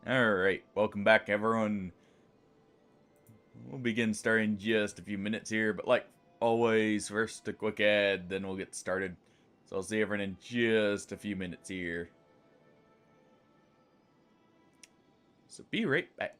Alright, welcome back everyone. We'll begin starting in just a few minutes here, but like always, first a quick ad, then we'll get started. So I'll see everyone in just a few minutes here. So be right back.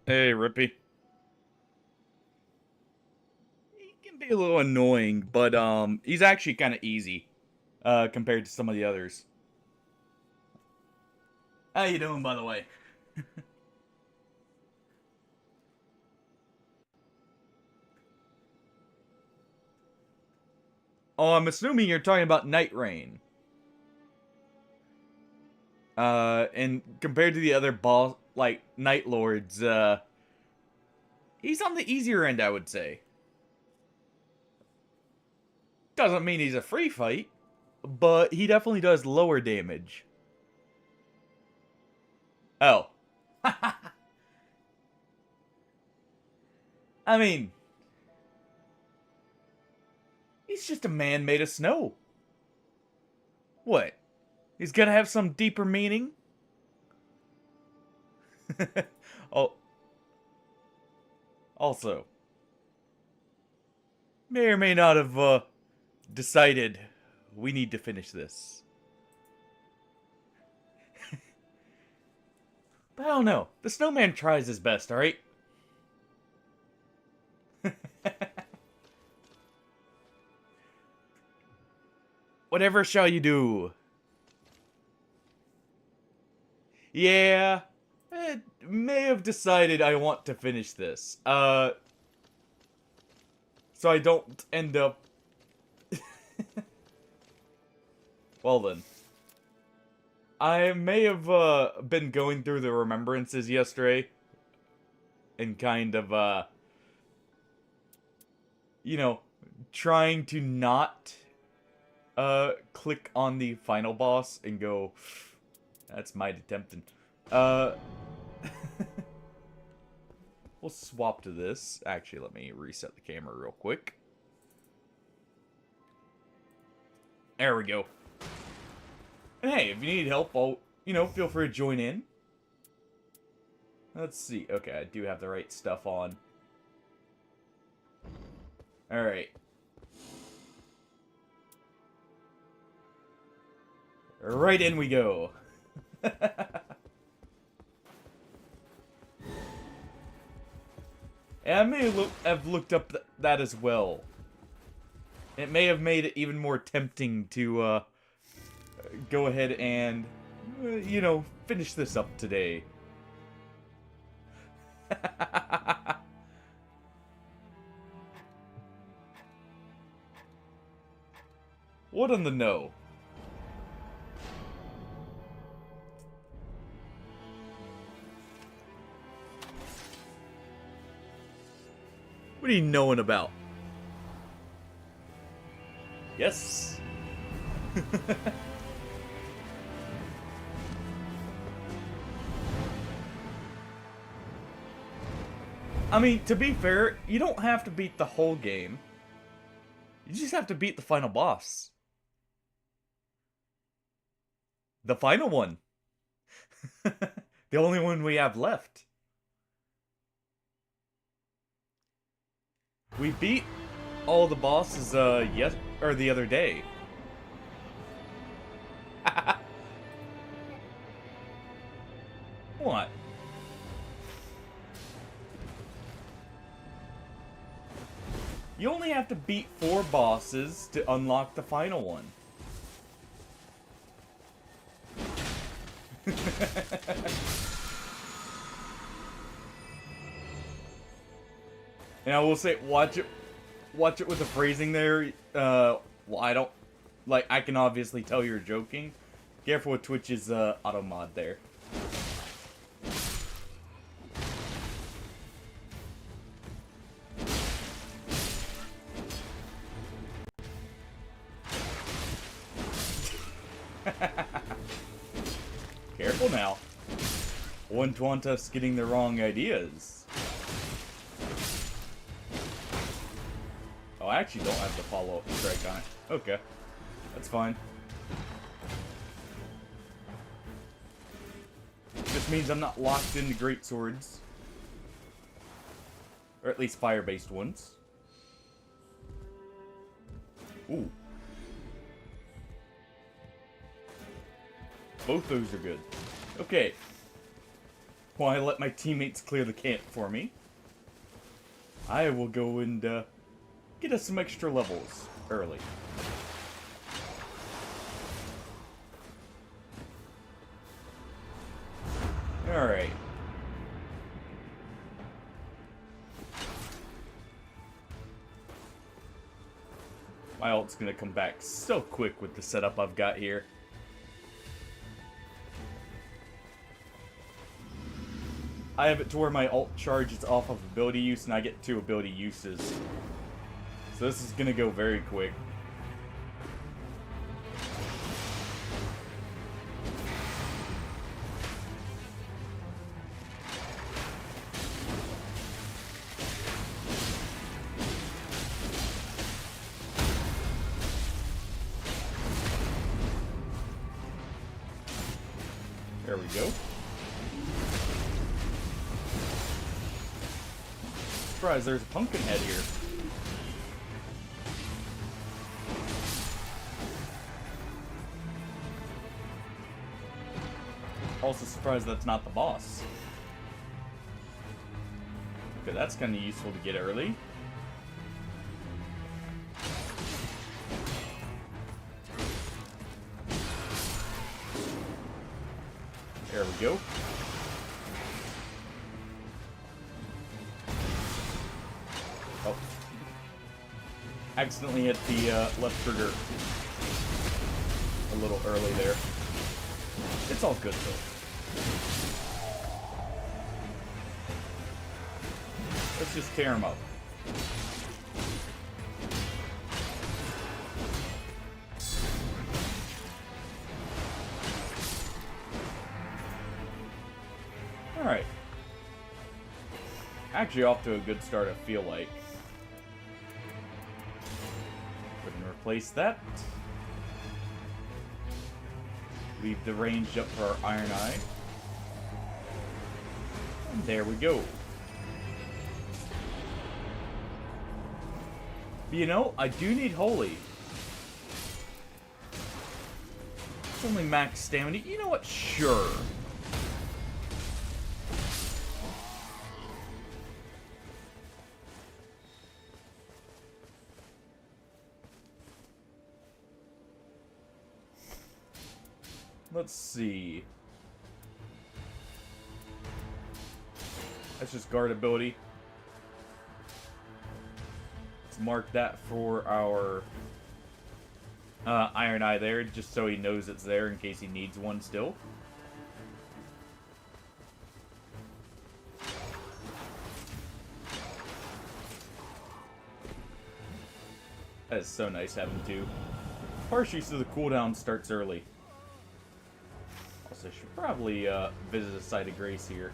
Hey, Rippy. He can be a little annoying, but he's actually kind of easy compared to some of the others. How you doing, by the way? Oh, I'm assuming you're talking about Nightreign. And compared to the other boss, like Night Lords, he's on the easier end, I would say. Doesn't mean he's a free fight, but he definitely does lower damage. Oh. I mean, he's just a man made of snow. What? He's gonna have some deeper meaning? Oh, also, may or may not have decided we need to finish this. But I don't know. The snowman tries his best, alright? Whatever shall you do? Yeah, I may have decided I want to finish this. So I don't end up... Well then. I may have, been going through the remembrances yesterday. And kind of, you know, trying to not, click on the final boss and go, that's mighty tempting. Uh... We'll swap to this. Actually, let me reset the camera real quick. There we go. And hey, if you need help, feel free to join in. Let's see. Okay, I do have the right stuff on. Alright. Right in we go. And I may have looked up that as well. It may have made it even more tempting to go ahead and, you know, finish this up today. What on the no? What are you knowing about? Yes. I mean, to be fair, you don't have to beat the whole game. You just have to beat the final boss. The final one. The only one we have left. We beat all the bosses, the other day. What? You only have to beat 4 bosses to unlock the final one. And I will say, watch it with the phrasing there. Well, I don't, like, I can obviously tell you're joking. Careful with Twitch's auto mod there. Careful now. Wouldn't want us getting the wrong ideas. Oh, I actually don't have the follow-up strike on it. Okay. That's fine. This means I'm not locked into great swords. Or at least fire-based ones. Ooh. Both those are good. Okay. While I let my teammates clear the camp for me, I will go and get us some extra levels early. Alright. My ult's gonna come back so quick with the setup I've got here. I have it to where my ult charges off of ability use and I get 2 ability uses. So this is gonna go very quick. There we go. Surprise, there's a pumpkin head here. Also surprised that's not the boss. Okay, that's kind of useful to get early. There we go. Oh. Accidentally hit the left trigger a little early there. It's all good though. Let's just tear him up. Alright. Actually off to a good start, I feel like. We can replace that. Leave the range up for our Iron Eye. And there we go. But you know, I do need Holy. It's only max stamina. You know what? Sure. Let's see. That's just guard ability. Let's mark that for our Iron Eye there, just so he knows it's there in case he needs one still. That is so nice having two. Partially so the cooldown starts early. Also, should probably visit a site of grace here.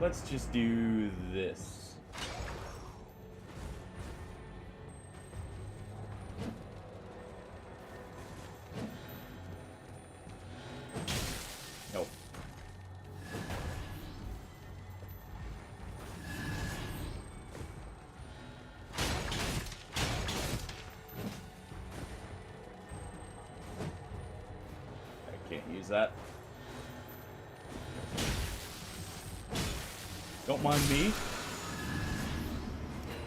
Let's just do this. Nope. I can't use that. Don't mind me.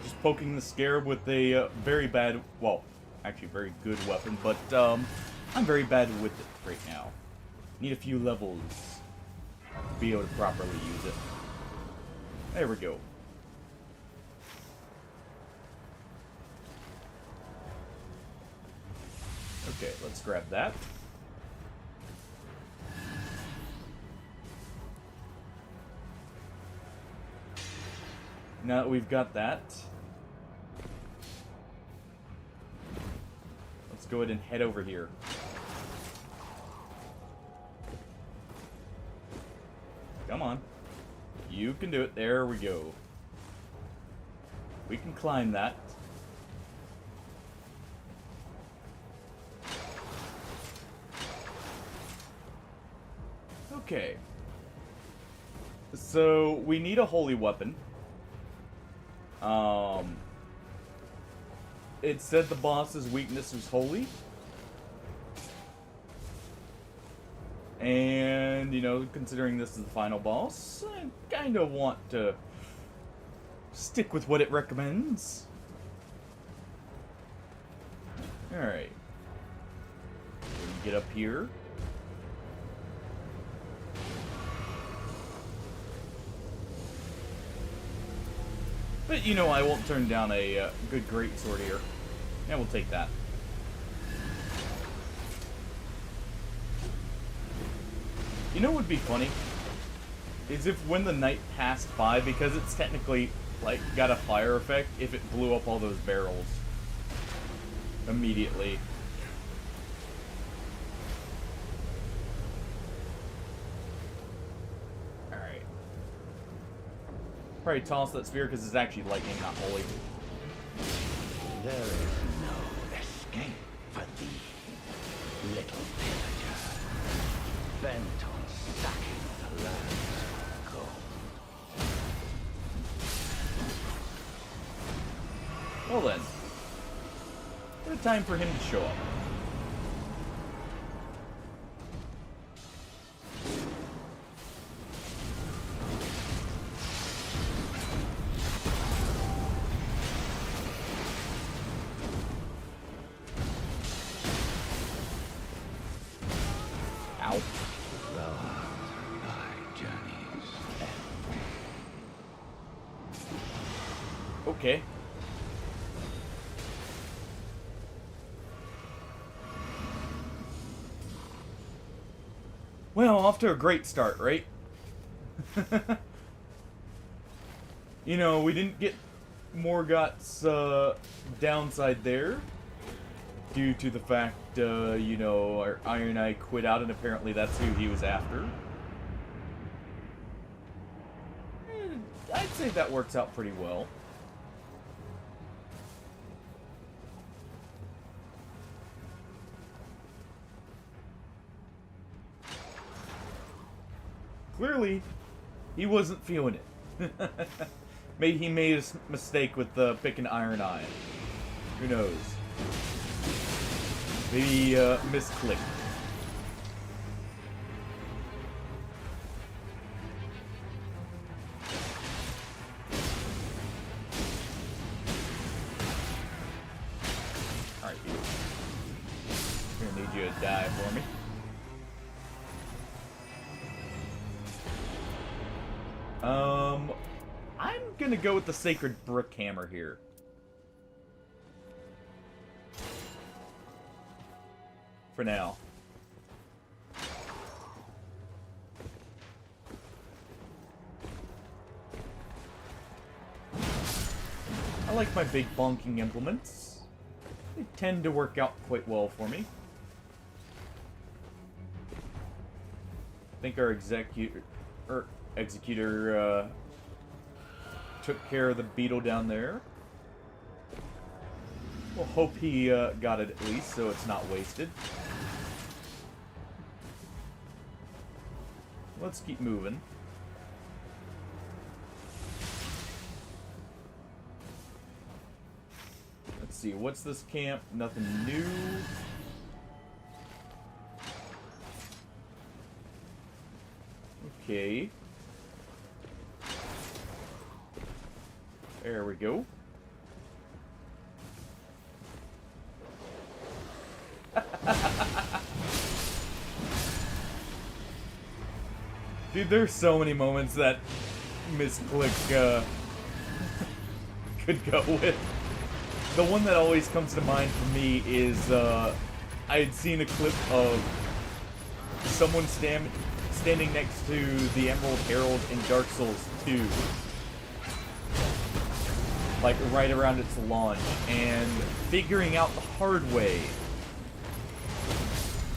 Just poking the scarab with a very bad, well, actually very good weapon, but I'm very bad with it right now. Need a few levels to be able to properly use it. There we go. Okay, let's grab that. Now that we've got that, let's go ahead and head over here. Come on. You can do it. There we go. We can climb that. Okay. So, we need a holy weapon. It said the boss's weakness was holy. And, you know, considering this is the final boss, I kind of want to stick with what it recommends. Alright. Get up here. But, you know, I won't turn down a good greatsword here. Yeah, we'll take that. You know what would be funny? Is if when the night passed by, because it's technically, like, got a fire effect, if it blew up all those barrels immediately. Alright. Probably toss that spear because it's actually lightning, not holy. There is no escape for thee, little pillager, bent on sacking the lands of gold. Well then. What time for him to show up. Okay. Well, off to a great start, right? You know, we didn't get Morgoth's downside there due to the fact, you know, our Iron Eye quit out and apparently that's who he was after. I'd say that works out pretty well. Clearly, he wasn't feeling it. Maybe he made a mistake with picking Iron Eye. Who knows? Maybe, misclicked. Alright, you. Gonna need you to die for me. I'm gonna go with the Sacred Brick Hammer here. For now. I like my big bonking implements. They tend to work out quite well for me. I think our executor took care of the beetle down there. We'll hope he got it at least, so it's not wasted. Let's keep moving. Let's see, what's this camp? Nothing new. Okay. There we go. Dude, there's so many moments that misclick could go with. The one that always comes to mind for me is I had seen a clip of someone standing next to the Emerald Herald in Dark Souls 2. Like, right around its launch, and figuring out the hard way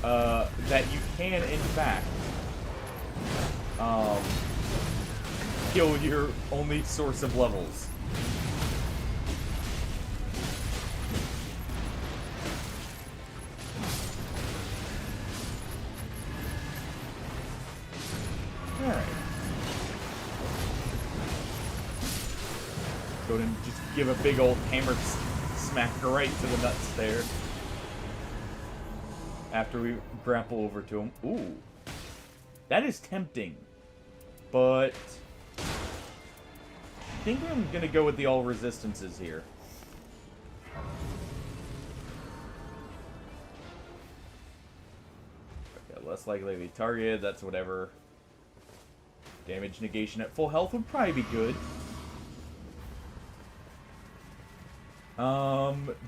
that you can, in fact, kill your only source of levels. Alright. Go ahead and just give a big old hammer smack right to the nuts there. After we grapple over to him. Ooh. That is tempting. But I think I'm gonna go with the all resistances here. Okay, less likely to be targeted, that's whatever. Damage negation at full health would probably be good.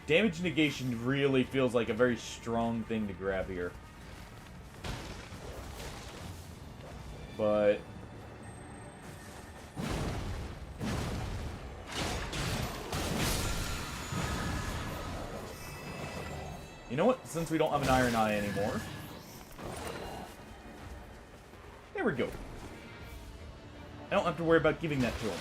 Damage negation really feels like a very strong thing to grab here. But you know what? Since we don't have an Iron Eye anymore, there we go. I don't have to worry about giving that to him.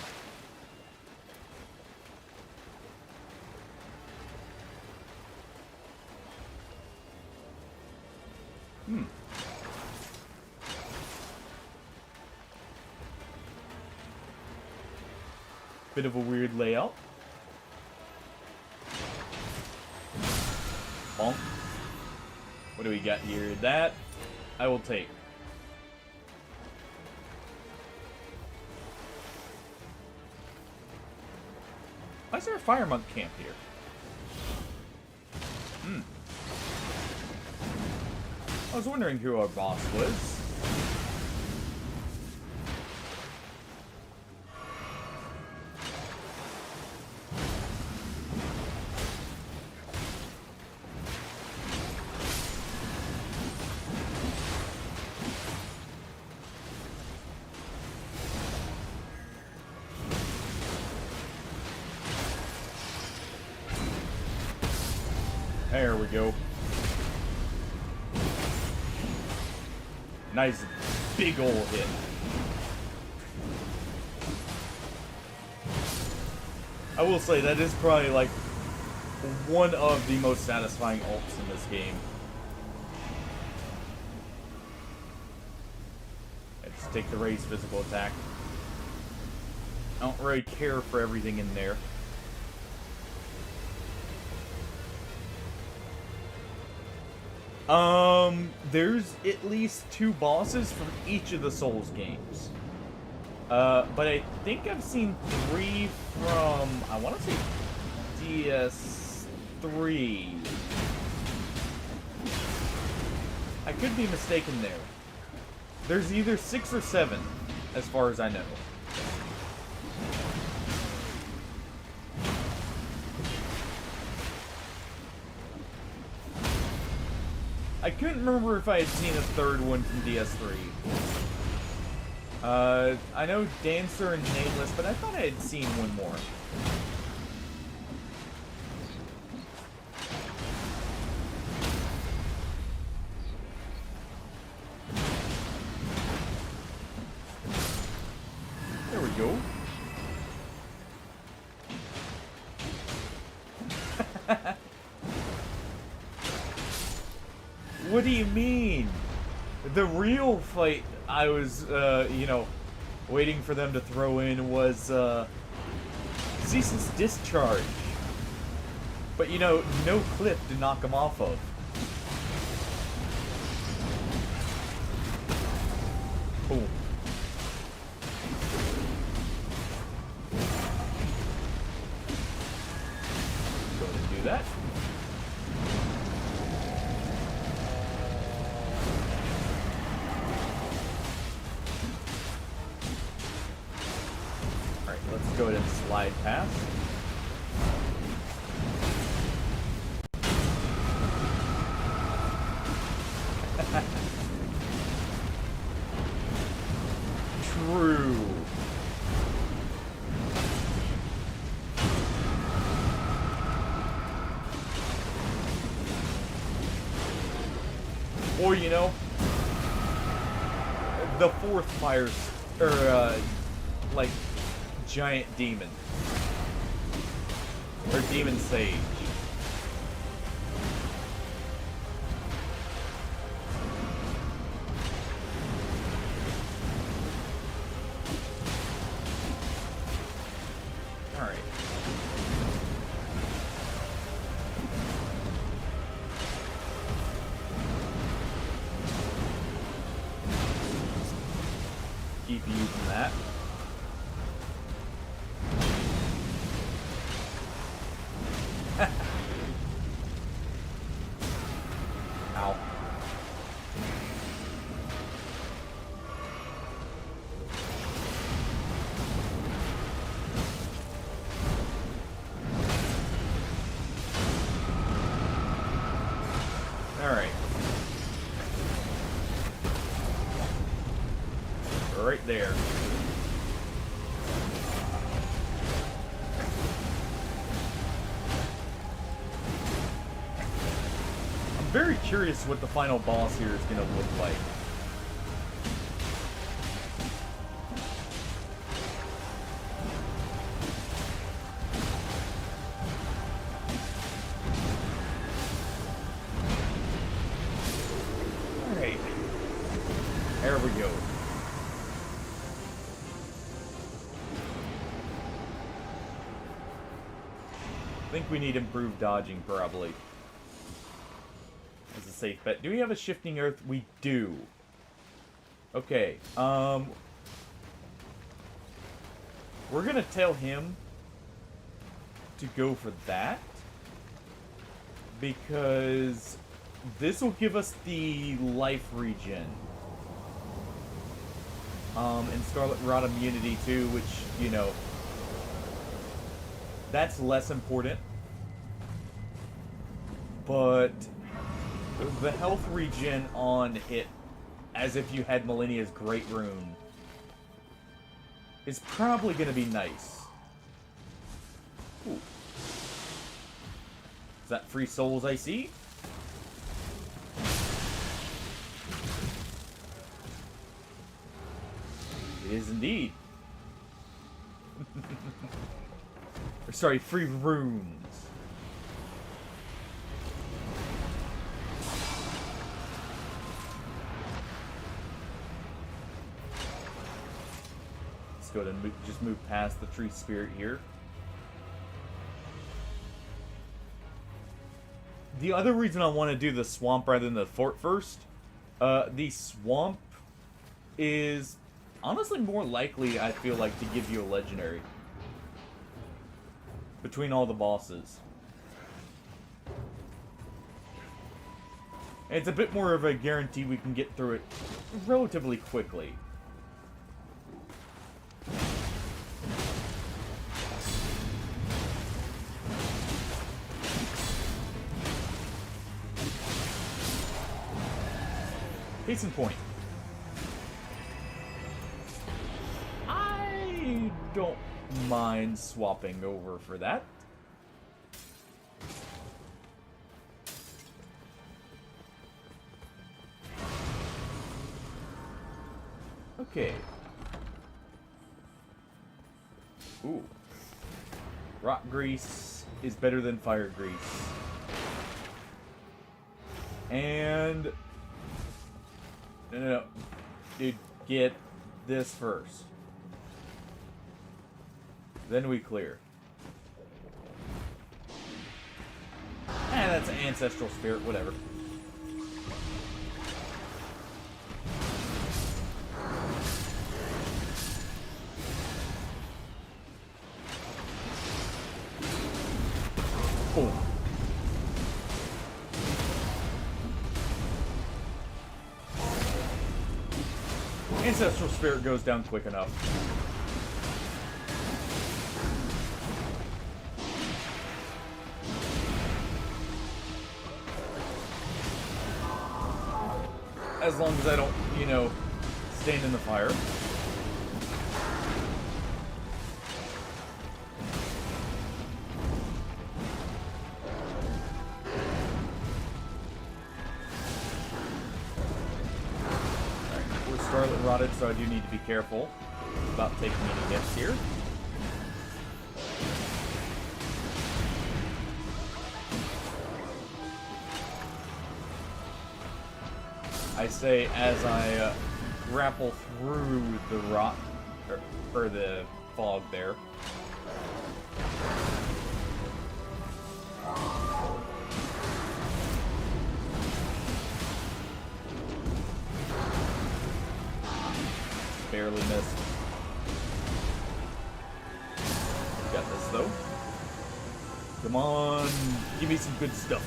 Bit of a weird layout. Bonk. What do we got here? That I will take. Why is there a fire monk camp here? I was wondering who our boss was. There we go. Nice big ol' hit. I will say that is probably like one of the most satisfying ults in this game. I just take the raised physical attack. I don't really care for everything in there. There's at least 2 bosses from each of the Souls games. But I think I've seen 3 from, I want to say DS3. I could be mistaken there. There's either 6 or 7, as far as I know. I couldn't remember if I had seen a 3rd one from DS3. I know Dancer and Nameless, but I thought I had seen one more. There we go. What do you mean? The real fight I was, waiting for them to throw in was, Ceaseless Discharge. But, no cliff to knock him off of. Boom. Go ahead and do that. Let's go ahead and slide past. True. Or, the 4th fire, giant demon. Or demon sage. Alright. Keep using that. Ow. Alright. Right there. Very curious what the final boss here is going to look like. Alright. There we go. I think we need improved dodging, probably. As a safe bet. Do we have a shifting earth? We do. Okay. We're gonna tell him to go for that, because this will give us the life regen. And Scarlet Rot immunity too, which, that's less important. But the health regen on it, as if you had Millennia's Great Rune, is probably going to be nice. Ooh. Is that free souls I see? It is indeed. Or, sorry, free runes. Let's go ahead and just move past the tree spirit here. the other reason I want to do the swamp rather than the fort first, the swamp is honestly more likely, I feel like, to give you a legendary between all the bosses. And it's a bit more of a guarantee we can get through it relatively quickly. Case in point. I don't mind swapping over for that. Okay. Ooh. Rock grease is better than fire grease. And... No. Dude, get this first. Then we clear. That's an ancestral spirit, whatever. Boom. Ancestral spirit goes down quick enough. As long as I don't, you know, stand in the fire. Scarlet rotted, so I do need to be careful about taking any hits here. I say as I grapple through the rot or the fog there. Barely missed. Got this though. Come on, give me some good stuff.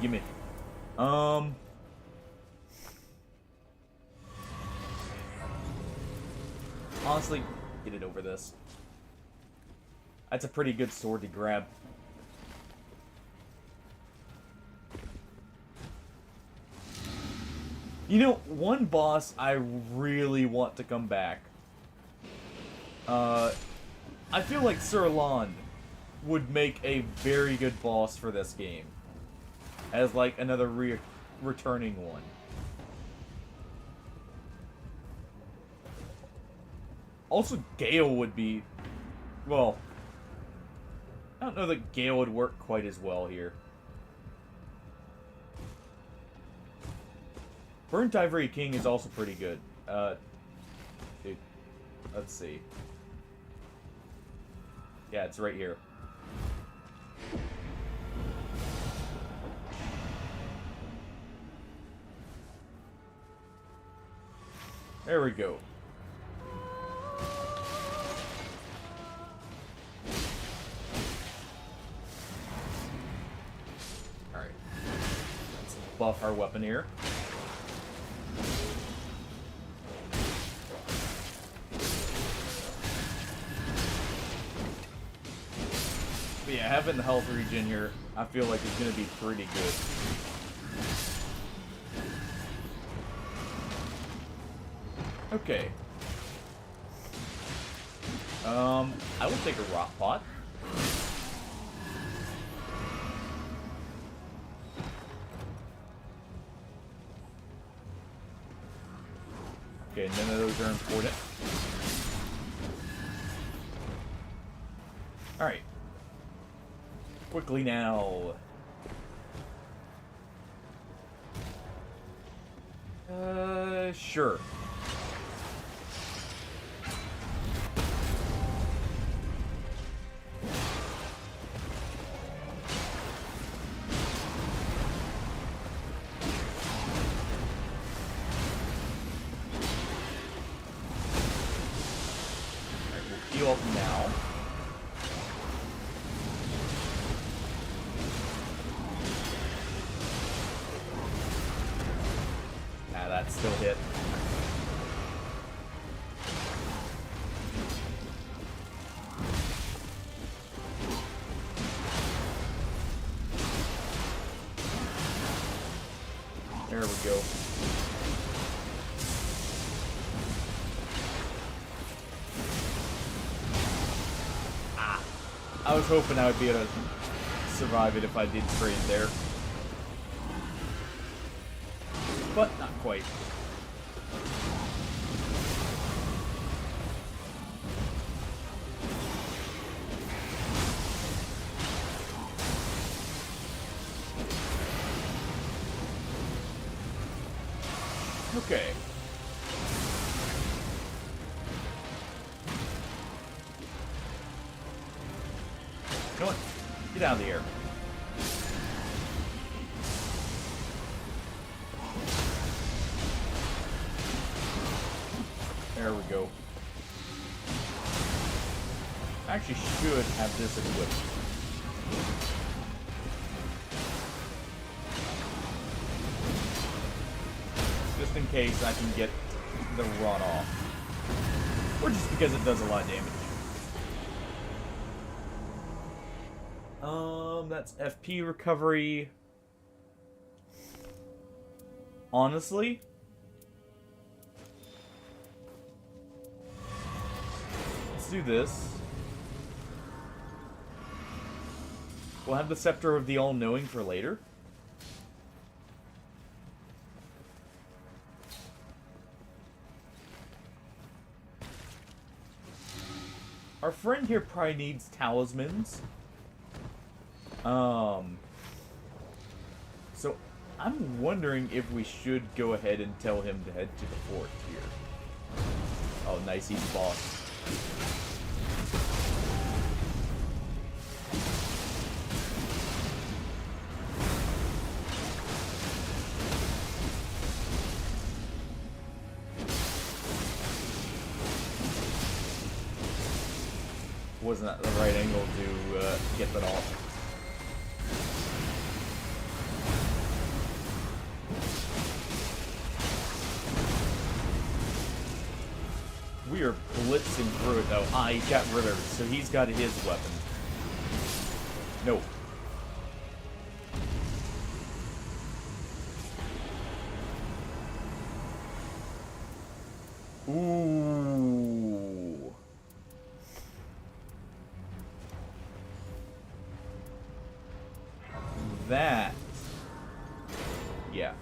Gimme. Honestly, get it over this. That's a pretty good sword to grab. You know, one boss I really want to come back. I feel like Sir Lond would make a very good boss for this game. As like another returning one. Also, Gale would be... Well, I don't know that Gale would work quite as well here. Burnt Ivory King is also pretty good. Dude, let's see. Yeah, it's right here. There we go. Alright. Let's buff our weapon here. But yeah, having the health regen here, I feel like is going to be pretty good. Okay. I will take a rock pot. Okay, none of those are important. Alright. Quickly now. Sure. heal up now. Ah, that still hit. There we go. Ah. I was hoping I would be able to survive it if I did trade there. But not quite. Okay. You know what? Get out of the air. There we go. I actually should have this equipped. Just in case I can get the run off. Or just because it does a lot of damage. That's FP recovery. Honestly, let's do this. We'll have the Scepter of the All-Knowing for later. Our friend here probably needs talismans. So I'm wondering if we should go ahead and tell him to head to the fort here. Oh, nice, he's the boss. Wasn't at the right angle to get that off. We are blitzing through it though. Ah, he's got Ritter, so he's got his weapon. No. Ooh. That. Yeah.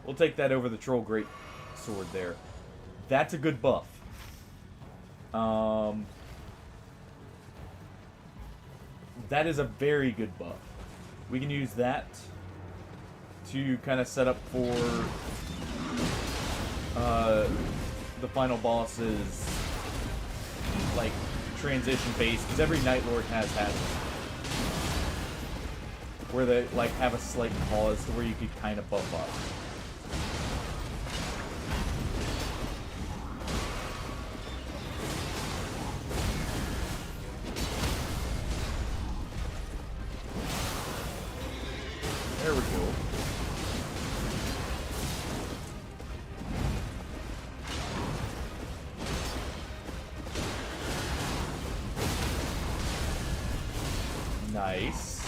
We'll take that over the Troll Great Sword there. That's a good buff. That is a very good buff. We can use that to kind of set up for the final boss's like transition phase, because every Night Lord has had where they like have a slight pause to where you could kind of buff up. There we go. Nice.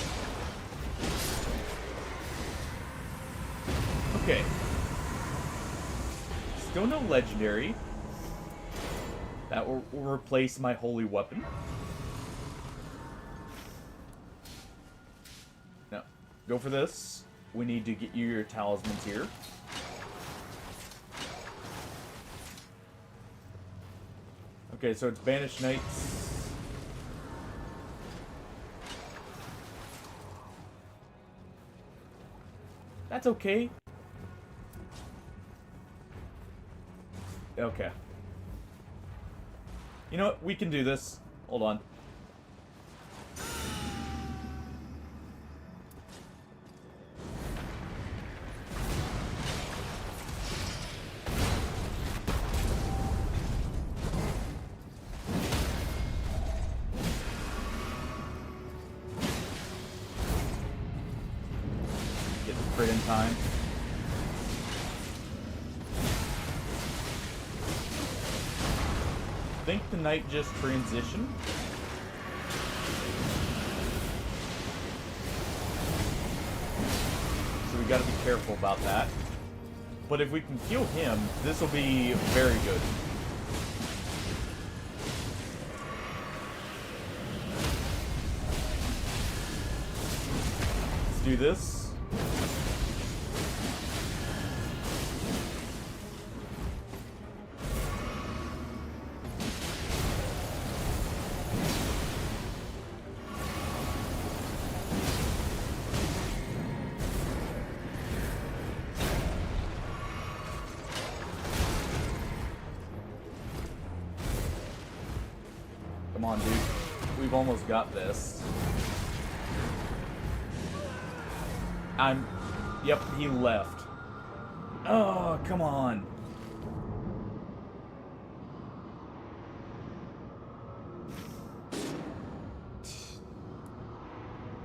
Okay. Still no legendary. That will replace my holy weapon. No. Go for this. We need to get you your talismans here. Okay, so it's Banished Knights. That's okay. Okay. You know what? We can do this. Hold on. crit in time. I think the knight just transitioned. So we gotta be careful about that. But if we can kill him, this will be very good. Let's do this. Come on, dude. We've almost got this. Yep, he left. Oh, come on.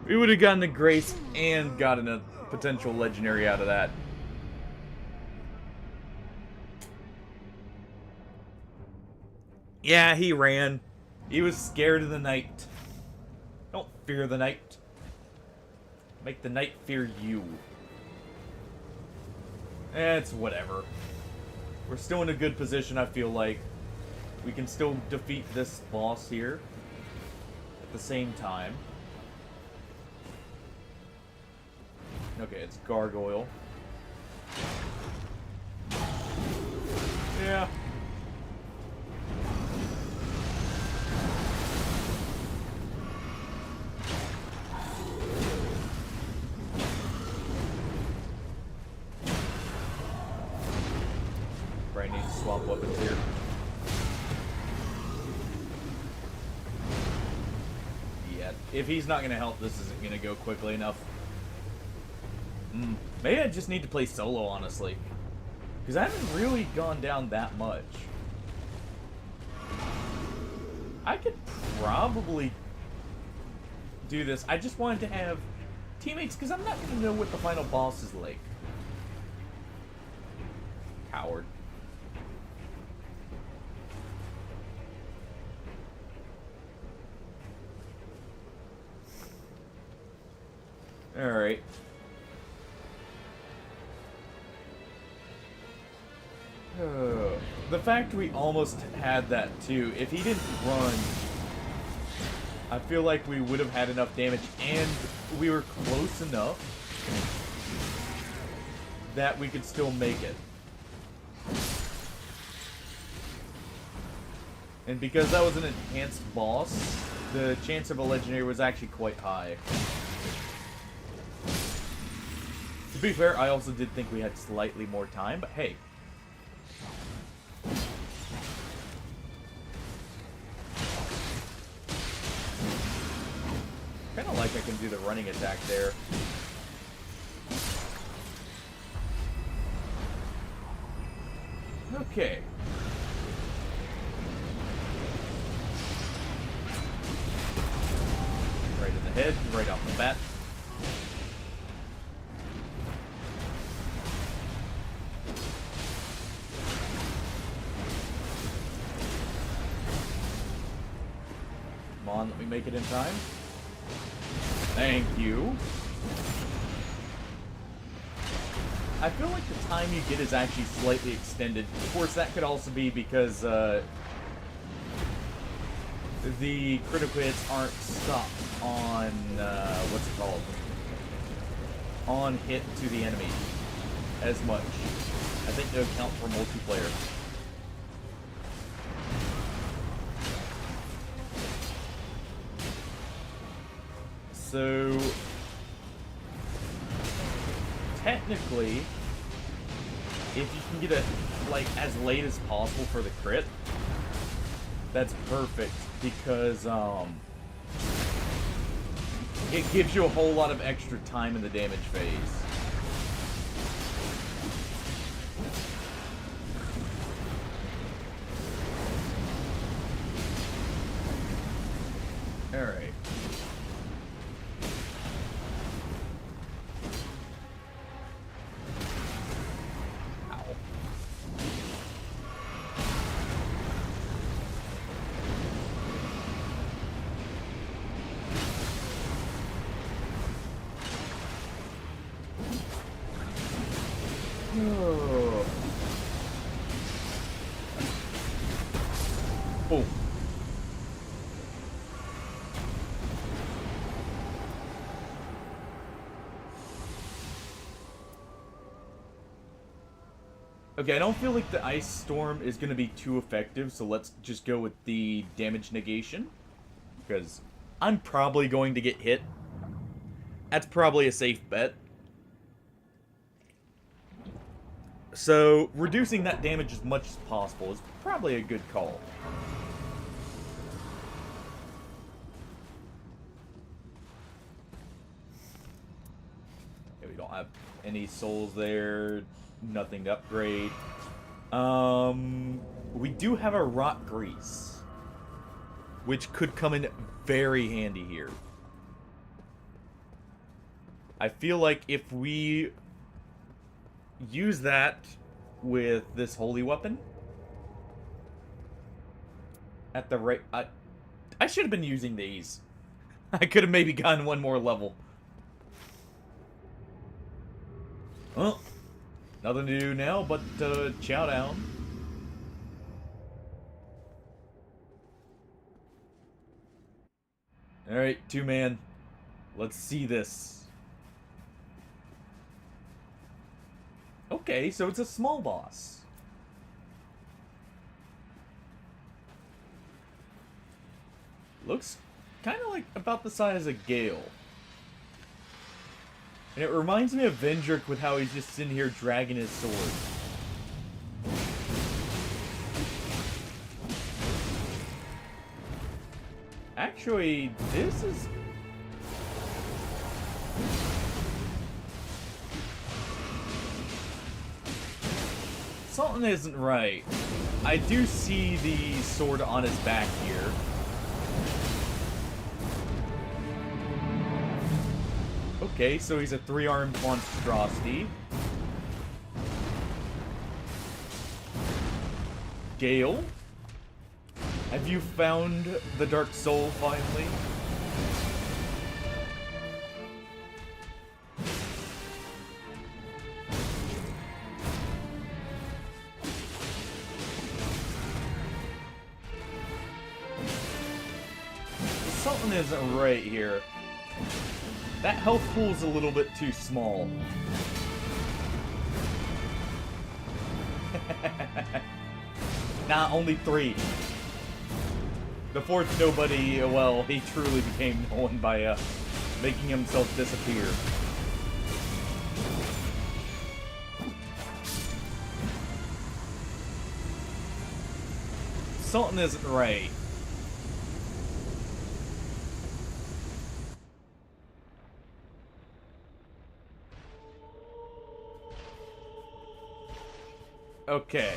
We would have gotten a grace and gotten a potential legendary out of that. Yeah, he ran. He was scared of the knight. Don't fear the knight. Make the knight fear you. It's whatever. We're still in a good position, I feel like. We can still defeat this boss here at the same time. Okay, it's Gargoyle. Yeah. Right, need to swap weapons here. Yeah, if he's not gonna help, this isn't gonna go quickly enough. Maybe I just need to play solo, honestly. Because I haven't really gone down that much. I could probably do this. I just wanted to have teammates, because I'm not going to know what the final boss is like. Coward. Alright. The fact we almost had that too, if he didn't run, I feel like we would have had enough damage, and we were close enough that we could still make it. And because that was an enhanced boss, the chance of a legendary was actually quite high. To be fair, I also did think we had slightly more time, but hey. Kind of like I can do the running attack there. Okay. Right in the head, right off the bat. Come on, let me make it in time. Thank you. I feel like the time you get is actually slightly extended. Of course, that could also be because the critical hits aren't stuck on, what's it called? On hit to the enemy as much. I think they'll count for multiplayer. So, technically, if you can get it, like, as late as possible for the crit, that's perfect, because, it gives you a whole lot of extra time in the damage phase. Alright. Boom. Okay, I don't feel like the Ice Storm is going to be too effective, so let's just go with the damage negation. Because I'm probably going to get hit. That's probably a safe bet. So, reducing that damage as much as possible is probably a good call. Okay, we don't have any souls there. Nothing to upgrade. We do have a Rot Grease, which could come in very handy here. I feel like if we use that with this holy weapon at the right... I should have been using these. I could have maybe gotten one more level. Well, nothing to do now but chow down. Alright, 2-man. Let's see this. Okay, so it's a small boss. Looks kind of like about the size of Gale. And it reminds me of Vendrick with how he's just sitting here dragging his sword. Actually, this is... Something isn't right. I do see the sword on his back here. Okay, so he's a 3-armed monstrosity. Gale? Have you found the Dark Soul finally? Something isn't right here. That health pool's a little bit too small. Nah, only 3. The 4th nobody, well, he truly became no one by making himself disappear. Something isn't right. Okay.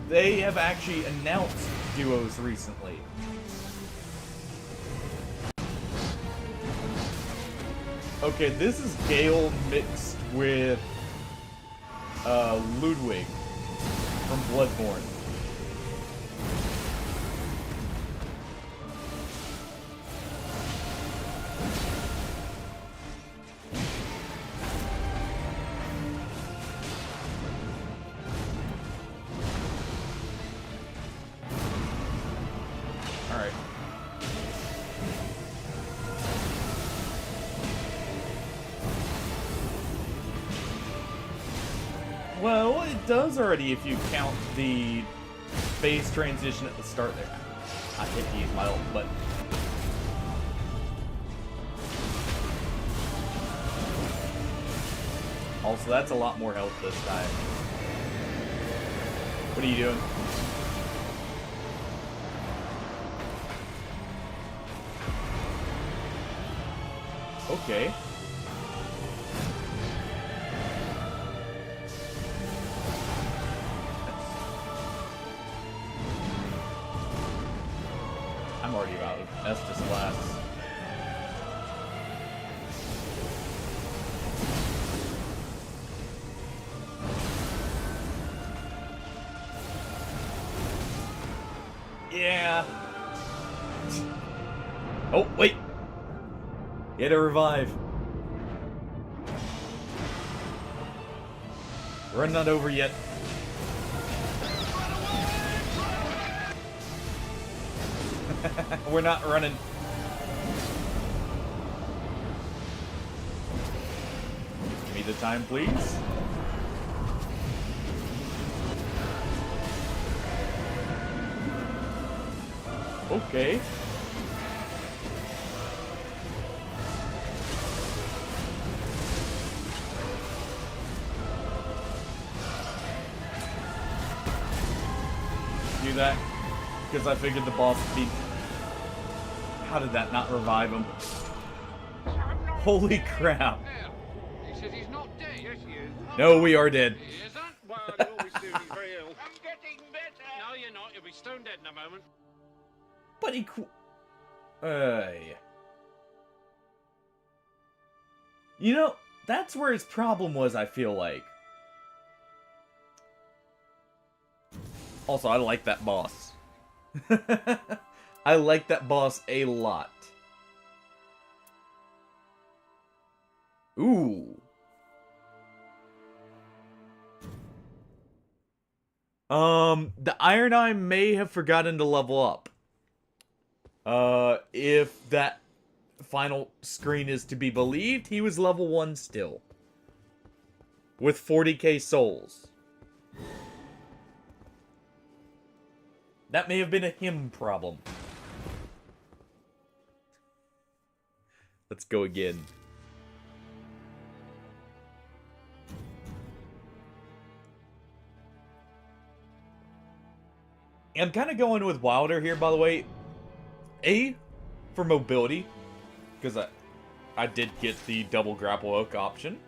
They have actually announced duos recently. Okay, this is Gale mixed with Ludwig from Bloodborne. Well, it does already if you count the phase transition at the start there. I hit to use my ult, but... Also, that's a lot more health this time. What are you doing? Okay. I'm already out of Estus class. Yeah. Oh, wait. Get a revive. Run not over yet. We're not running. Give me the time, please. Okay. Do that because I figured the boss would be. How did that not revive him? Holy crap! He says he's not dead. Yes, he is. No, we are dead. He isn't. Well, he'll always do. He's very ill. I'm getting better. No, you're not. You'll be stone dead in a moment. But he. You know, that's where his problem was. I feel like. Also, I like that boss. I like that boss a lot. Ooh. The Iron Eye may have forgotten to level up. If that final screen is to be believed, he was level 1 still. With 40k souls. That may have been a him problem. Let's go again. I'm kind of going with Wilder here, by the way. A, for mobility, because I did get the double grapple hook option.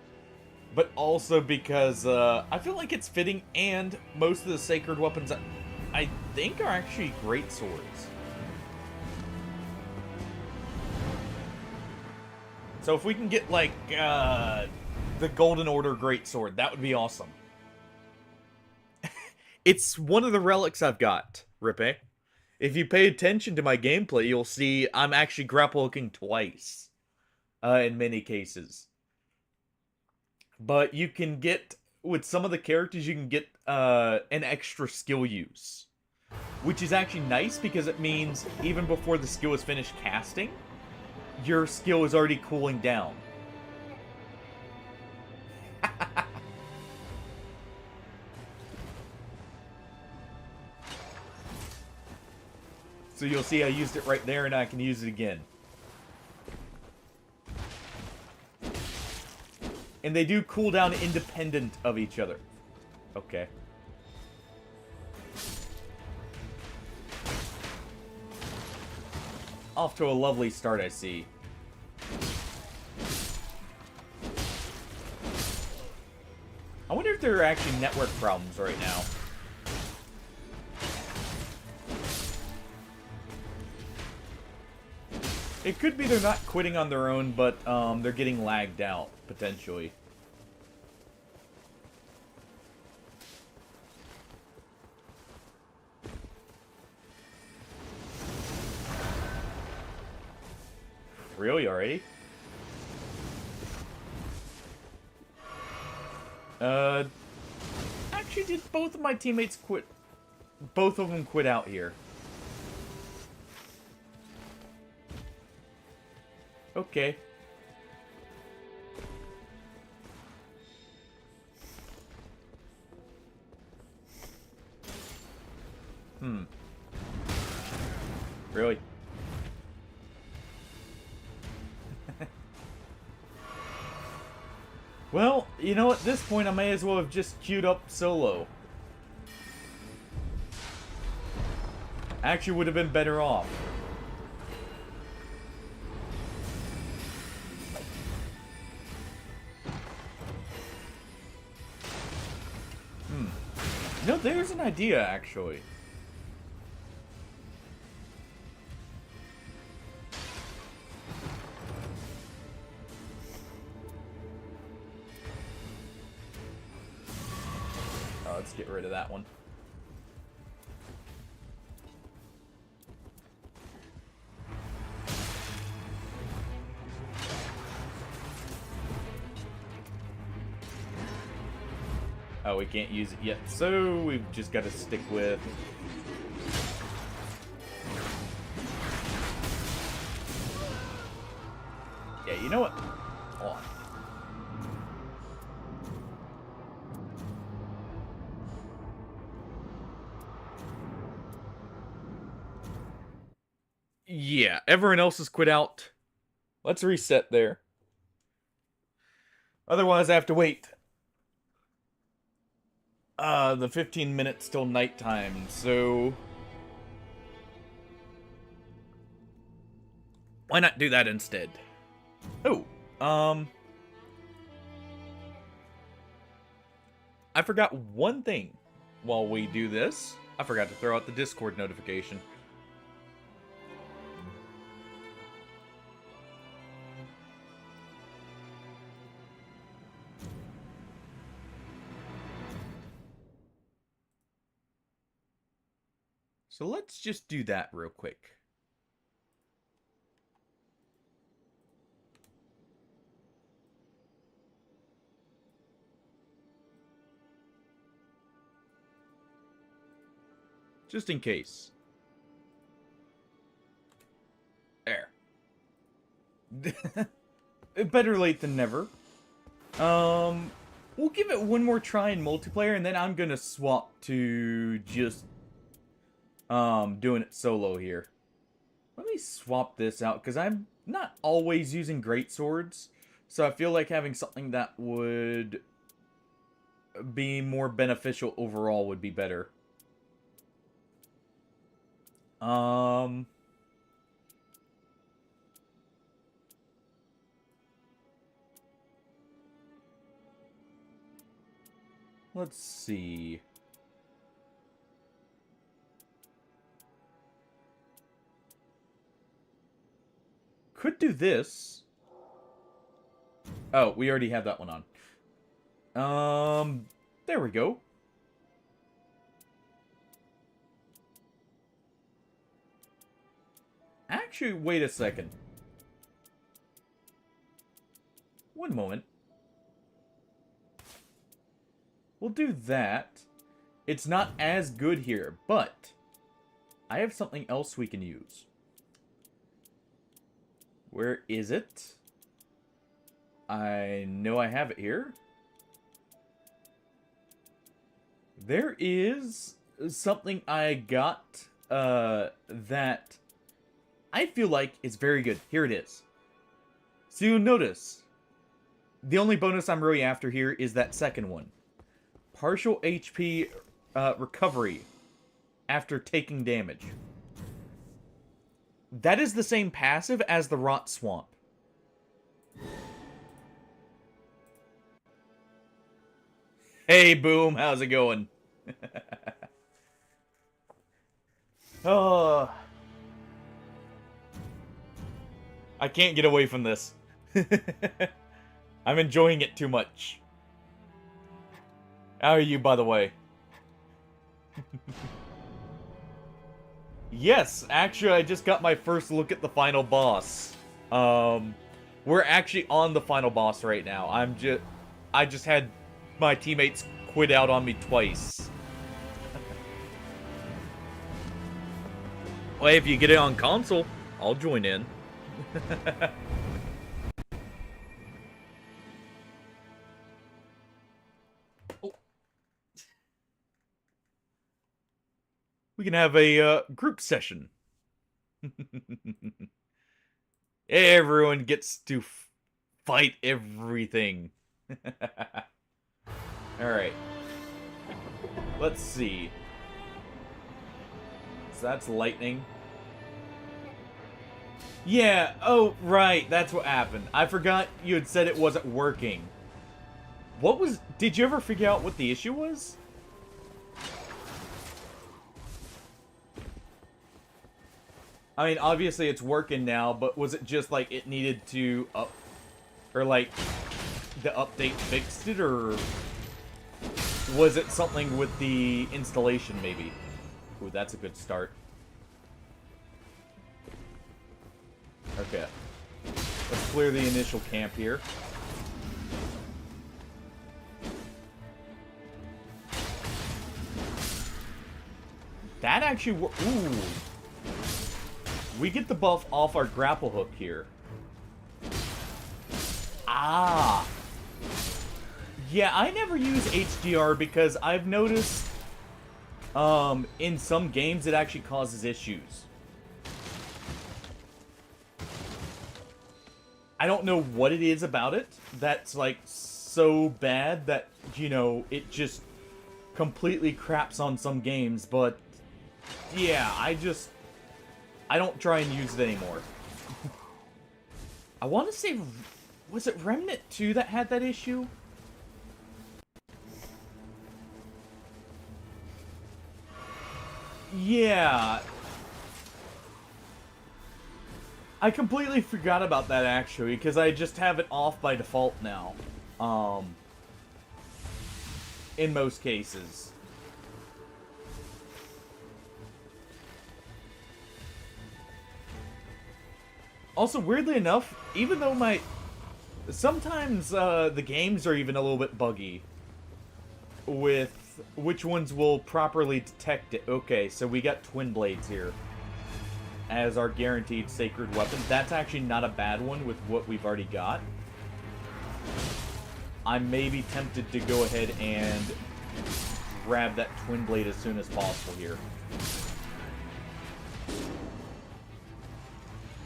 But also because I feel like it's fitting, and most of the sacred weapons I think are actually great swords. So if we can get, like, the Golden Order Greatsword, that would be awesome. It's one of the relics I've got, Rippe. If you pay attention to my gameplay, you'll see I'm actually grapple hooking twice. In many cases. But you can get, with some of the characters, you can get an extra skill use. Which is actually nice, because it means even before the skill is finished casting, your skill is already cooling down. So you'll see I used it right there, and I can use it again. And they do cool down independent of each other. Okay. Off to a lovely start, I see. I wonder if there are actually network problems right now. It could be they're not quitting on their own, but they're getting lagged out, potentially. Really, already? Actually, did both of my teammates quit? Both of them quit out here. Okay. Really? Well, you know, at this point I may as well have just queued up solo. Actually would have been better off. You know, there's an idea, actually. Let's get rid of that one. Oh, we can't use it yet, so we've just got to stick with... Yeah, you know what? Hold on. Yeah, everyone else has quit out. Let's reset there. Otherwise, I have to wait. The 15 minutes till nighttime, so... Why not do that instead? Oh, I forgot one thing while we do this. I forgot to throw out the Discord notification. So let's just do that real quick. Just in case. There. Better late than never. We'll give it one more try in multiplayer, and then I'm gonna swap to just doing it solo here. Let me swap this out, because I'm not always using great swords, so I feel like having something that would be more beneficial overall would be better. Let's see. Could do this. Oh, we already have that one on. There we go. Actually, wait a second. One moment. We'll do that. It's not as good here, but I have something else we can use. Where is it? I know I have it here. There is something I got that I feel like is very good. Here it is. So you'll notice, the only bonus I'm really after here is that second one. Partial HP recovery after taking damage. That is the same passive as the Rot Swamp. Hey, Boom, how's it going? Oh, I can't get away from this. I'm enjoying it too much. How are you, by the way? Yes, actually, I just got my first look at the final boss. We're actually on the final boss right now. I just had my teammates quit out on me twice. Well, if you get it on console, I'll join in. Oh. We can have a group session. Everyone gets to fight everything. Alright. Let's see. So that's lightning. Yeah, oh, right, that's what happened. I forgot you had said it wasn't working. What was... Did you ever figure out what the issue was? I mean, obviously it's working now, but was it just like it needed to up... Or like, the update fixed it, or... Was it something with the installation, maybe? Ooh, that's a good start. Okay. Let's clear the initial camp here. actually... Ooh. We get the buff off our grapple hook here. Ah. Yeah, I never use HDR because I've noticed in some games it actually causes issues. I don't know what it is about it that's like so bad that, you know, it just completely craps on some games, but yeah, I don't try and use it anymore. I want to say, was it Remnant 2 that had that issue? Yeah. I completely forgot about that, actually, because I just have it off by default now. In most cases. Also, weirdly enough, even though sometimes the games are even a little bit buggy with which ones will properly detect it. Okay, so we got Twin Blades here as our guaranteed sacred weapon. That's actually not a bad one with what we've already got. I may be tempted to go ahead and grab that Twin Blade as soon as possible here.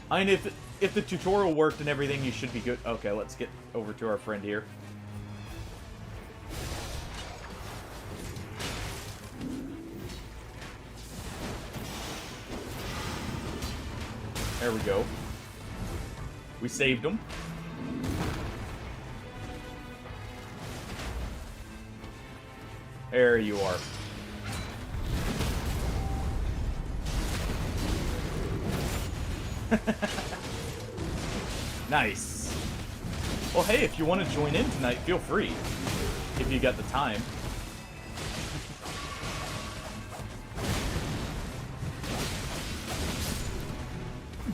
I mean, if the tutorial worked and everything, you should be good. Okay, let's get over to our friend here. There we go. We saved him. There you are. Nice. Well, hey, if you want to join in tonight, feel free. If you got the time.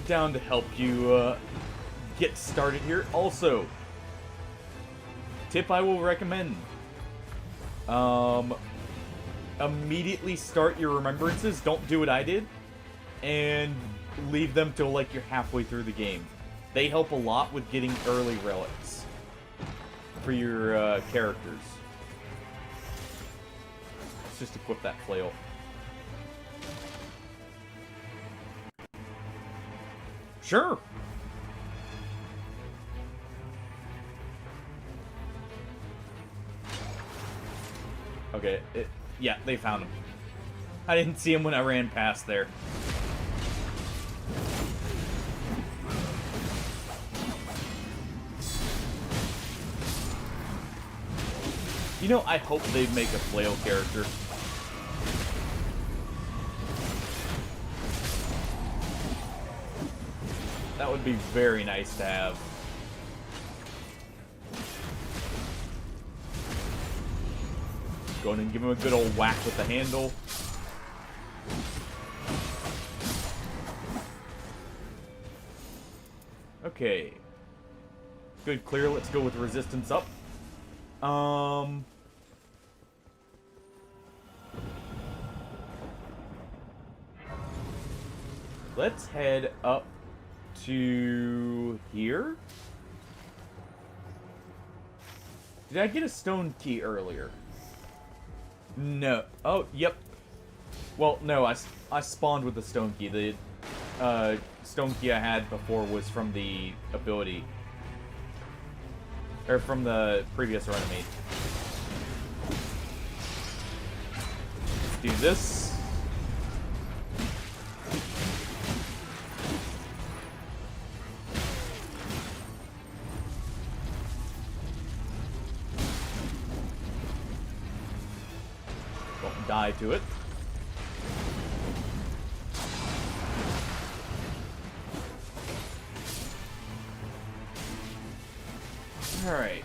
Down to help you get started here. Also, tip I will recommend. Immediately start your remembrances. Don't do what I did. And leave them till like you're halfway through the game. They help a lot with getting early relics for your characters. Let's just equip that flail. Sure. Okay, yeah, they found him. I didn't see him when I ran past there. You know, I hope they make a flail character. That would be very nice to have. Go in and give him a good old whack with the handle. Okay. Good clear. Let's go with resistance up. Let's head up to here. Did I get a stone key earlier? No. Oh, yep. Well, no, I spawned with the stone key. The stone key I had before was from the ability. Or from the previous run I made. Let's do this. Don't die to it. Alright.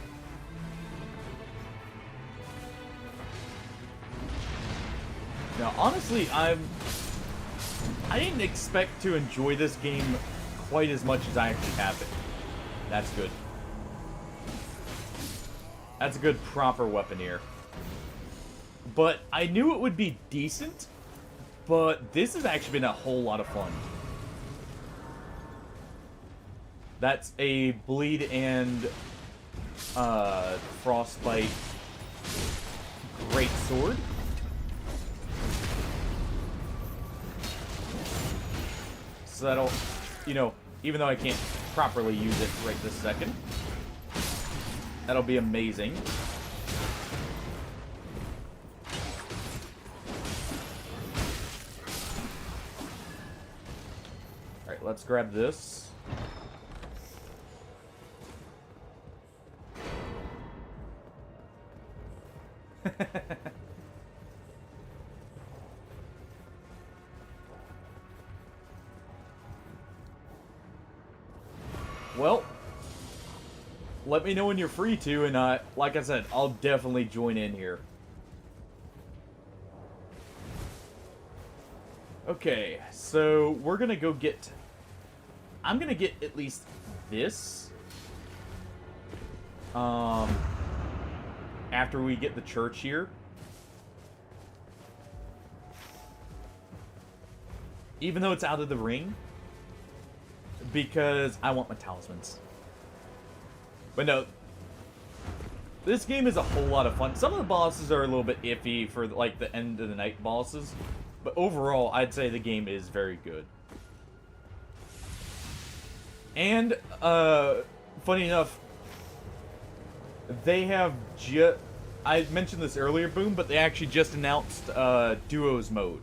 Now, honestly, I didn't expect to enjoy this game quite as much as I actually have it. That's good. That's a good proper weapon here. But I knew it would be decent, But this has actually been a whole lot of fun. That's a bleed and frostbite great sword. So that'll, you know, even though I can't properly use it right this second, that'll be amazing. Alright, let's grab this. Well, let me know when you're free to, and like I said, I'll definitely join in here. Okay, so we're gonna go get... I'm gonna get at least this. After we get the church here. Even though it's out of the ring. Because I want my talismans. But no. This game is a whole lot of fun. Some of the bosses are a little bit iffy for like the end of the night bosses. But overall, I'd say the game is very good. And, funny enough, they have just... I mentioned this earlier, Boom, but they actually just announced Duos mode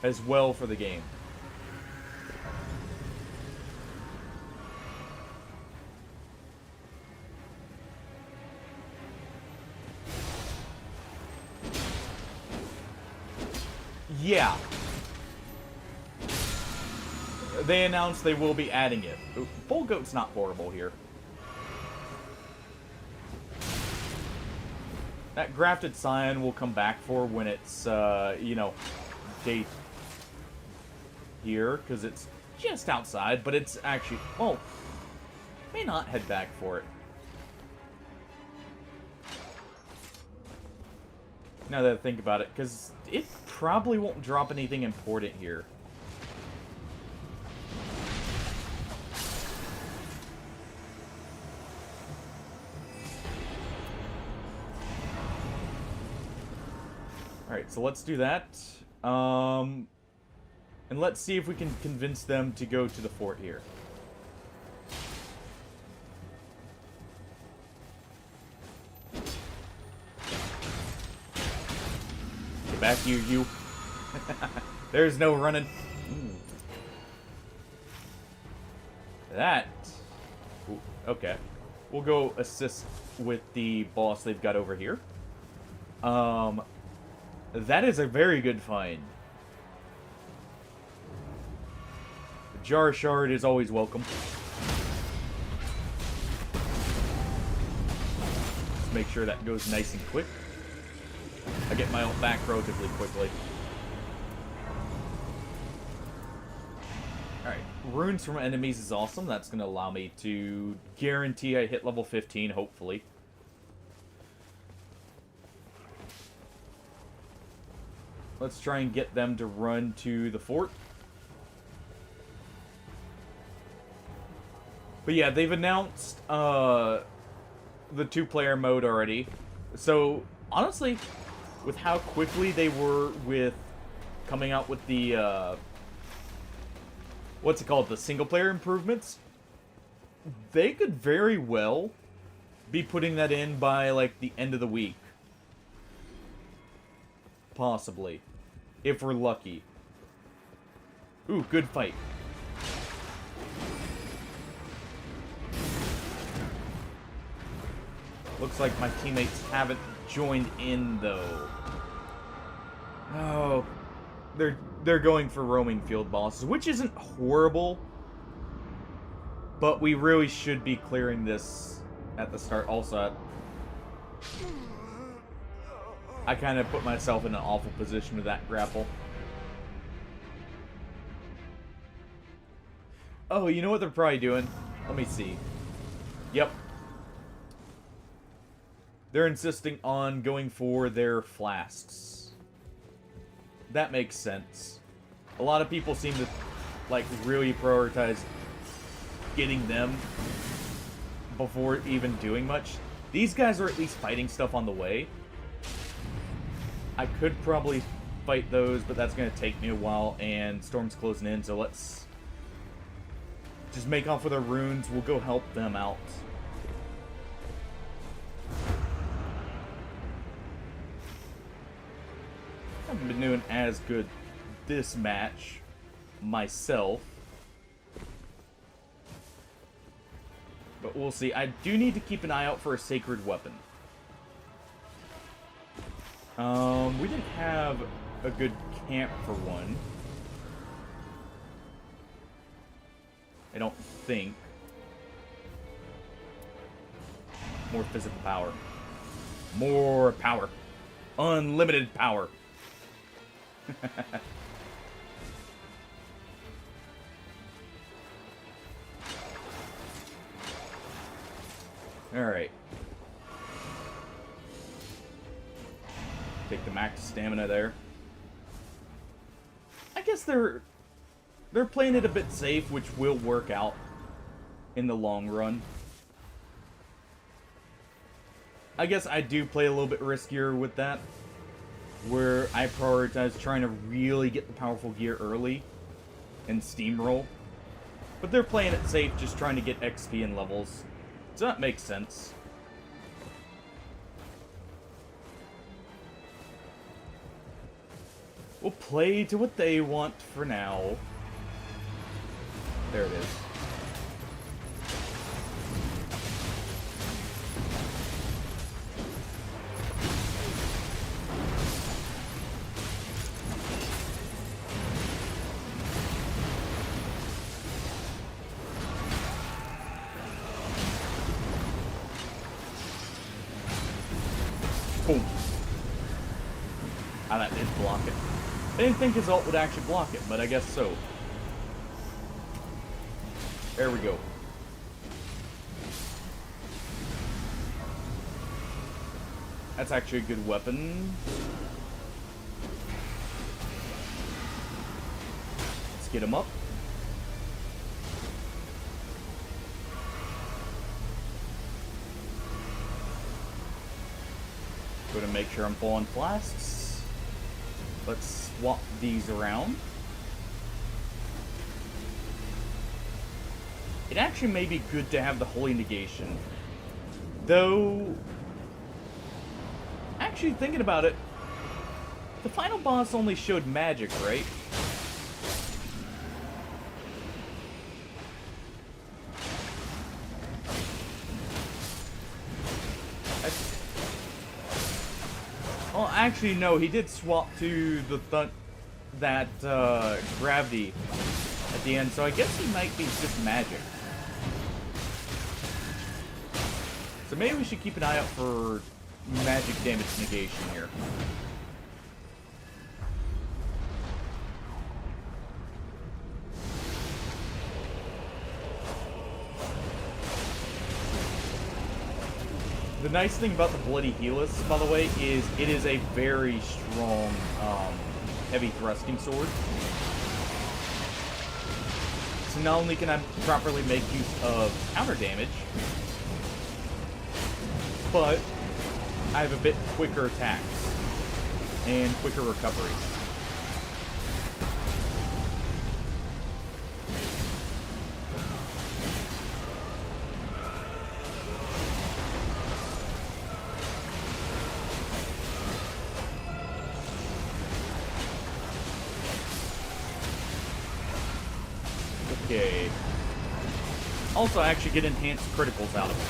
as well for the game. Yeah. They announced they will be adding it. Bull Goat's not horrible here. That grafted scion will come back for when it's, you know, day here, because it's just outside, but it's actually... Oh, may not head back for it. Now that I think about it, because it probably won't drop anything important here. Alright, so let's do that. And let's see if we can convince them to go to the fort here. Get back here, you. There's no running. That... Ooh, okay. We'll go assist with the boss they've got over here. That is a very good find. The Jar Shard is always welcome. Let's make sure that goes nice and quick. I get my ult back relatively quickly. Alright, runes from enemies is awesome. That's going to allow me to guarantee I hit level 15, hopefully. Let's try and get them to run to the fort. But yeah, they've announced the 2-player mode already. So, honestly, with how quickly they were with coming out with the, what's it called? The single-player improvements, they could very well be putting that in by, like, the end of the week. Possibly. If we're lucky. Ooh, good fight. Looks like my teammates haven't joined in, though. Oh. They're going for roaming field bosses, which isn't horrible. But we really should be clearing this at the start. Also, I kind of put myself in an awful position with that grapple. Oh, you know what they're probably doing? Let me see. Yep. They're insisting on going for their flasks. that makes sense. A lot of people seem to, like, really prioritize getting them before even doing much. These guys are at least fighting stuff on the way. I could probably fight those, but that's going to take me a while, and Storm's closing in, so let's just make off with our runes. We'll go help them out. I haven't been doing as good this match myself, but we'll see. I do need to keep an eye out for a sacred weapon. We didn't have a good camp for one. I don't think. More physical power. More power. Unlimited power. Alright. Take the max stamina there. I guess they're playing it a bit safe, which will work out in the long run. I guess I do play a little bit riskier with that, where I prioritize trying to really get the powerful gear early and steamroll. But they're playing it safe, just trying to get XP and levels. So that makes sense. We'll play to what they want for now. There it is. Boom. Ah, that did block it. I didn't think his ult would actually block it, but I guess so. There we go. That's actually a good weapon. Let's get him up. Go to make sure I'm full on flasks. Let's swap these around. It actually may be good to have the Holy Negation. Though, actually thinking about it, the final boss only showed magic, right? Well, actually, no, he did swap to the that gravity at the end, so I guess he might be just magic. So maybe we should keep an eye out for magic damage negation here. The nice thing about the Bloody Helix, by the way, is it is a very strong, heavy thrusting sword. So not only can I properly make use of counter damage, but I have a bit quicker attacks and quicker recovery. Okay. Also, I actually get enhanced criticals out of it.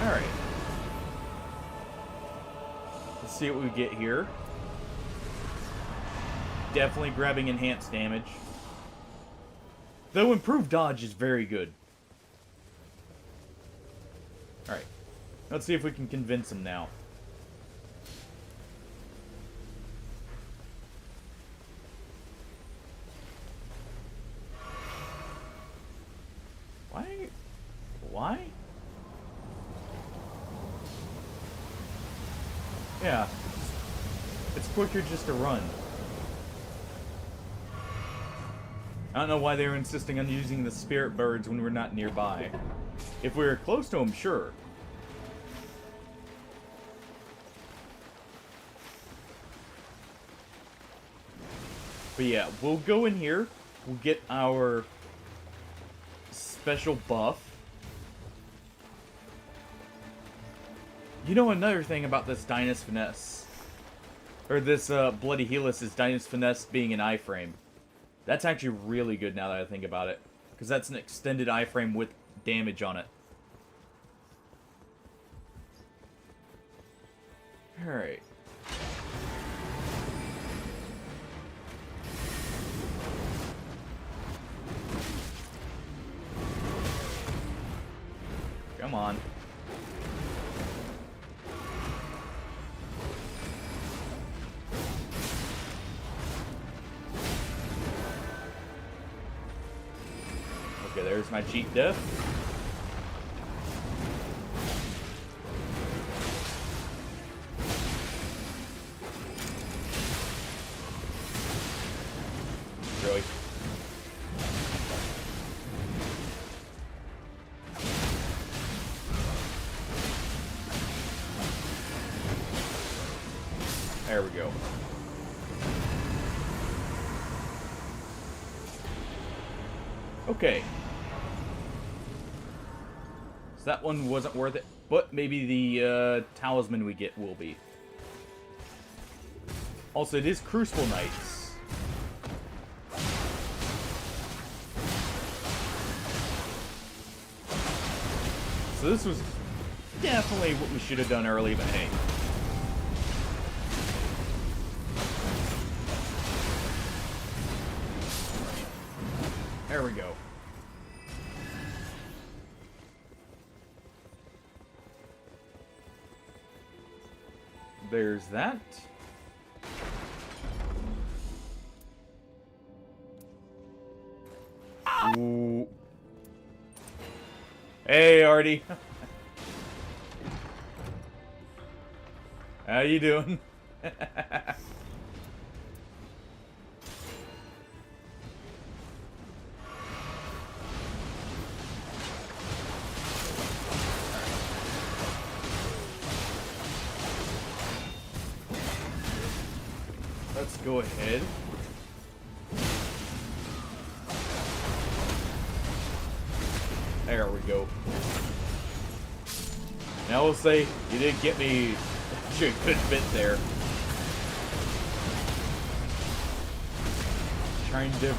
Alright. Let's see what we get here. Definitely grabbing enhanced damage. Though improved dodge is very good. Alright. Let's see if we can convince him now. Why Yeah. It's quicker just to run. I don't know why they were insisting on using the spirit birds when we're not nearby. If we were close to them, sure. But yeah, we'll go in here. We'll get our special buff. You know another thing about this Dynas Finesse, or this Bloody Helix is Dynas Finesse being an iframe. That's actually really good now that I think about it, because that's an extended iframe with damage on it. Alright. Come on. Okay, there's my cheat death. Really? There we go. Okay. So that one wasn't worth it, but maybe the talisman we get will be. Also, it is Crucible Knights. So this was definitely what we should have done early, but hey. There we go. There's that. Ooh. Hey, Artie. How you doing? Let's go ahead. There we go. Now we'll say you did get me a good bit there. Trying to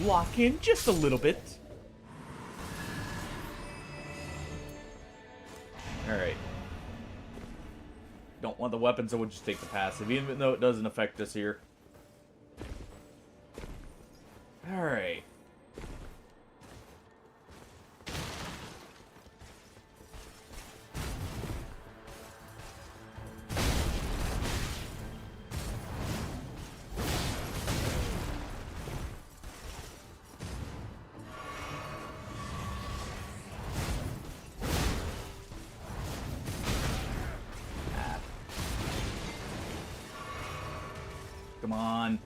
lock in just a little bit. Alright. Don't want the weapons, so we'll just take the passive, even though it doesn't affect us here. Alright. Come on.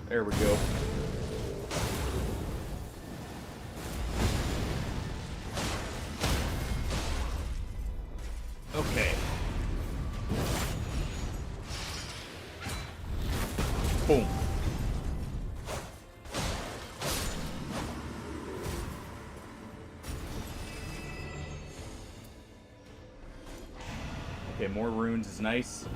There we go. Okay. Boom. Okay, more runes is nice.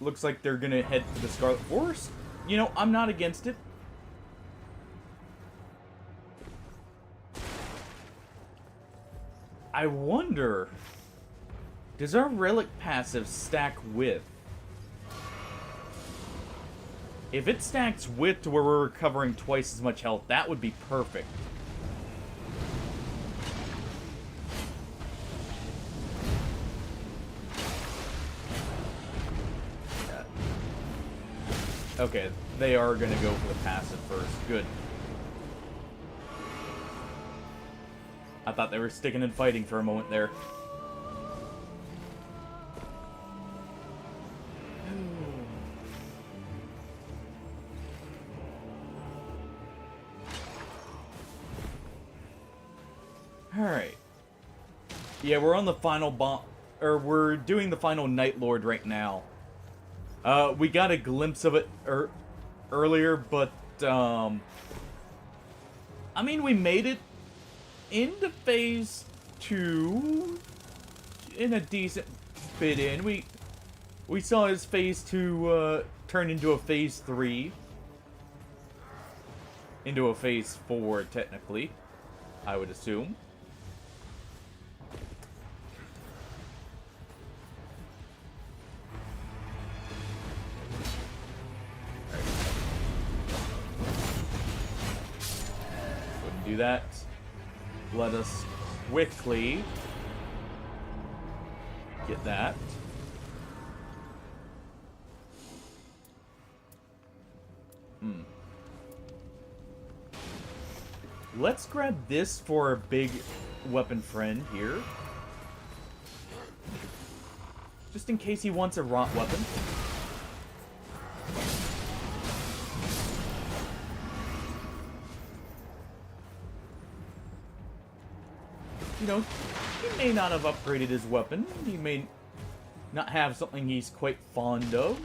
Looks like they're gonna head for the Scarlet Forest. You know, I'm not against it. I wonder, does our relic passive stack with? If it stacks wit to where we're recovering twice as much health, that would be perfect. Okay, they are going to go for the passive first. Good. I thought they were sticking and fighting for a moment there. Alright. Yeah, we're on the final or we're doing the final Night Lord right now. We got a glimpse of it earlier, but, I mean, we made it into Phase 2 in a decent bit in. We saw his Phase 2, turn into a Phase 3. Into a Phase 4, technically, I would assume. Do that. Let us quickly get that. Let's grab this for our big weapon friend here. Just in case he wants a rot weapon. You know, he may not have upgraded his weapon. He may not have something he's quite fond of.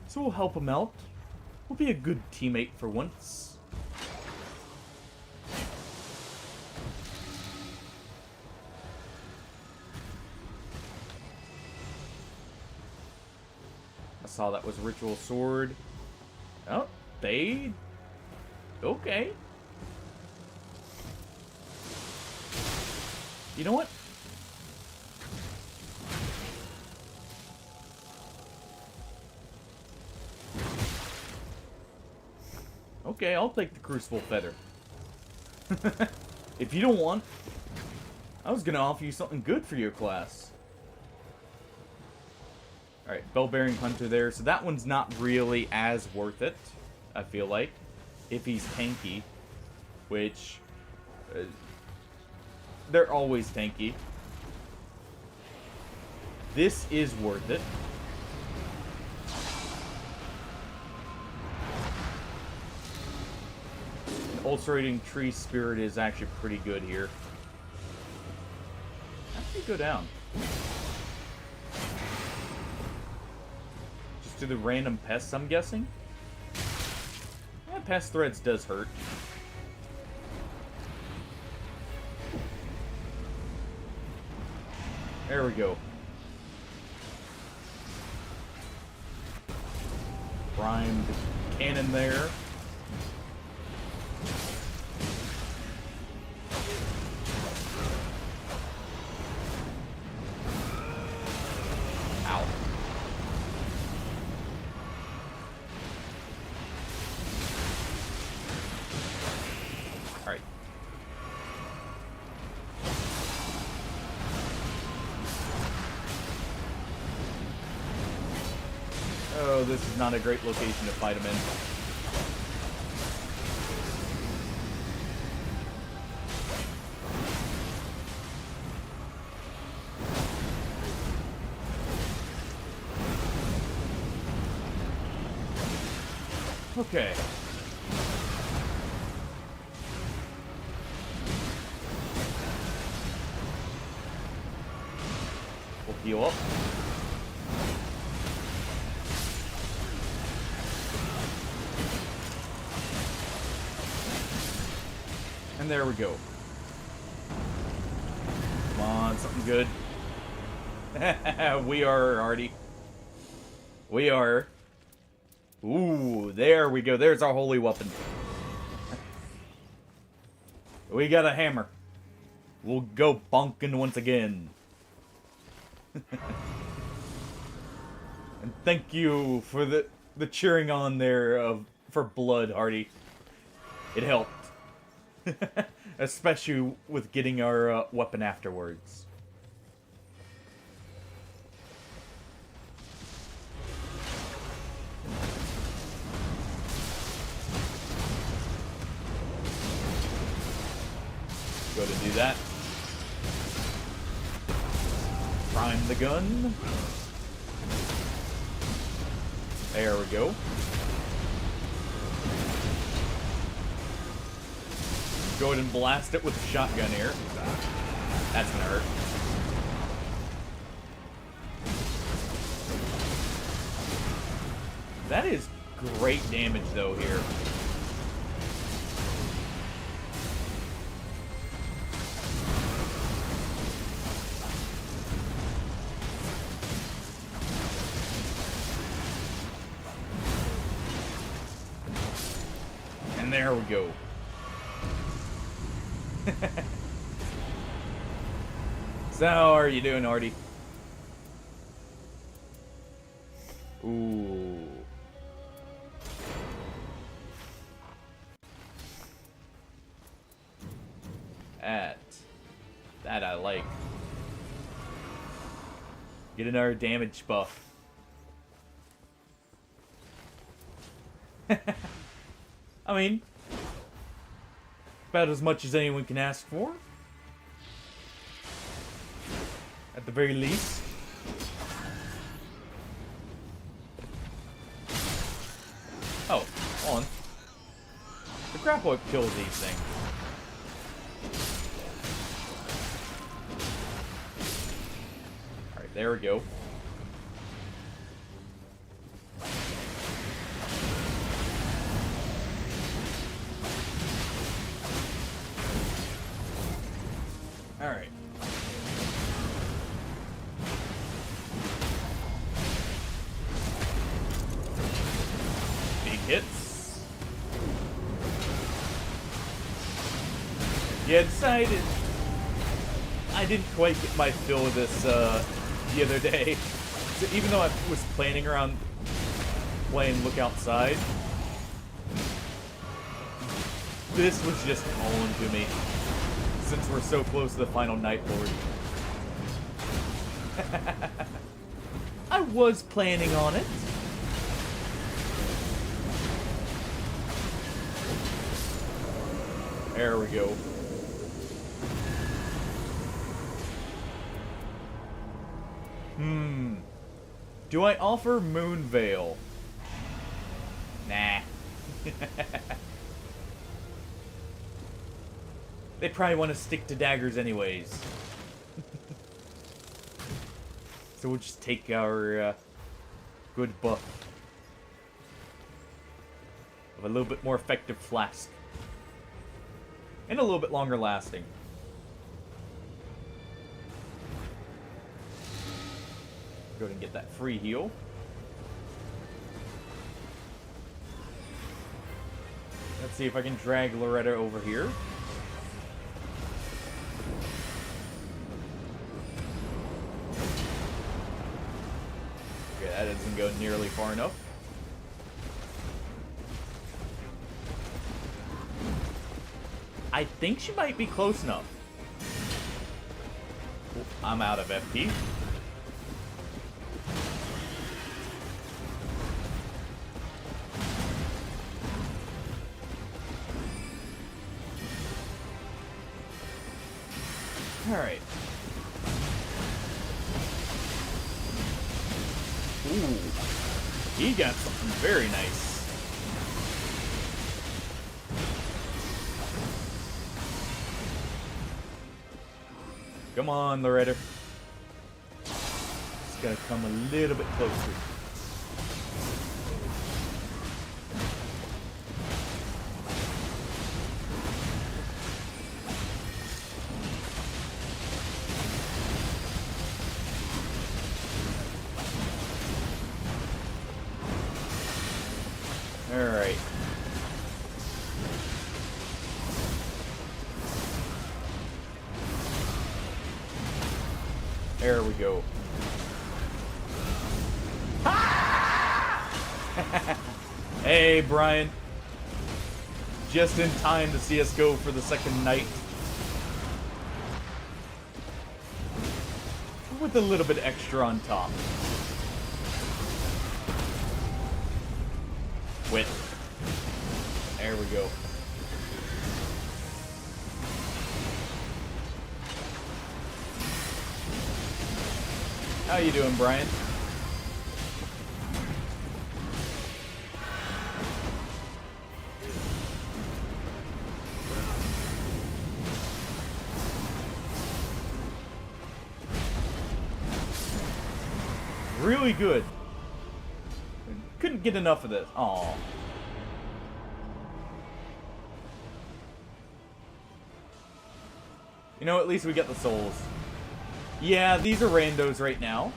So we'll help him out. We'll be a good teammate for once. I saw that was Ritual Sword. Oh, they... Okay. You know what? Okay, I'll take the Crucible Feather. If you don't want, I was gonna offer you something good for your class. Alright, Bell-Bearing Hunter there. So that one's not really as worth it, I feel like. If he's tanky, which they're always tanky. This is worth it. An Ulcerating Tree Spirit is actually pretty good here. How do you go down? Just to the random pests, I'm guessing? Pest threads does hurt. There we go. Primed cannon there. Ow. Alright. Oh, this is not a great location to fight him in. Okay. We'll heal up. And there we go. Come on, something good. We are, Artie. We are. Ooh, there we go. There's our holy weapon. We got a hammer. We'll go bonking once again. And thank you for the cheering on there for blood, Hardy. It helped. Especially with getting our weapon afterwards. Go to do that. Prime the gun. There we go. Go ahead and blast it with the shotgun here. That's gonna hurt. That is great damage though here. And there we go. So, how are you doing, Artie? Ooh. That I like. Get another damage buff. I mean, about as much as anyone can ask for. At the very least. Oh, hold on. The grapple whip kills these things. Alright, there we go. Alright. Big hits. Yeah, decided I didn't quite get my fill of this the other day. So even though I was planning around playing Look Outside, this was just calling to me. Since we're so close to the final Night Lord. I was planning on it. There we go. Do I offer Moonveil? Nah. They probably want to stick to daggers anyways. So we'll just take our good buff of a little bit more effective flask. And a little bit longer lasting. Go ahead and get that free heal. Let's see if I can drag Loretta over here. Okay, that doesn't go nearly far enough. I think she might be close enough. I'm out of FP. Alright. Ooh. He got something very nice. Come on, Loretta. Just gotta come a little bit closer. Alright. There we go. Ah! Hey, Brian. Just in time to see us go for the second night. With a little bit extra on top. Wit. There we go. How you doing, Brian? Really good. Couldn't get enough of this. Aww. You know, at least we get the souls. Yeah, these are randos right now.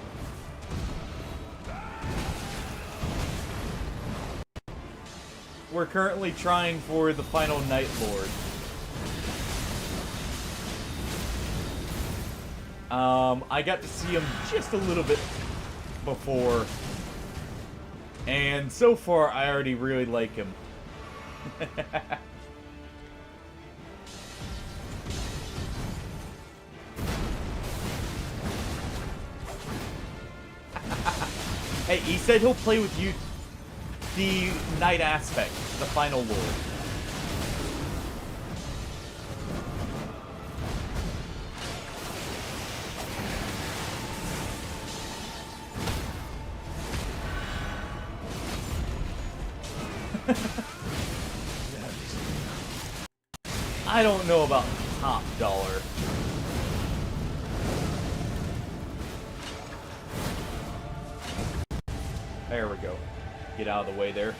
We're currently trying for the final Night Lord. I got to see him just a little bit before. And so far, I already really like him. Hey, he said he'll play with you the night aspect, the final lord. I don't know about top dollar. There we go. Get out of the way there.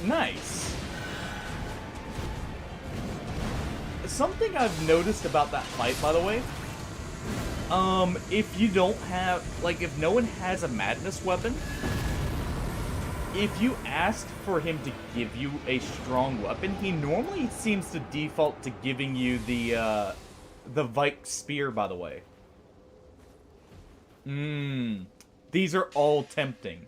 Nice. Something I've noticed about that fight, by the way, if you don't have, like, if no one has a madness weapon, if you ask for him to give you a strong weapon, he normally seems to default to giving you the Vike Spear, by the way. These are all tempting.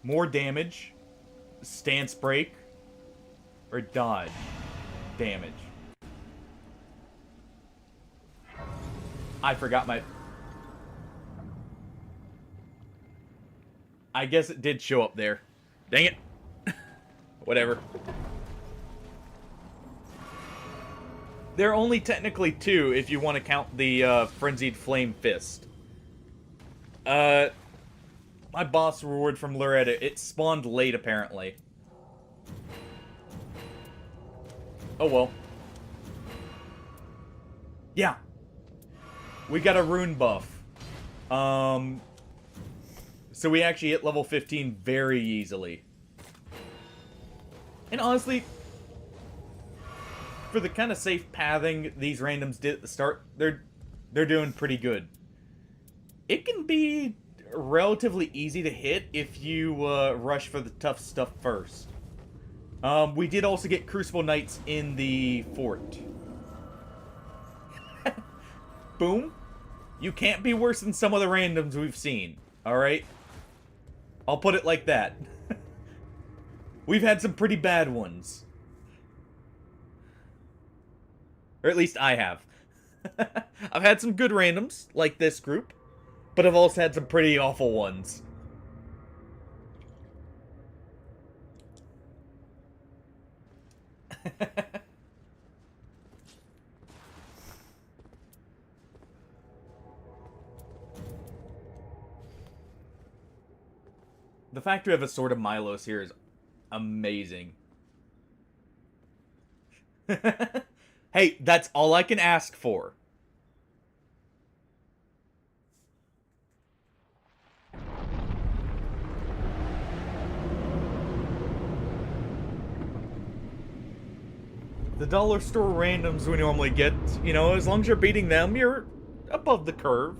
More damage, stance break, or dodge damage. I forgot my... I guess it did show up there. Dang it. Whatever. There are only technically two if you want to count the Frenzied Flame Fist. My boss reward from Loretta, it spawned late apparently. Oh well. Yeah. We got a rune buff. So we actually hit level 15 very easily. And honestly, for the kind of safe pathing these randoms did at the start, they're doing pretty good. It can be relatively easy to hit if you rush for the tough stuff first. We did also get Crucible Knights in the fort. Boom. You can't be worse than some of the randoms we've seen. Alright? I'll put it like that. We've had some pretty bad ones. Or at least I have. I've had some good randoms, like this group. But I've also had some pretty awful ones. The fact we have a Sword of Milos here is amazing. Hey, that's all I can ask for. The dollar store randoms we normally get, you know, as long as you're beating them, you're above the curve.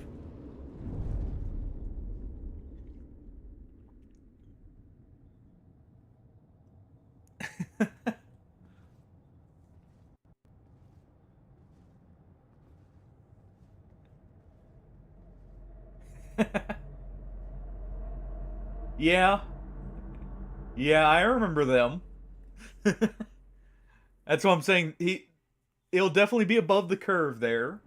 Yeah. Yeah, I remember them. That's what I'm saying. He'll definitely be above the curve there.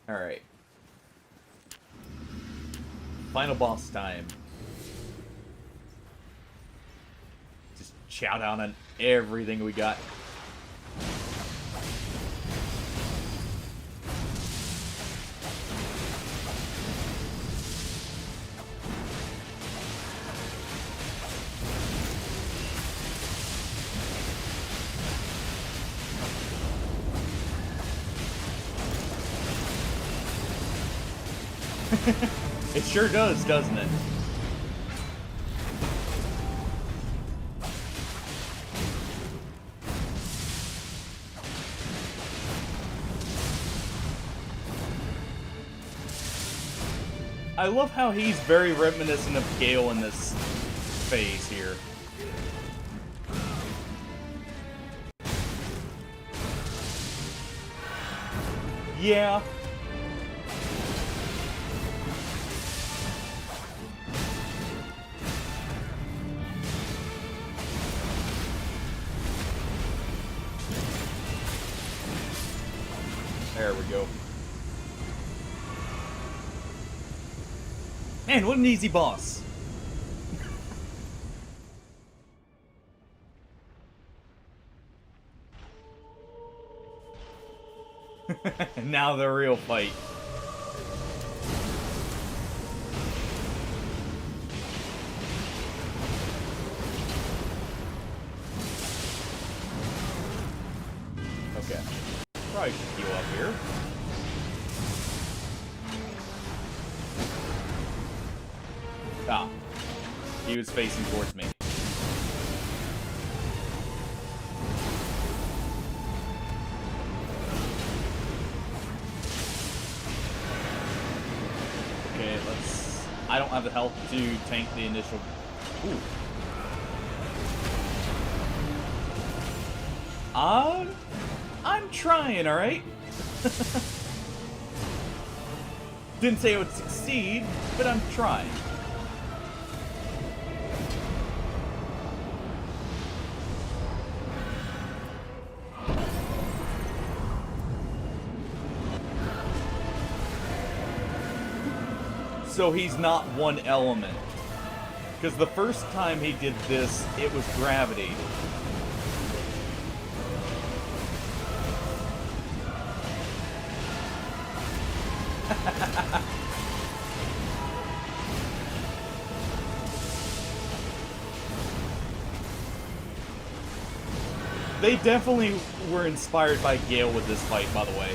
Alright. Final boss time. Just chow down on everything we got. It sure does, doesn't it? I love how he's very reminiscent of Gale in this phase here. Yeah. There we go. Man, what an easy boss. Now the real fight. Okay. Probably should heal up here. Ah. He was facing towards me. Okay, let's... I don't have the health to tank the initial... Ooh. I'm trying, alright? Didn't say I would succeed, but I'm trying. So he's not one element. Because the first time he did this, it was gravity. They definitely were inspired by Gale with this fight, by the way.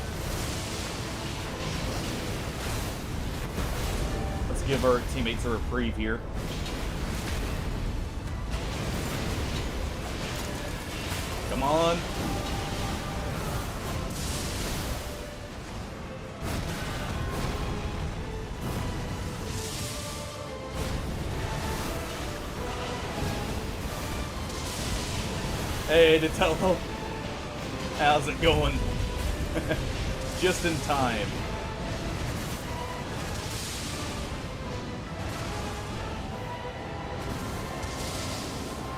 Let's give our teammates a reprieve here. Come on. Hey, Natello. How's it going? Just in time.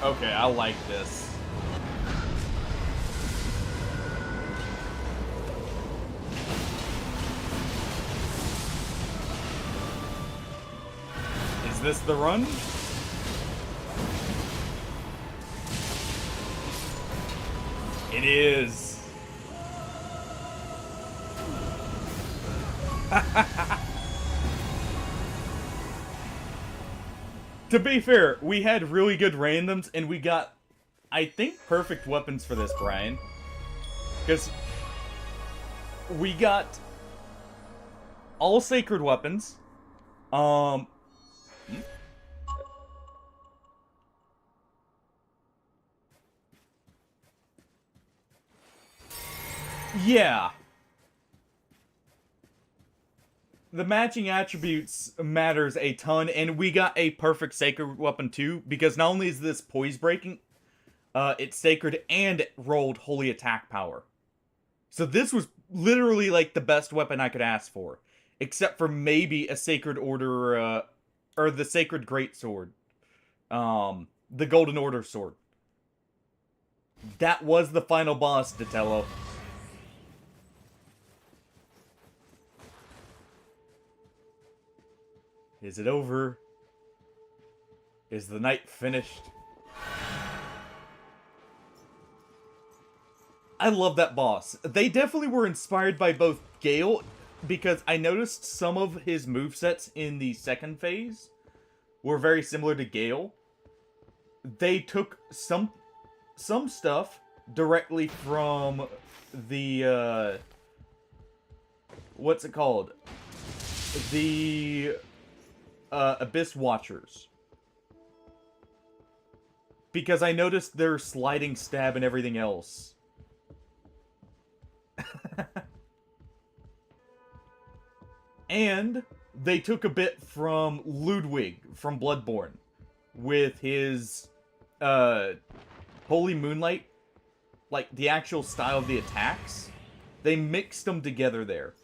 Okay, I like this. Is this the run? It is. To be fair, we had really good randoms, and we got, I think, perfect weapons for this, Brian. Because we got all sacred weapons. Yeah. The matching attributes matters a ton, and we got a perfect sacred weapon too, because not only is this poise breaking, it's sacred and it rolled holy attack power. So this was literally like the best weapon I could ask for, except for maybe a sacred order, or the sacred greatsword, the golden order sword. That was the final boss, Datello. Is it over? Is the night finished? I love that boss. They definitely were inspired by both Gale, because I noticed some of his movesets in the second phase were very similar to Gale. They took some stuff directly from the what's it called? The Abyss Watchers. Because I noticed their sliding stab and everything else. And they took a bit from Ludwig from Bloodborne with his Holy Moonlight, like the actual style of the attacks. They mixed them together there.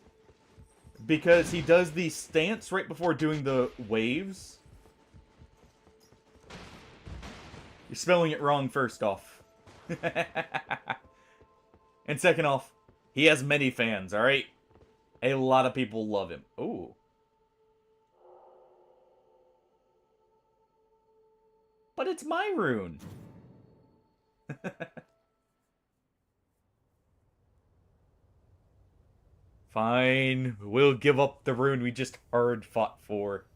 Because he does the stance right before doing the waves. You're spelling it wrong first off. And second off, he has many fans, alright? A lot of people love him. Ooh. But it's my rune. Fine. We'll give up the rune we just hard fought for.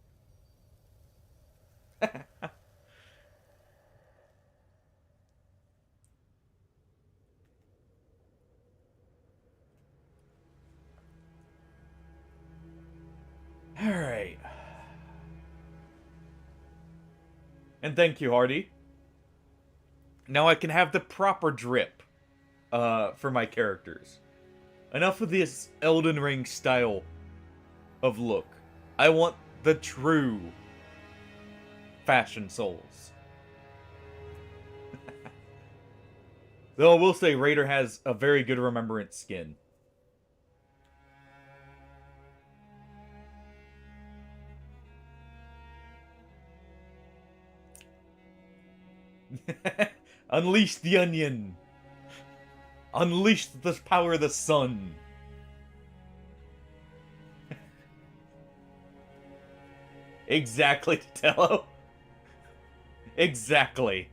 Alright. And thank you, Hardy. Now I can have the proper drip for my characters. Enough of this Elden Ring style of look. I want the true fashion souls. Though I will say Raider has a very good remembrance skin. Unleash the onion. Unleash the power of the sun. Exactly, Tello. Exactly.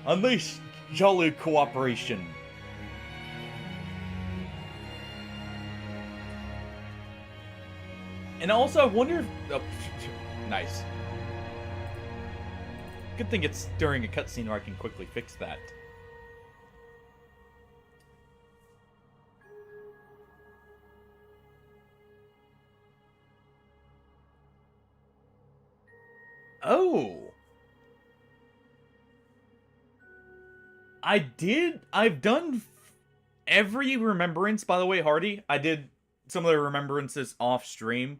Unleash jolly cooperation. And also, I wonder if... Oh, nice. Good thing it's during a cutscene where I can quickly fix that. Oh! I've done every remembrance, by the way, Hardy. I did some of the remembrances off stream.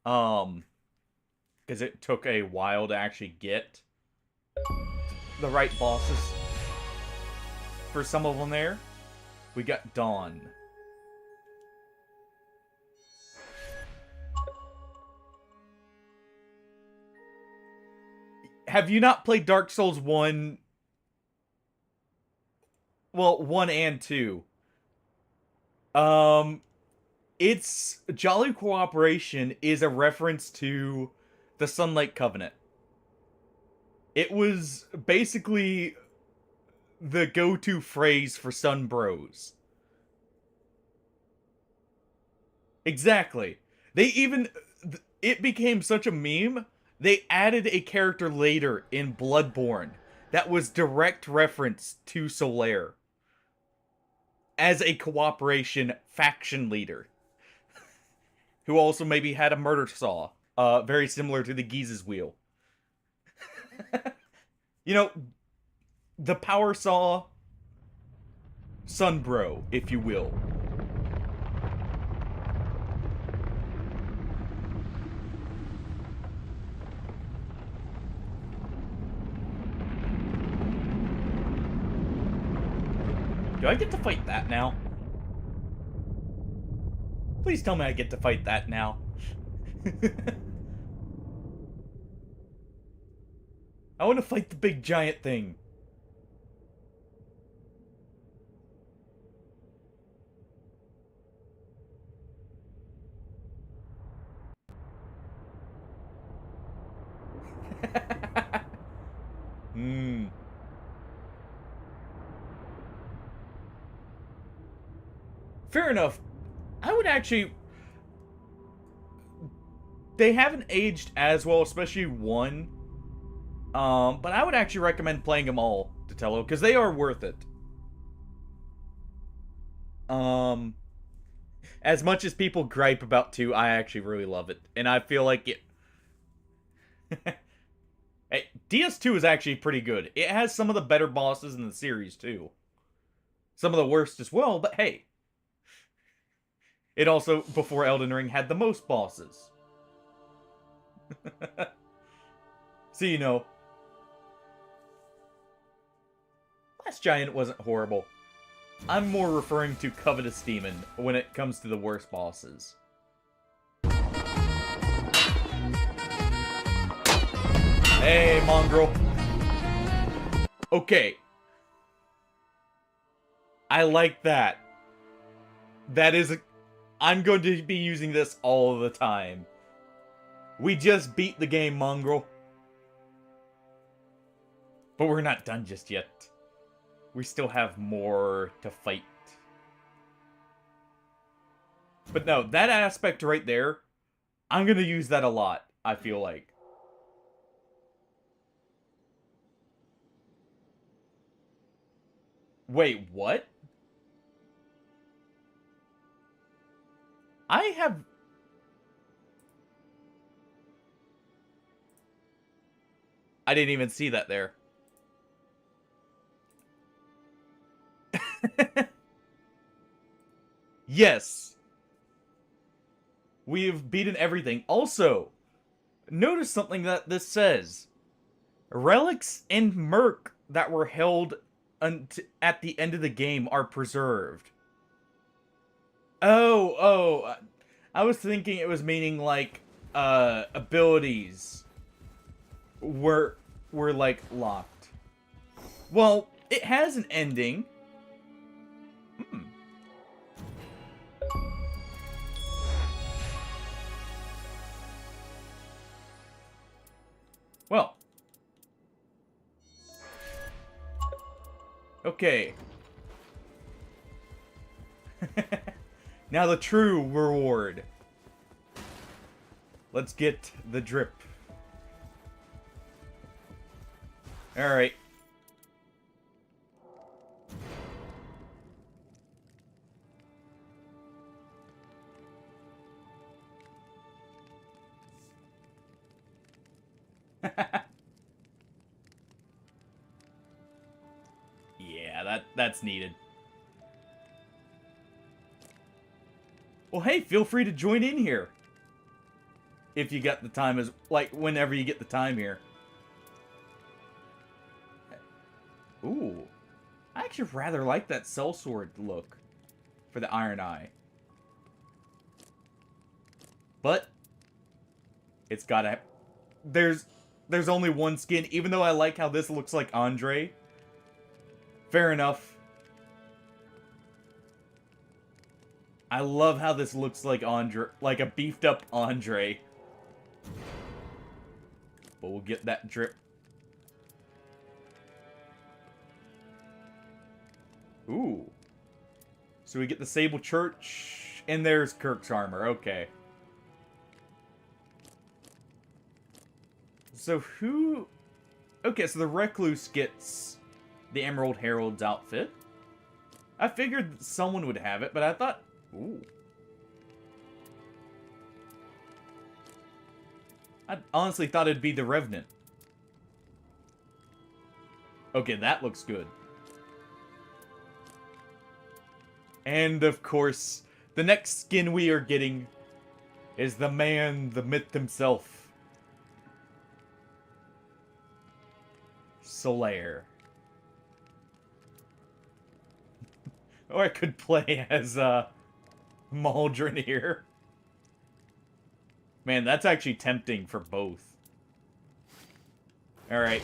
Because it took a while to actually get the right bosses for some of them there. We got Dawn. Have you not played Dark Souls 1? Well, 1 and 2. It's Jolly Cooperation is a reference to the Sunlight Covenant. It was basically the go-to phrase for Sun Bros. Exactly. They even... It became such a meme, they added a character later in Bloodborne that was direct reference to Solaire as a cooperation faction leader. Who also maybe had a murder saw. Very similar to the Giza's wheel. You know, the Power Saw Sunbro, if you will. Do I get to fight that now? Please tell me I get to fight that now. I want to fight the big giant thing. Hmm. Fair enough. I would actually... They haven't aged as well, especially 1. But I would actually recommend playing them all, Tatello, because they are worth it. As much as people gripe about 2, I actually really love it. And I feel like it... Hey, DS2 is actually pretty good. It has some of the better bosses in the series, too. Some of the worst as well, but hey. It also, before Elden Ring, had the most bosses. So, you know. Last Giant wasn't horrible. I'm more referring to Covetous Demon when it comes to the worst bosses. Hey, mongrel. Okay. I like that. That is a... I'm going to be using this all the time. We just beat the game, mongrel. But we're not done just yet. We still have more to fight. But no, that aspect right there, I'm going to use that a lot, I feel like. Wait, what? I have... I didn't even see that there. Yes. We've beaten everything. Also, notice something that this says. Relics and Merc that were held at the end of the game are preserved. Oh, I was thinking it was meaning like abilities were like locked. Well, it has an ending. Hmm. Well. Okay. Now the true reward. Let's get the drip. Alright. Yeah, that's needed. Well, hey, feel free to join in here. If you got the time, like, whenever you get the time here. Ooh. I actually rather like that sellsword look for the Iron Eye. But it's gotta... There's only one skin, even though I like how this looks like Andre. Fair enough. I love how this looks like Andre, like a beefed up Andre. But we'll get that drip. Ooh. So we get the Sable Church, and there's Kirk's armor. Okay. So who... Okay, so the Recluse gets the Emerald Herald's outfit. I figured someone would have it, but I thought... Ooh. I honestly thought it'd be the Revenant. Okay, that looks good. And, of course, the next skin we are getting is the man, the myth himself. Solaire. Or I could play as, Maldron here. Man, that's actually tempting for both. Alright.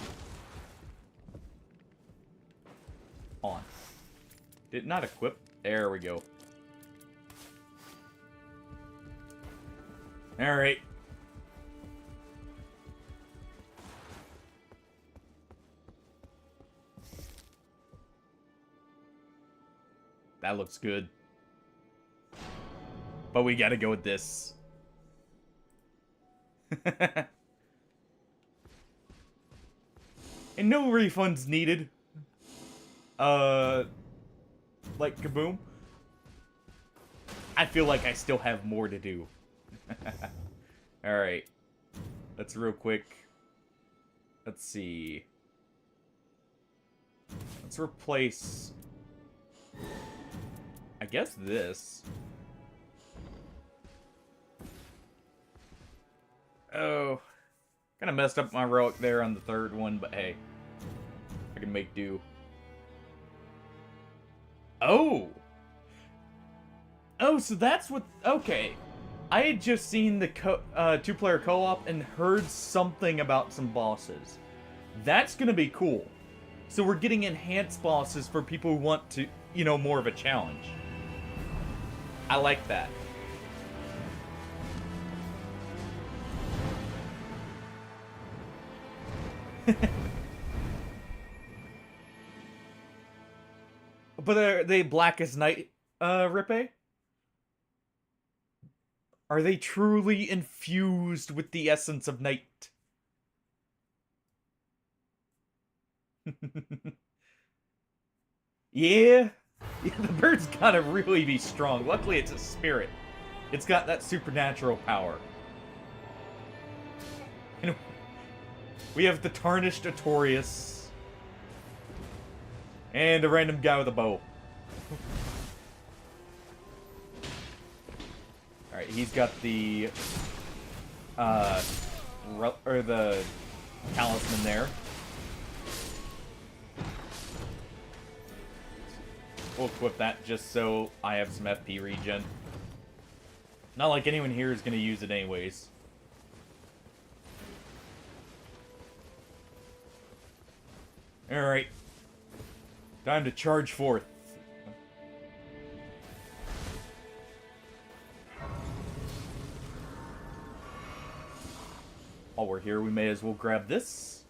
On. Did not equip. There we go. Alright. That looks good. But we gotta go with this. And no refunds needed. Like Kaboom. I feel like I still have more to do. Alright. Let's real quick. Let's see. Let's replace... I guess this. Oh. Kind of messed up my relic there on the third one, but hey. I can make do. Oh! Oh, so that's what... Okay. I had just seen the two-player co-op and heard something about some bosses. That's gonna be cool. So we're getting enhanced bosses for people who want to, you know, more of a challenge. I like that. But are they black as night, Rippe? Are they truly infused with the essence of night? Yeah. The bird's gotta really be strong. Luckily, it's a spirit. It's got that supernatural power. And we have the Tarnished Artorias. And a random guy with a bow. Alright, he's got the... the talisman there. We'll equip that just so I have some FP regen. Not like anyone here is going to use it anyways. Alright. Time to charge forth. While we're here, we may as well grab this.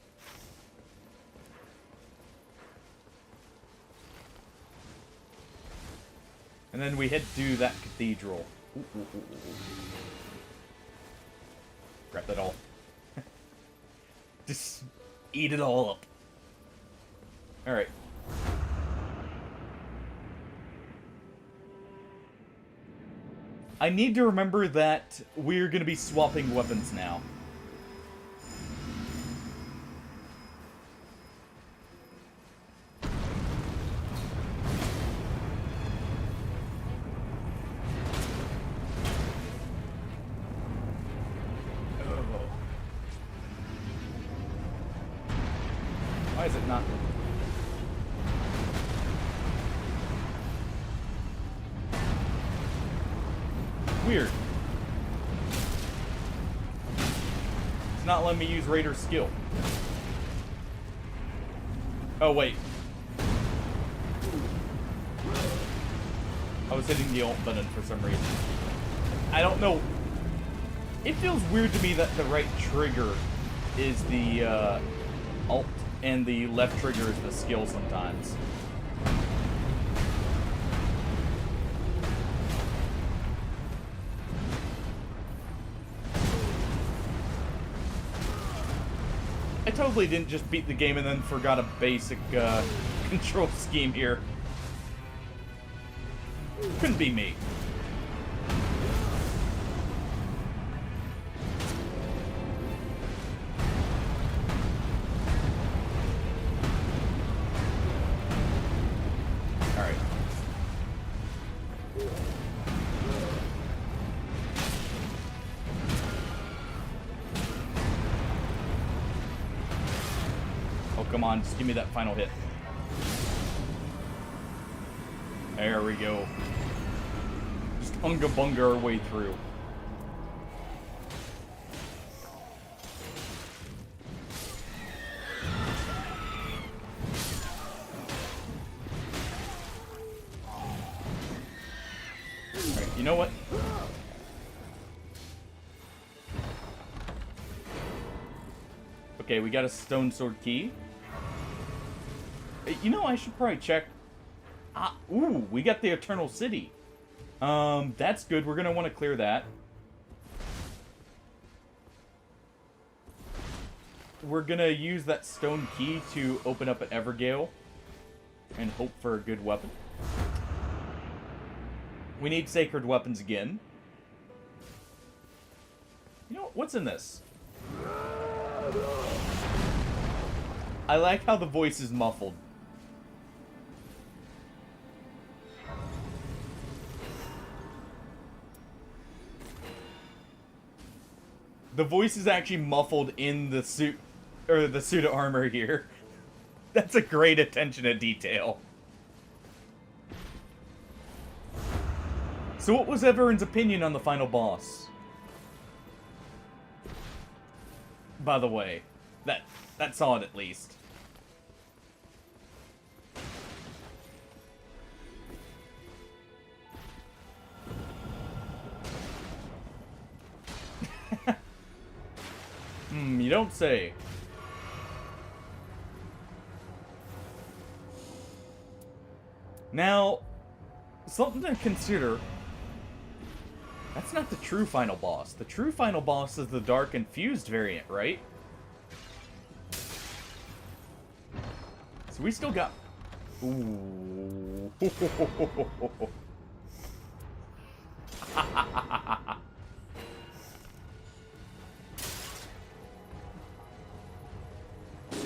And then we head to that cathedral. Ooh, ooh, ooh, ooh. Grab that all. Just eat it all up. Alright. I need to remember that we're going to be swapping weapons now. Why is it not? Weird. It's not letting me use Raider's skill. Oh, wait. I was hitting the alt button for some reason. I don't know. It feels weird to me that the right trigger is the alt and the left trigger is the skill sometimes. I totally didn't just beat the game and then forgot a basic control scheme here. Couldn't be me. Oh, come on. Just give me that final hit. There we go. Just unga-bunga our way through. Alright, you know what? Okay, we got a stone sword key. You know, I should probably check. Ooh, we got the Eternal City. That's good. We're gonna want to clear that. We're gonna use that stone key to open up an Evergale and hope for a good weapon. We need sacred weapons again. You know, what's in this? I like how the voice is muffled. The voice is actually muffled in the suit, or the suit of armor here. That's a great attention to detail. So what was everyone's opinion on the final boss? By the way, that's solid at least. You don't say. Now, something to consider. That's not the true final boss. The true final boss is the Dark Infused variant, right? So we still got... Ooh.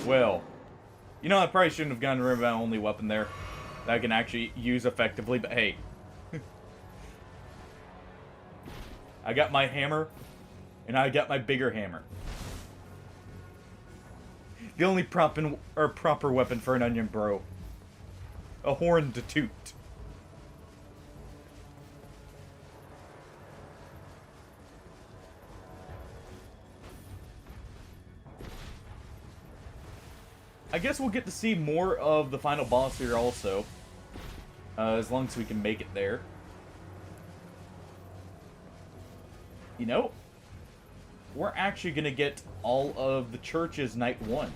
Well, you know, I probably shouldn't have gotten rid of my only weapon there that I can actually use effectively, but hey. I got my hammer, and I got my bigger hammer. The only proper weapon for an onion bro. A horn to toot. I guess we'll get to see more of the final boss here also. As long as we can make it there. You know, we're actually going to get all of the churches night 1.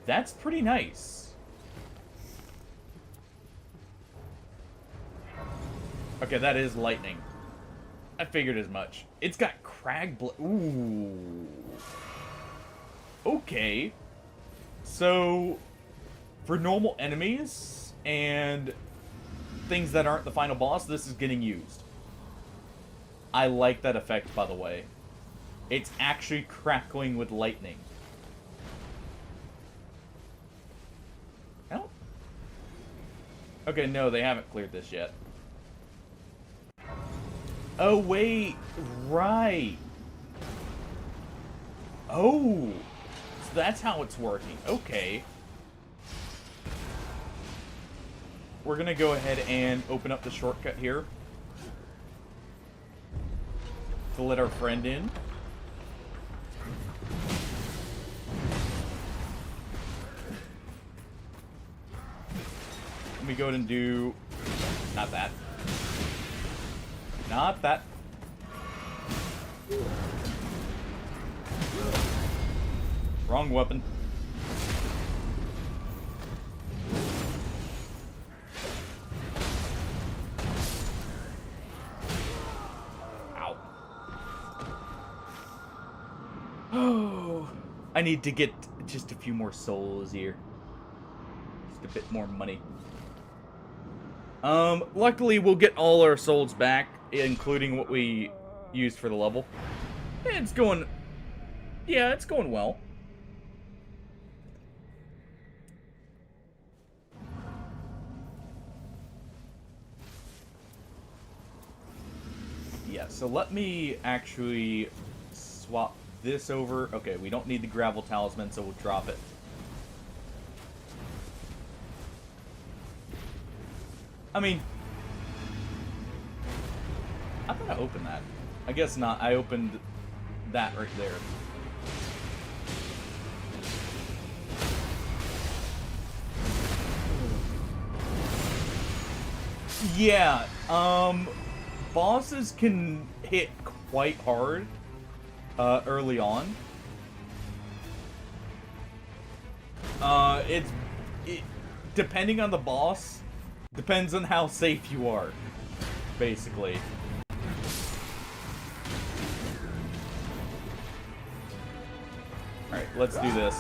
That's pretty nice. Okay, that is lightning. I figured as much. It's got crag Ooh. Okay. So, for normal enemies and things that aren't the final boss, this is getting used. I like that effect, by the way. It's actually crackling with lightning. Oh. Okay, no, they haven't cleared this yet. Oh, wait. Right. Oh. So that's how it's working. Okay. We're going to go ahead and open up the shortcut here. To let our friend in. Let me go ahead and do... Not that. Not that. Wrong weapon. Ow. Oh, I need to get just a few more souls here. Just a bit more money. Luckily we'll get all our souls back, including what we used for the level. It's going... Yeah, it's going well. Yeah, so let me actually swap this over. Okay, we don't need the gravel talisman, so we'll drop it. I mean, I thought I opened that. I guess not. I opened that right there. Yeah, bosses can hit quite hard early on. It depending on the boss, depends on how safe you are, basically. Alright, let's do this.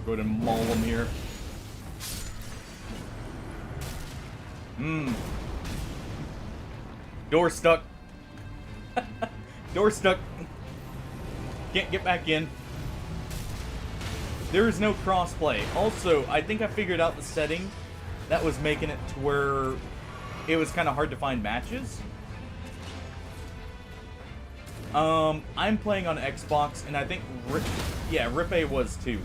Go ahead and maul him here. Door stuck. Door stuck. Can't get back in. There is no crossplay. Also, I think I figured out the setting that was making it to where it was kind of hard to find matches. I'm playing on Xbox, and I think Rippe was too.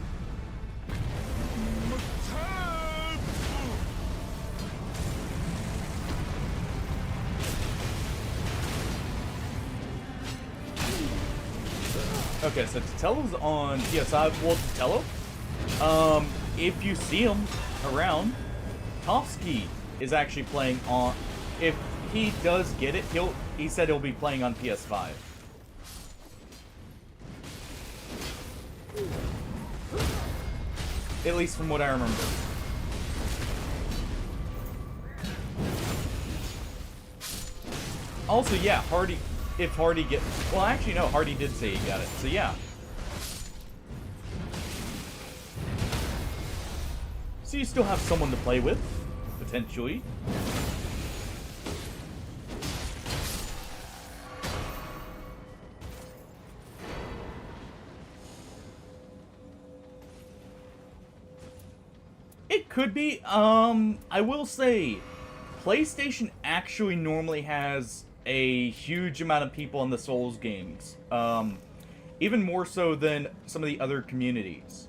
Okay, so Tatello's on PS5. Well, Tatello, if you see him around, Tofsky is actually playing on. If he does get it, he said he'll be playing on PS5. At least from what I remember. Also, yeah, Hardy. If Hardy gets... Well, actually, no. Hardy did say he got it. So, yeah. So you still have someone to play with, potentially. It could be. I will say, PlayStation actually normally has a huge amount of people in the Souls games. Even more so than some of the other communities.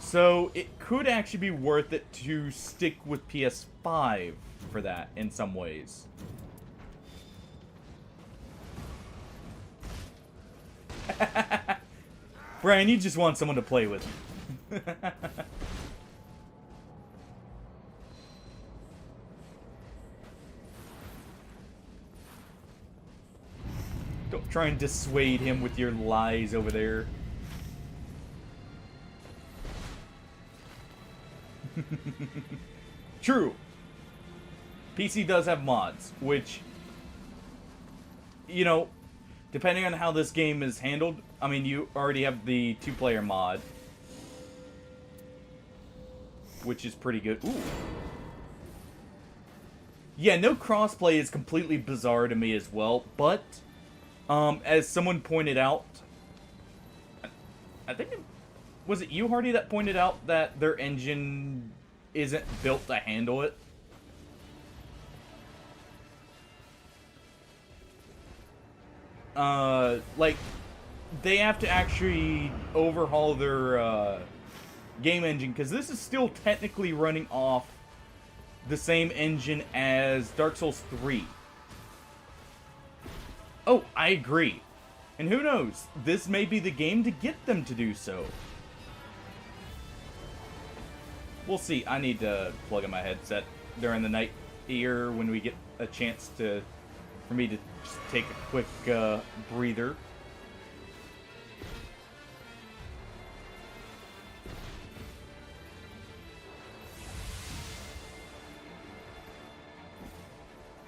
So it could actually be worth it to stick with PS5 for that in some ways. Brian, you just want someone to play with. Don't try and dissuade him with your lies over there. True. PC does have mods, which, you know, depending on how this game is handled, I mean, you already have the 2-player mod, which is pretty good. Ooh. Yeah, no crossplay is completely bizarre to me as well, but as someone pointed out, I think was it you, Hardy, that pointed out that their engine isn't built to handle it? Like, they have to actually overhaul their game engine, because this is still technically running off the same engine as Dark Souls 3. Oh, I agree. And who knows, this may be the game to get them to do so. We'll see. I need to plug in my headset during the night here when we get a chance for me to just take a quick breather.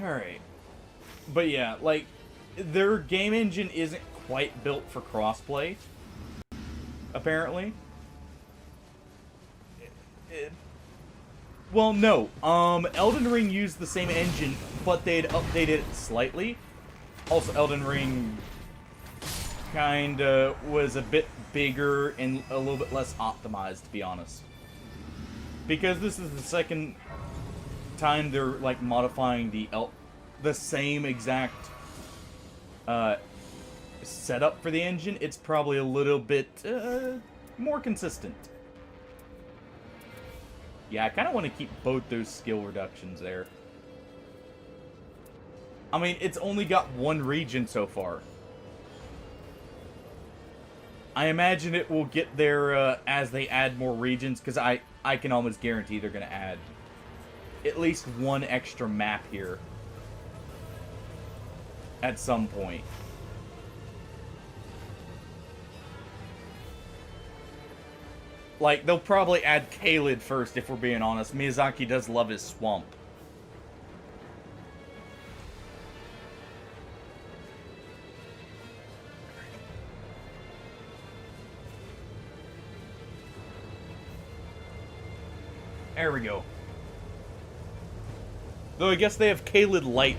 Alright. But yeah, like, their game engine isn't quite built for crossplay, apparently. Well, no. Elden Ring used the same engine, but they had updated it slightly. Also, Elden Ring kinda was a bit bigger and a little bit less optimized, to be honest. because this is the second time they're like modifying the same exact setup for the engine, it's probably a little bit more consistent. Yeah, I kind of want to keep both those skill reductions there. I mean, it's only got one region so far. I imagine it will get there as they add more regions, because I can almost guarantee they're going to add at least one extra map here at some point. Like, they'll probably add Caelid first, if we're being honest. Miyazaki does love his swamp. There we go. Though I guess they have Caelid Light.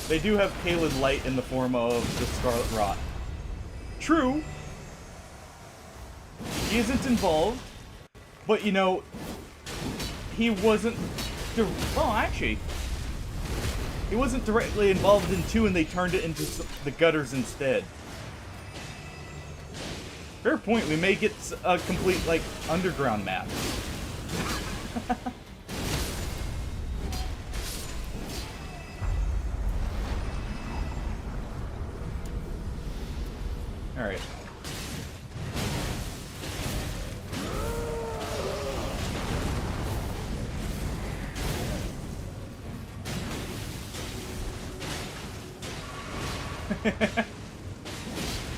They do have Caelid Light in the form of the Scarlet Rot. True. He isn't involved. But, you know, he wasn't... Well, actually, he wasn't directly involved in 2, and they turned it into the gutters instead. Fair point, we may get a complete, like, underground map. Alright.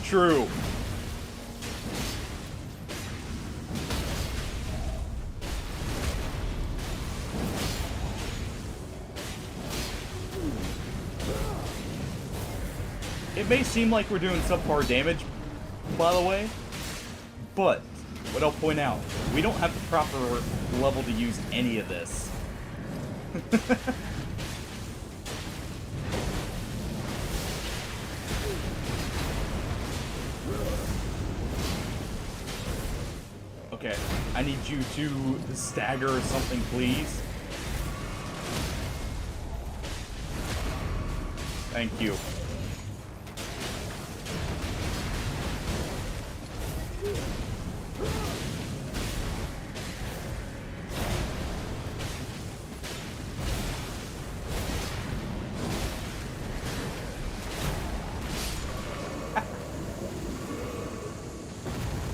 True. It may seem like we're doing subpar damage, by the way, but what I'll point out, we don't have the proper level to use any of this. Okay, I need you to stagger or something, please. Thank you.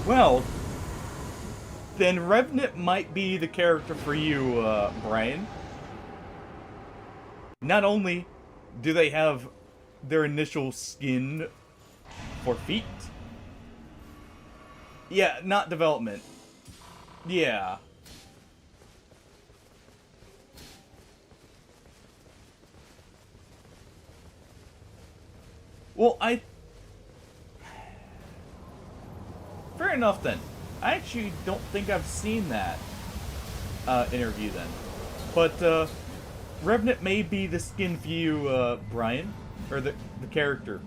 Well, then Revenant might be the character for you, Brian. Not only do they have their initial skin for feet. Yeah, not development. Yeah. Well, fair enough then. I actually don't think I've seen that interview then. But Revenant may be the skin for you, Brian. Or the character.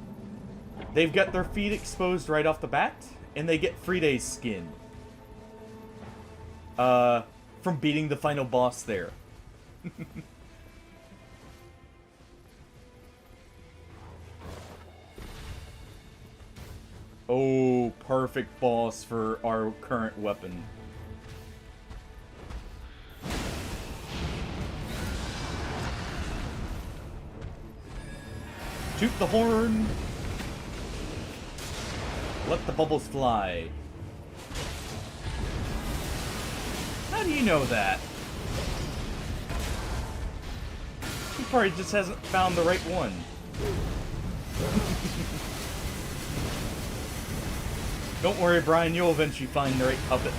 They've got their feet exposed right off the bat, and they get Fride's skin. From beating the final boss there. Oh, perfect boss for our current weapon. Toot the horn. Let the bubbles fly. How do you know that? He probably just hasn't found the right one. Don't worry, Brian, you'll eventually find the right puppet.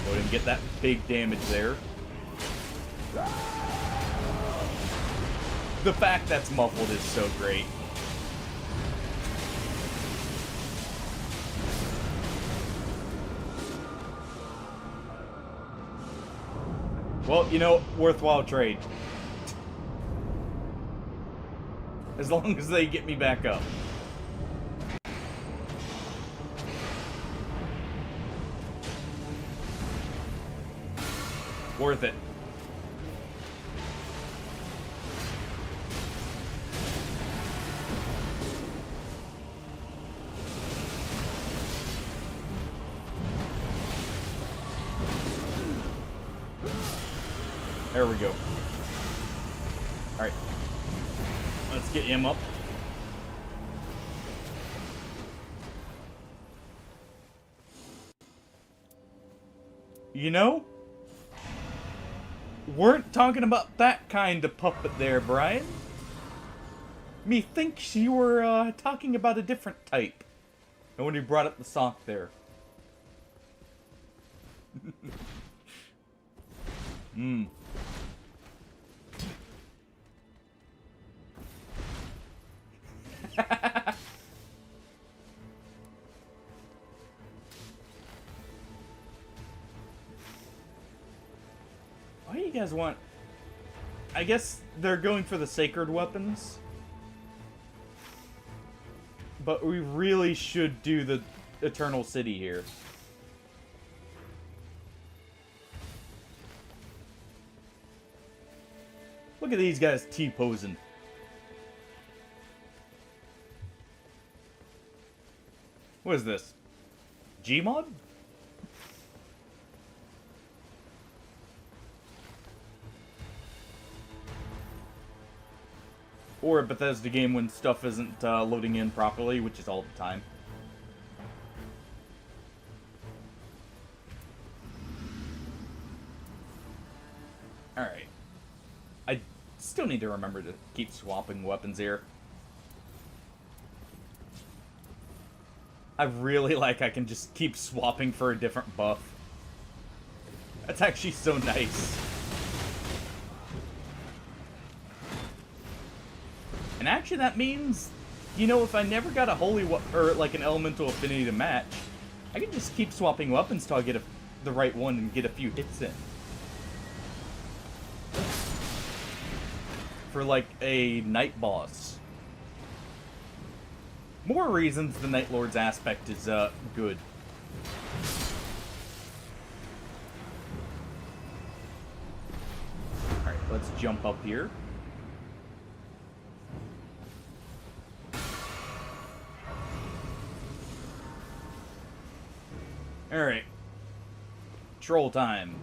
Go ahead and get that big damage there. The fact that's muffled is so great. Well, you know, worthwhile trade. as long as they get me back up. Worth it. There we go. Alright. Let's get him up. You know? Weren't talking about that kind of puppet there, Brian. Methinks you were talking about a different type. And when you brought up the sock there. Hmm. Why do you guys want... I guess they're going for the sacred weapons. But we really should do the Eternal City here. Look at these guys T-posing. What is this? Gmod? Or a Bethesda game when stuff isn't loading in properly, which is all the time. Alright. I still need to remember to keep swapping weapons here. I really like I can just keep swapping for a different buff. That's actually so nice. And actually that means, you know, if I never got a holy or like an elemental affinity to match, I can just keep swapping weapons till I get the right one and get a few hits in. For like a night boss. More reasons the Night Lord's aspect is good. Alright, let's jump up here. Alright. Troll time.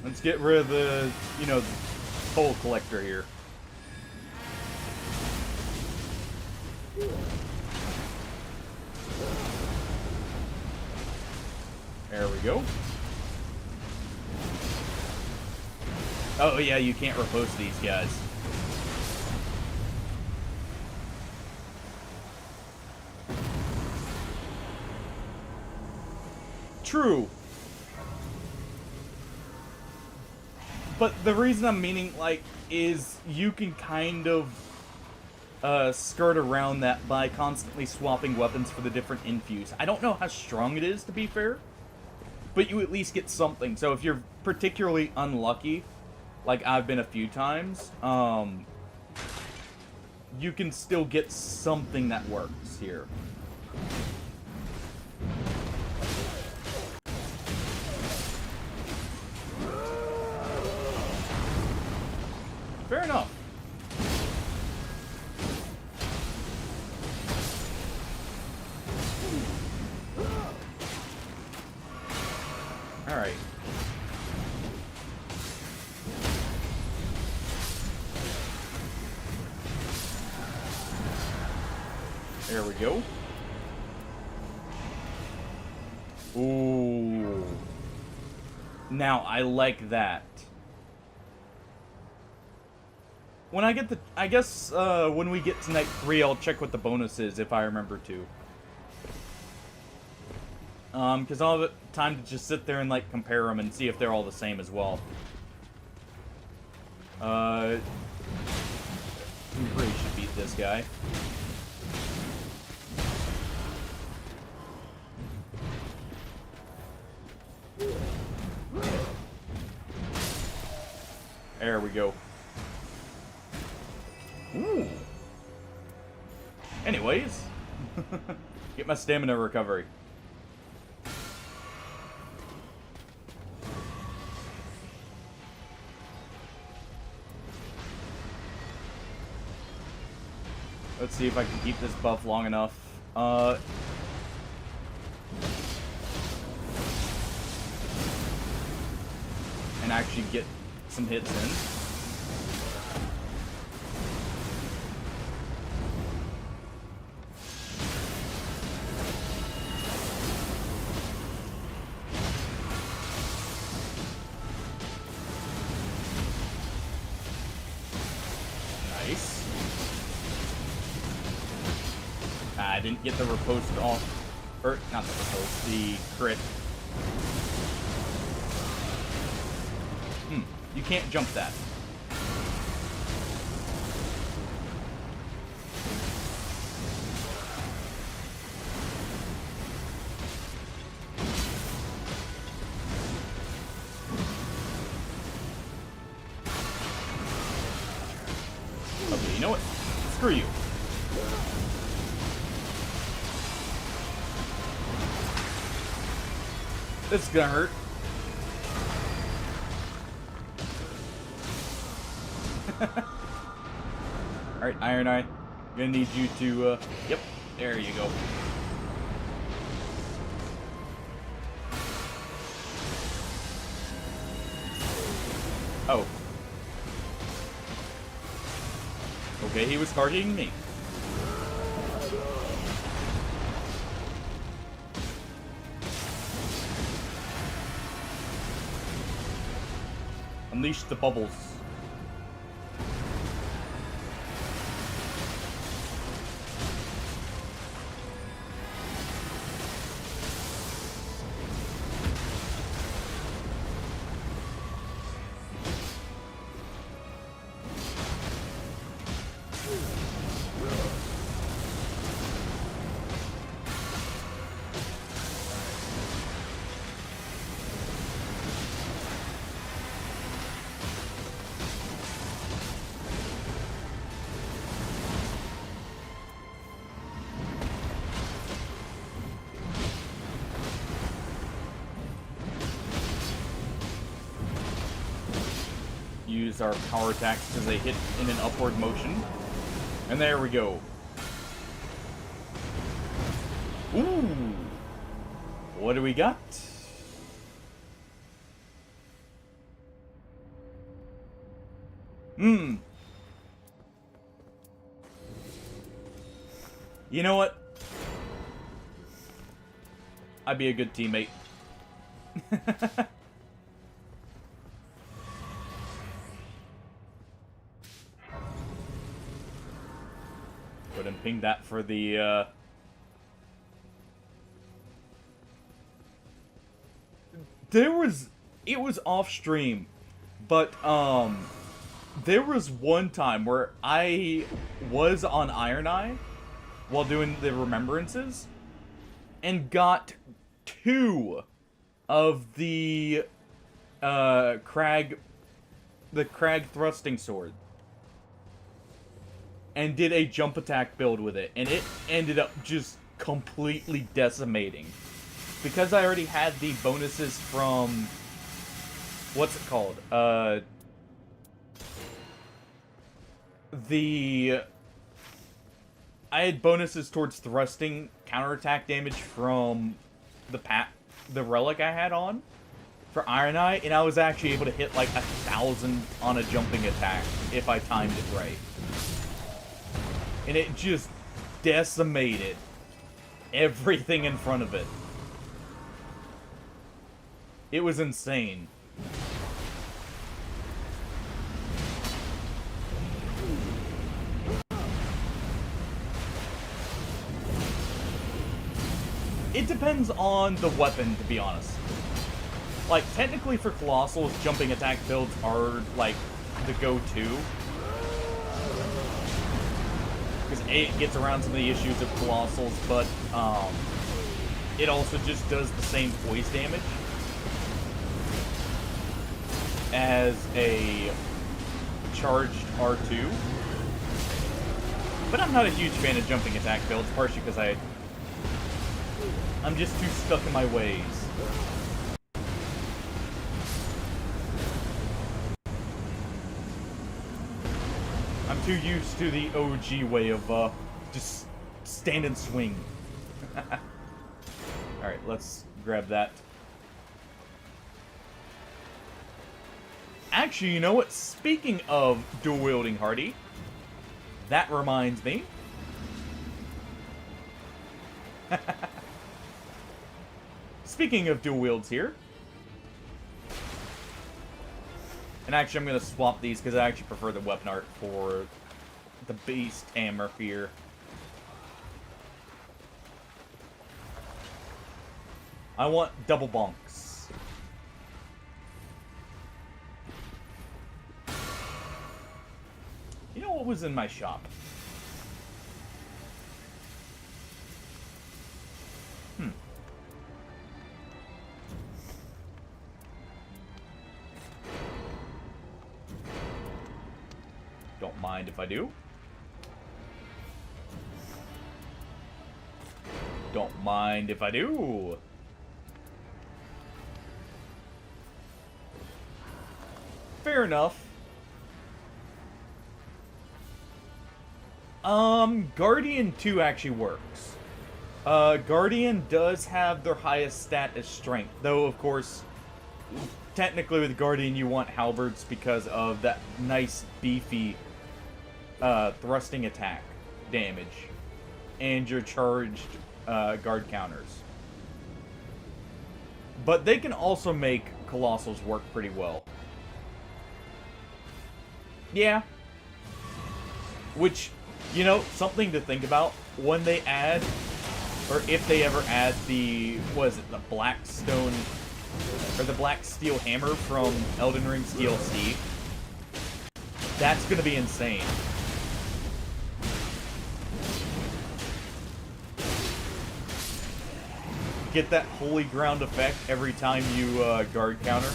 Let's get rid of the, you know, toll collector here. There we go. Oh yeah, you can't repulse these guys. True. But the reason I'm meaning, like, is you can kind of skirt around that by constantly swapping weapons for the different infuse. I don't know how strong it is, to be fair, but you at least get something. So if you're particularly unlucky, like I've been a few times, you can still get something that works here. Fair enough. Alright. There we go. Ooh. Now, I like that. When I get the... I guess, when we get to Night 3, I'll check what the bonus is, if I remember to. Because I'll have time to just sit there and, like, compare them and see if they're all the same as well. We really should beat this guy. There we go. Ooh. Anyways. Get my stamina recovery. Let's see if I can keep this buff long enough. And actually get some hits in. Nice. I didn't get the riposte off. Or, not the riposte, the crit. You can't jump that. Okay, you know what? Screw you. This is gonna hurt. Alright, Iron Eye. Gonna need you to, yep, there you go. Oh. Okay, he was targeting me. Unleash the bubbles. Use our power attacks because they hit in an upward motion. And there we go. Ooh! What do we got? You know what? I'd be a good teammate. Go ahead and ping that for the, it was off stream, but, there was one time where I was on Iron Eye while doing the remembrances and got 2 of the, Crag thrusting sword. And did a jump attack build with it, and it ended up just completely decimating. Because I already had the bonuses from... What's it called? I had bonuses towards thrusting counterattack damage from the relic I had on for Iron Eye, and I was actually able to hit like 1,000 on a jumping attack if I timed it right. And it just decimated everything in front of it. It was insane. It depends on the weapon, to be honest. Like, technically for Colossals, jumping attack builds are, like, the go-to. Because A, it gets around some of the issues of Colossals, but it also just does the same poise damage as a charged R2. But I'm not a huge fan of jumping attack builds, partially because I'm just too stuck in my ways. I'm too used to the OG way of just stand and swing. Alright, let's grab that. Actually, you know what? Speaking of dual-wielding Hardy, that reminds me. Speaking of dual wields here. And actually, I'm going to swap these because I actually prefer the weapon art for the beast hammer here. I want double bonks. You know what was in my shop? Don't mind if I do. Don't mind if I do. Fair enough. Guardian 2 actually works. Guardian does have their highest stat as strength, though of course, technically with Guardian you want halberds because of that nice beefy thrusting attack damage and your charged guard counters. But they can also make Colossals work pretty well. Yeah. Which, you know, something to think about when they add, or if they ever add the, what is it, the Blackstone, or the Black Steel Hammer from Elden Ring's DLC. That's gonna be insane. Get that holy ground effect every time you guard counter.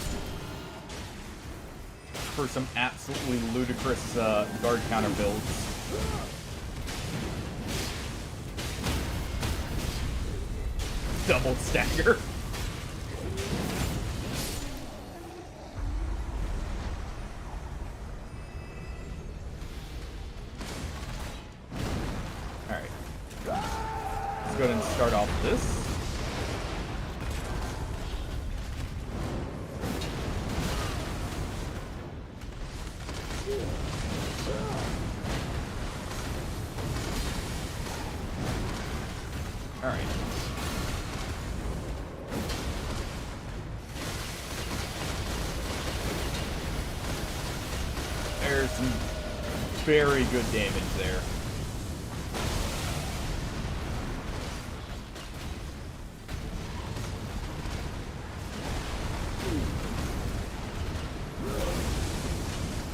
For some absolutely ludicrous guard counter builds. Double stagger. Alright. Let's go ahead and start off with this. Alright. There's some very good damage there.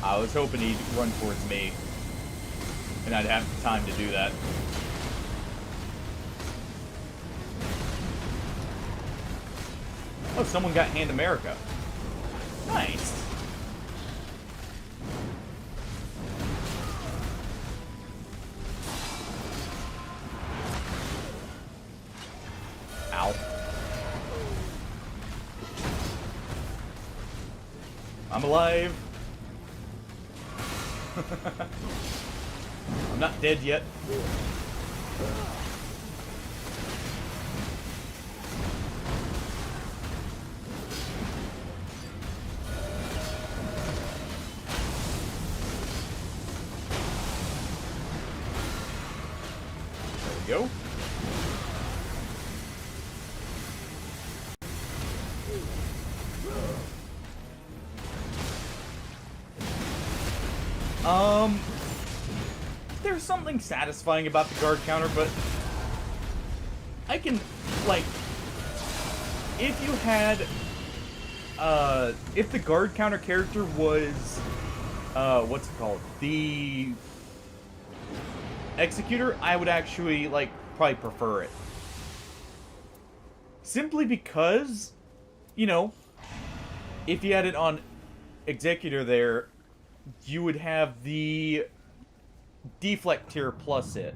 I was hoping he'd run towards me, and I'd have time to do that. Oh, someone got Hand America. Nice. Ow. I'm alive. I'm not dead yet. There we go. There's something satisfying about the guard counter, but I can, like, if you had, if the guard counter character was, what's it called? The Executor, I would actually, like, probably prefer it. Simply because, you know, if you had it on Executor there, you would have the deflect tier plus it.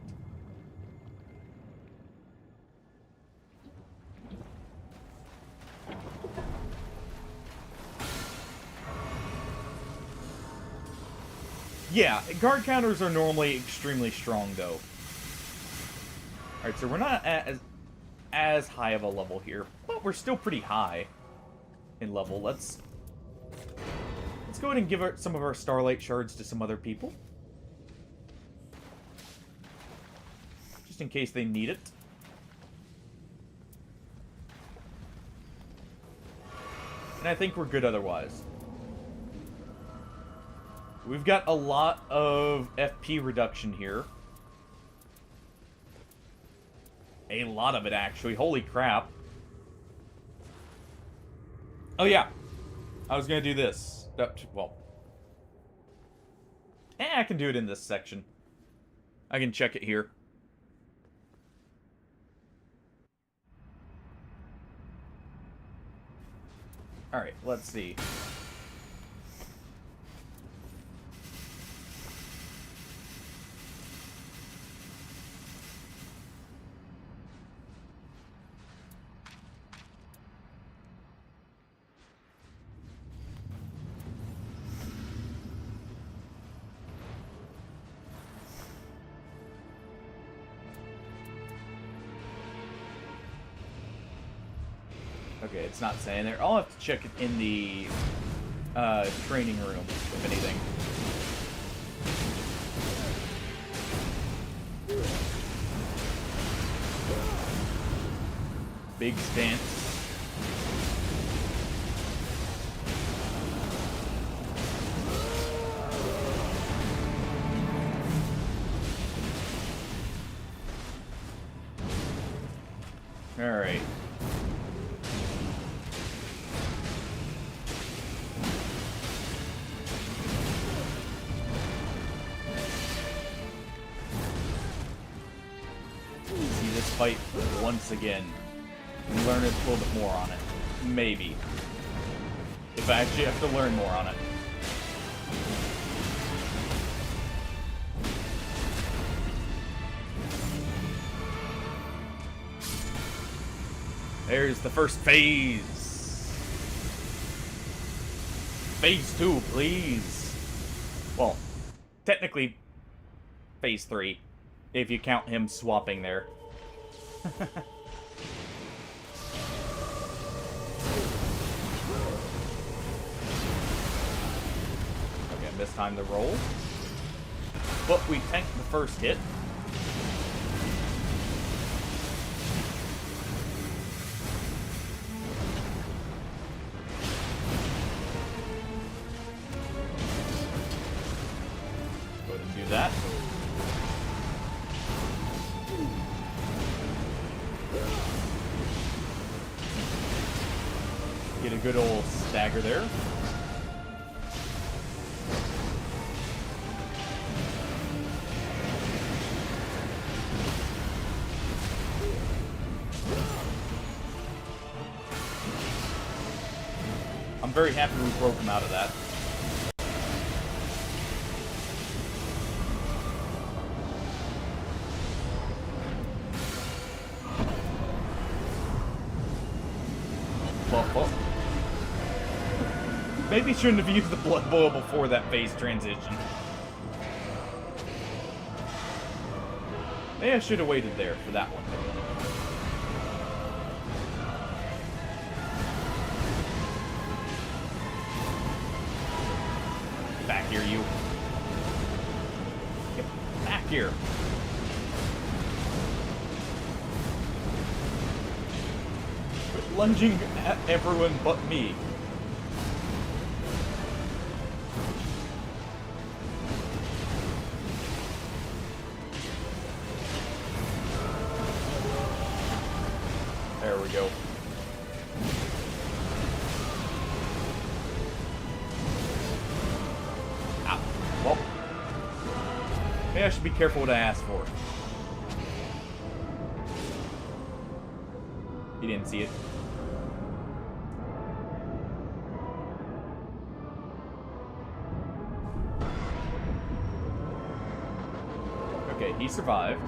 Yeah, guard counters are normally extremely strong, though. Alright, so we're not at as high of a level here, but we're still pretty high in level. Let's go ahead and give some of our Starlight Shards to some other people. Just in case they need it. And I think we're good otherwise. We've got a lot of FP reduction here. A lot of it, actually. Holy crap. Oh, yeah. I was going to do this. Well. I can do it in this section. I can check it here. Alright, let's see. Okay, it's not saying there. I'll have to check it in the training room, if anything. Big stance. Alright. Fight once again and learn a little bit more on it. Maybe. If I actually have to learn more on it. There's the first phase. Phase 2, please. Well, technically, phase 3, if you count him swapping there. Okay, this time the roll. But we tanked the first hit. Go ahead and do that. Get a good old stagger there. I'm very happy we broke him out of that. Maybe shouldn't have used the blood boil before that phase transition. Maybe I should have waited there for that one. Back here, you. Get back here. Quit lunging at everyone but me. There we go. Ah, well. Maybe I should be careful what I ask for. He didn't see it. he survived.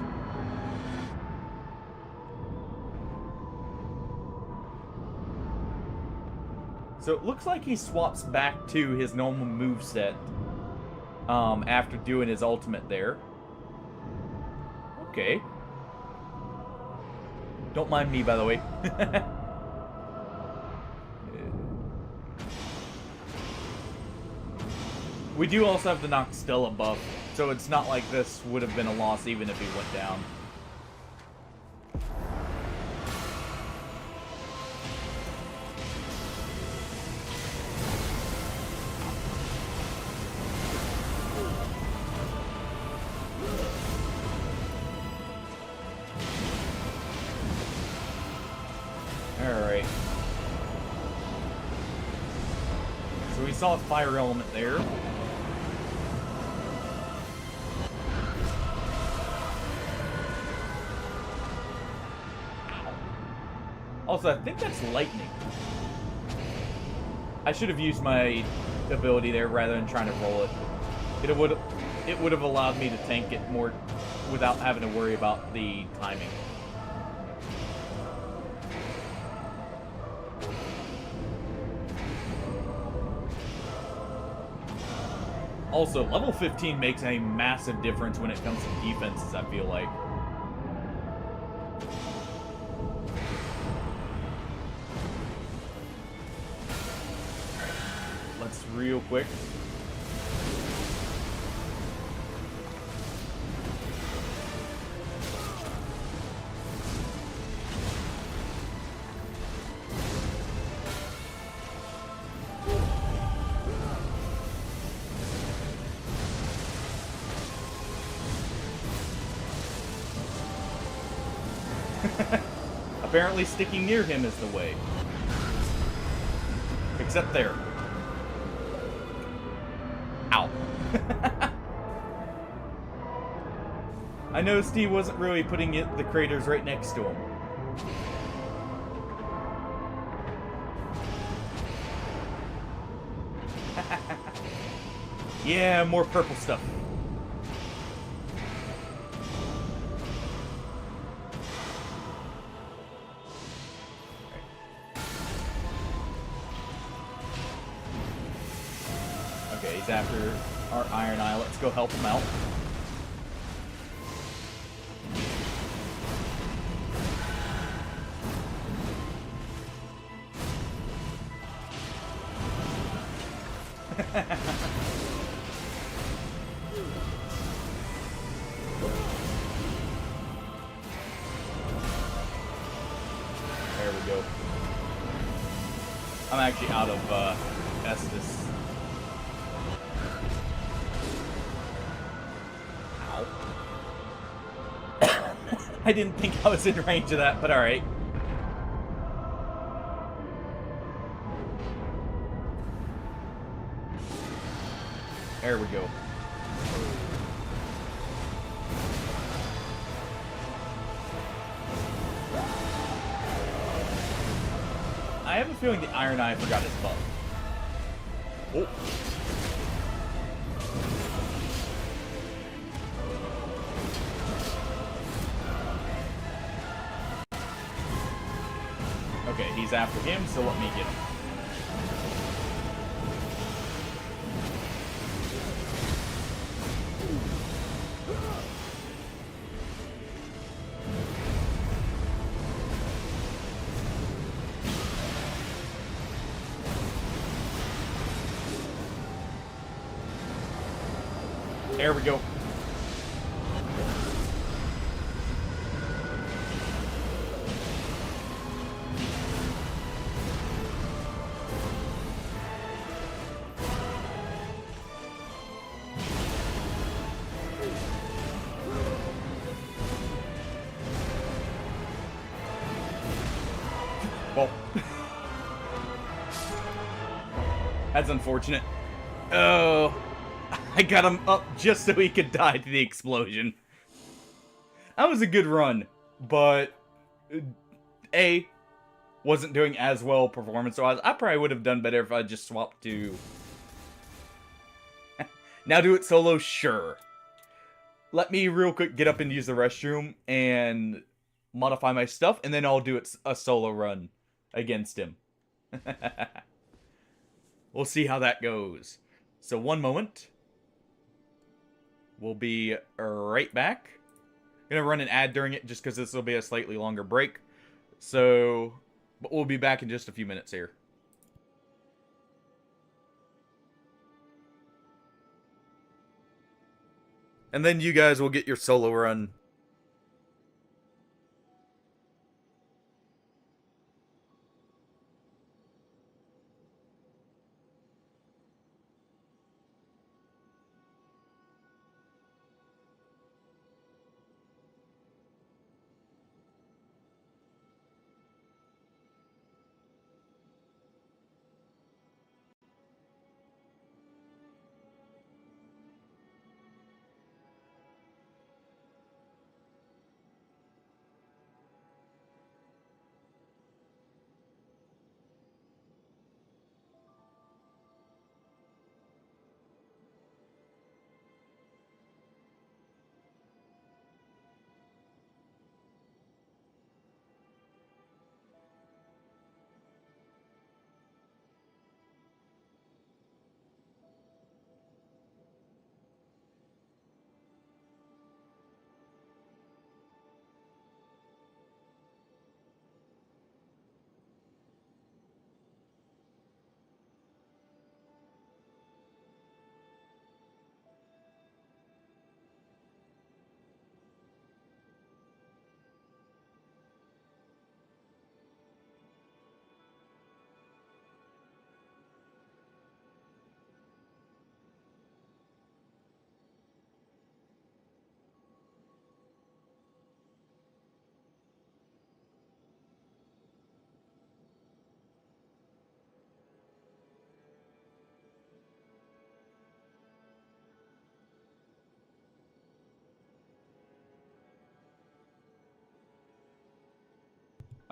So it looks like he swaps back to his normal moveset after doing his ultimate there. Okay. Don't mind me, by the way. We do also have the Noxtella buff, so it's not like this would have been a loss even if he went down. Alright. So we saw a fire element there. Also, I think that's lightning. I should have used my ability there rather than trying to roll it. It would have allowed me to tank it more without having to worry about the timing. Also, level 15 makes a massive difference when it comes to defenses, I feel like. Let's real quick. Apparently sticking near him is the way. Except there. Ow. I noticed he wasn't really putting the craters right next to him. Yeah, more purple stuff. Okay, he's after our Iron Eye. Let's go help him out. There we go. I'm actually out of Estus. I didn't think I was in range of that, but alright. There we go. I have a feeling the Iron Eye forgot his buff. Oh. Okay, he's after him, so let me get him. There we go. Well, that's unfortunate. Oh, I got him up just so he could die to the explosion. That was a good run, but A, wasn't doing as well performance-wise. I probably would have done better if I just swapped to... Now do it solo? Sure. let me real quick get up and use the restroom and modify my stuff, and then I'll do a solo run against him. We'll see how that goes. So one moment. We'll be right back. Gonna run an ad during it just because this will be a slightly longer break. So, but we'll be back in just a few minutes here. And then you guys will get your solo run.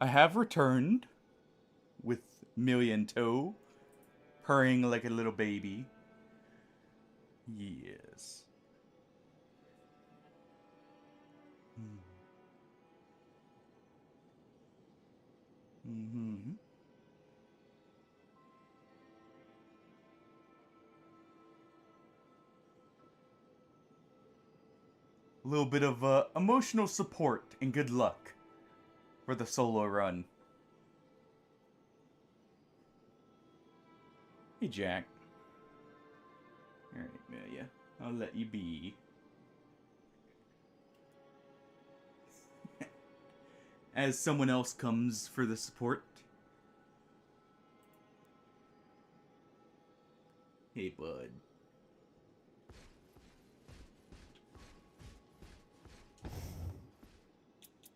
I have returned with Millie in tow, purring like a little baby. Yes. Mm-hmm. A little bit of emotional support and good luck for the solo run. Hey, Jack. Alright, Amelia. I'll let you be. As someone else comes for the support. Hey, bud.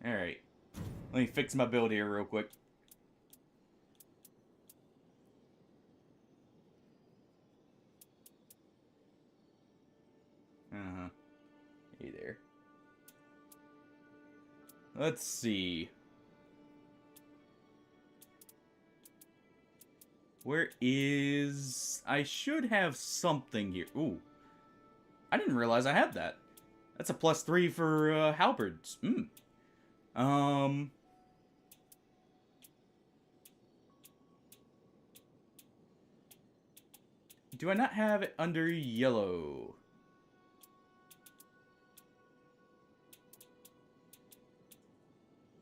Alright. Let me fix my build here real quick. Uh-huh. Hey there. Let's see. Where is... I should have something here. Ooh. I didn't realize I had that. That's a +3 for halberds. Do I not have it under yellow?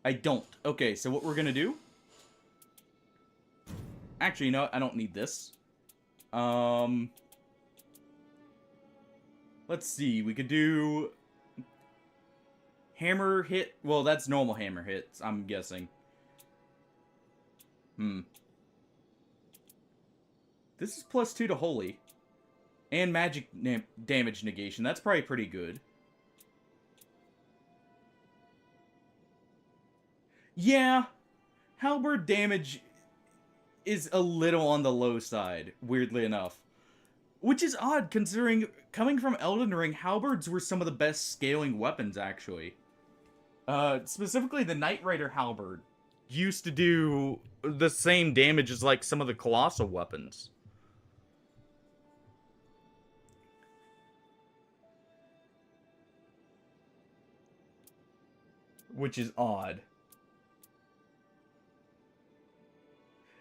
I don't. Okay, so what we're gonna do... Actually, you know what? I don't need this. Let's see. We could do... Hammer hit. Well, that's normal hammer hits, I'm guessing. This is +2 to holy. And magic damage negation. That's probably pretty good. Yeah. Halberd damage is a little on the low side, weirdly enough. Which is odd, considering, coming from Elden Ring, halberds were some of the best scaling weapons, actually. Specifically the Knight Rider halberd used to do the same damage as, like, some of the colossal weapons. which is odd.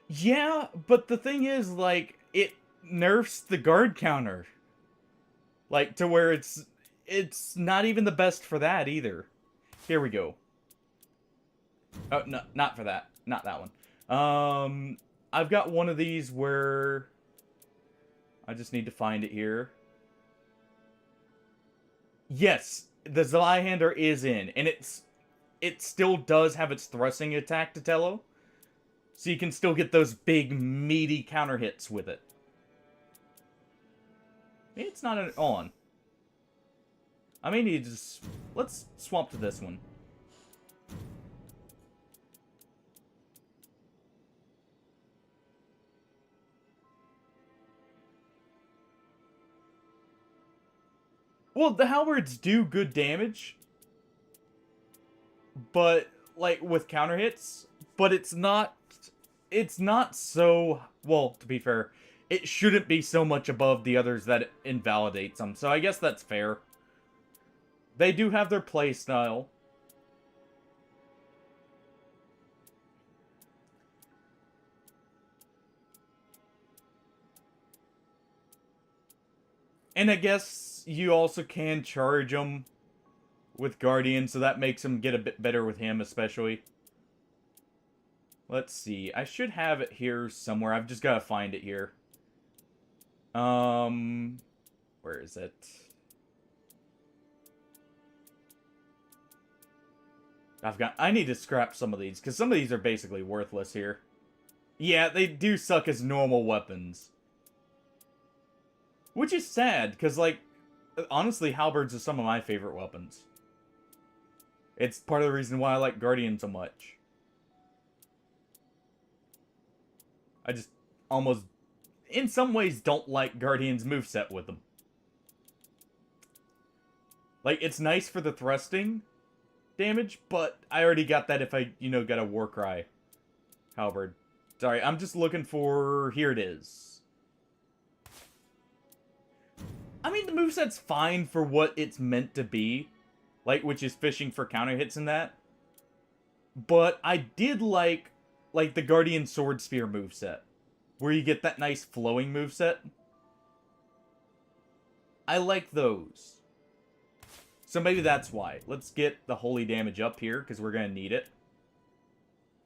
Yeah, but the thing is, like, it nerfs the guard counter. Like, to where it's not even the best for that, either. Here we go. Oh, no, not for that. Not that one. I've got one of these where... I just need to find it here. Yes, the Zweihander is in, and it still does have its thrusting attack to Tello. So you can still get those big, meaty counter hits with it. Maybe it's not on. I may need to just... Let's swap to this one. Well, the halberds do good damage. But, like, with counter hits. But it's not so... Well, to be fair, it shouldn't be so much above the others that it invalidates them. So I guess that's fair. They do have their playstyle. And I guess you also can charge them with Guardian, so that makes him get a bit better with him, especially. Let's see. I should have it here somewhere. I've just got to find it here. Where is it? I need to scrap some of these, because some of these are basically worthless here. Yeah, they do suck as normal weapons. Which is sad, because, like, honestly, halberds are some of my favorite weapons. It's part of the reason why I like Guardian so much. I just almost, in some ways, don't like Guardian's moveset with them. Like, it's nice for the thrusting damage, but I already got that if I, got a Warcry halberd. Sorry, I'm just looking for... Here it is. I mean, the moveset's fine for what it's meant to be. Like, which is fishing for counter hits and that. But I did like the Guardian Sword Spear moveset. Where you get that nice flowing moveset. I like those. So maybe that's why. Let's get the holy damage up here, because we're going to need it.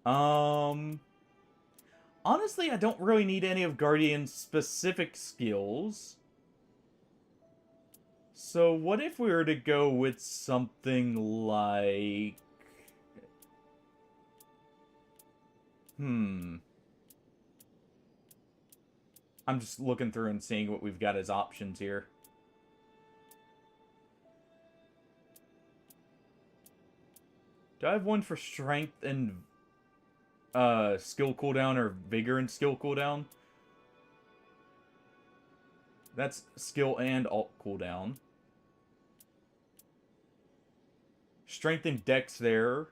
Honestly, I don't really need any of Guardian's specific skills. So what if we were to go with something like... I'm just looking through and seeing what we've got as options here. Do I have one for strength and skill cooldown or vigor and skill cooldown? That's skill and alt cooldown. Strength and dex there.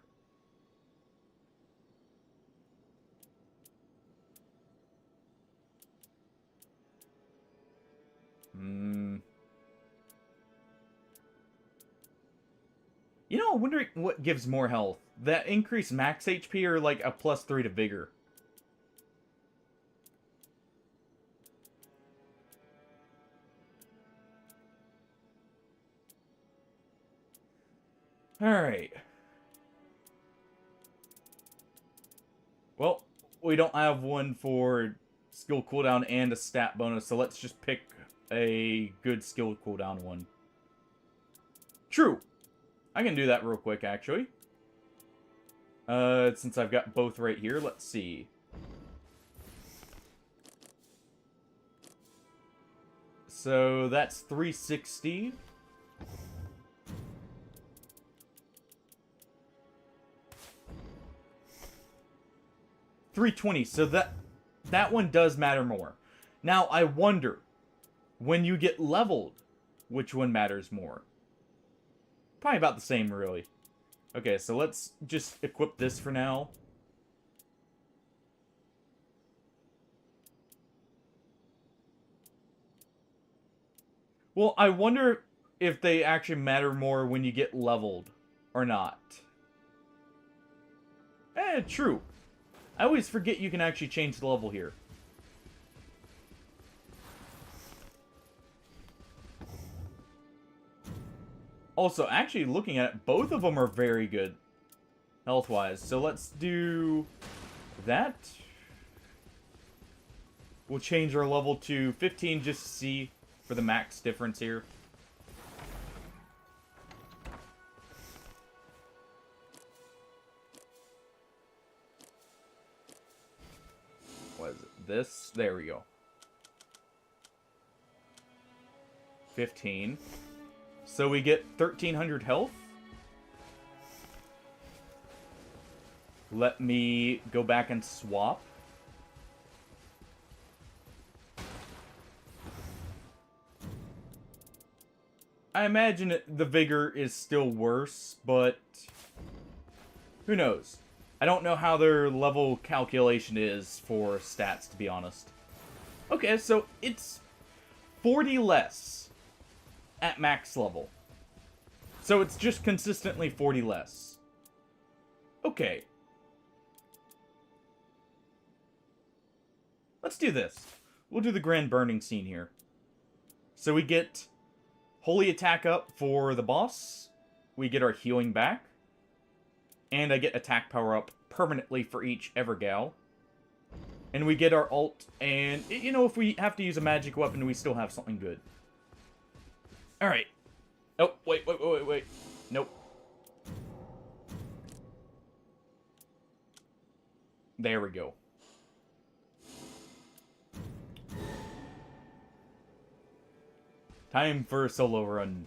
I'm wondering what gives more health. That increased max HP or like a +3 to vigor? Alright. Well, we don't have one for skill cooldown and a stat bonus, so let's just pick a good skill cooldown one. True. I can do that real quick, actually. Since I've got both right here, let's see. So that's 360. $320. So that one does matter more. Now I wonder, when you get leveled, which one matters more? Probably about the same, really. Okay, so let's just equip this for now. Well, I wonder if they actually matter more when you get leveled or not. True. I always forget you can actually change the level here. Also, actually looking at it, both of them are very good health-wise. So let's do that. We'll change our level to 15 just to see for the max difference here. What is it? This? There we go. 15. So we get 1,300 health. Let me go back and swap. I imagine the Vigor is still worse, but who knows? I don't know how their level calculation is for stats, to be honest. Okay, so it's 40 less at max level. So it's just consistently 40 less. Okay. Let's do this. We'll do the Grand Burning scene here. So we get Holy Attack up for the boss. We get our healing back. And I get attack power up permanently for each Evergal. And we get our ult, and, you know, if we have to use a magic weapon, we still have something good. Alright. Oh, wait. Nope. There we go. Time for a solo run.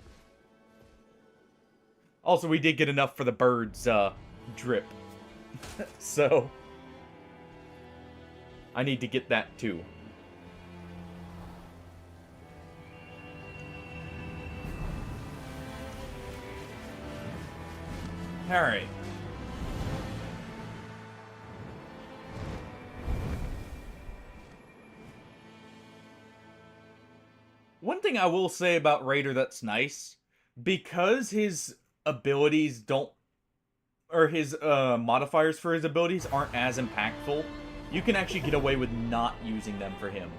Also, we did get enough for the bird's, drip. So, I need to get that too. Alright. One thing I will say about Raider that's nice, because his abilities don't, or his modifiers for his abilities aren't as impactful, you can actually get away with not using them for him.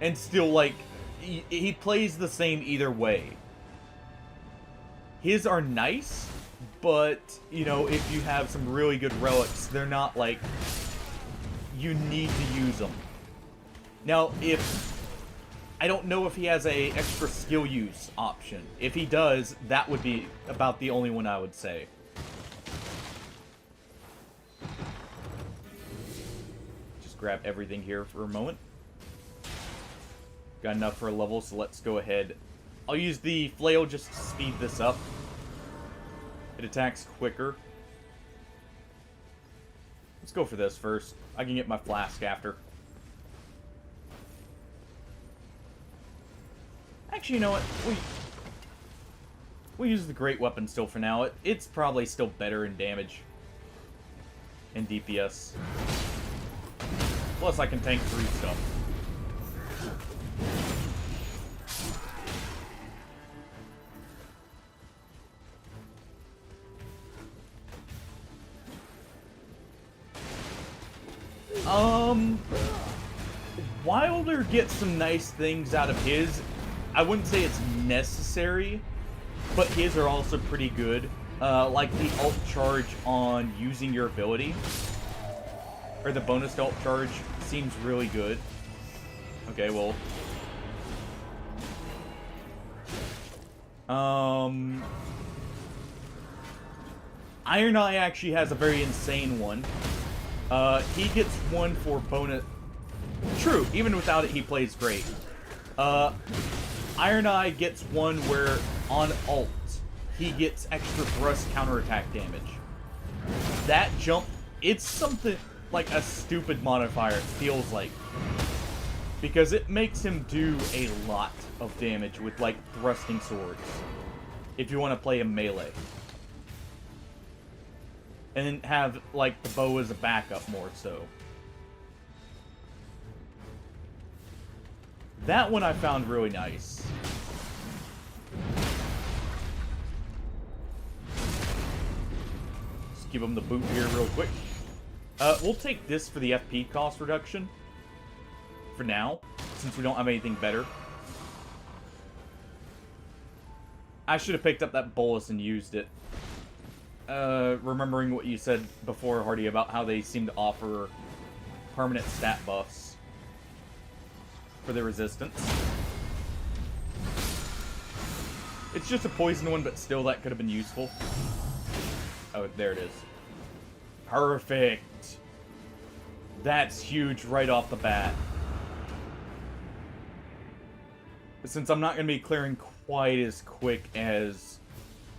And still, like, he plays the same either way. His are nice, but, you know, if you have some really good relics, they're not, like, you need to use them. Now, if... I don't know if he has a extra skill use option. If he does, that would be about the only one I would say. Just grab everything here for a moment. Got enough for a level, so let's go ahead. I'll use the flail just to speed this up. It attacks quicker. Let's go for this first. I can get my flask after. Actually, you know what? We'll use the great weapon still for now. It's probably still better in damage and DPS. Plus, I can tank through stuff. Wilder gets some nice things out of his. I wouldn't say it's necessary, but his are also pretty good. Like the ult charge on using your ability, or the bonus ult charge, seems really good. Okay, well. Iron Eye actually has a very insane one. He gets one for bonus. True, even without it, he plays great. Iron Eye gets one where, on ult, he gets extra thrust counterattack damage. That jump, it's something like a stupid modifier, it feels like. Because it makes him do a lot of damage with, like, thrusting swords. If you want to play him melee. And then have, like, the bow as a backup more so. That one I found really nice. Just give him the boot here real quick. We'll take this for the FP cost reduction. For now, since we don't have anything better. I should have picked up that bolus and used it. Remembering what you said before, Hardy, about how they seem to offer permanent stat buffs for the resistance. It's just a poison one, but still that could have been useful. Oh, there it is. Perfect. That's huge right off the bat. Since I'm not going to be clearing quite as quick as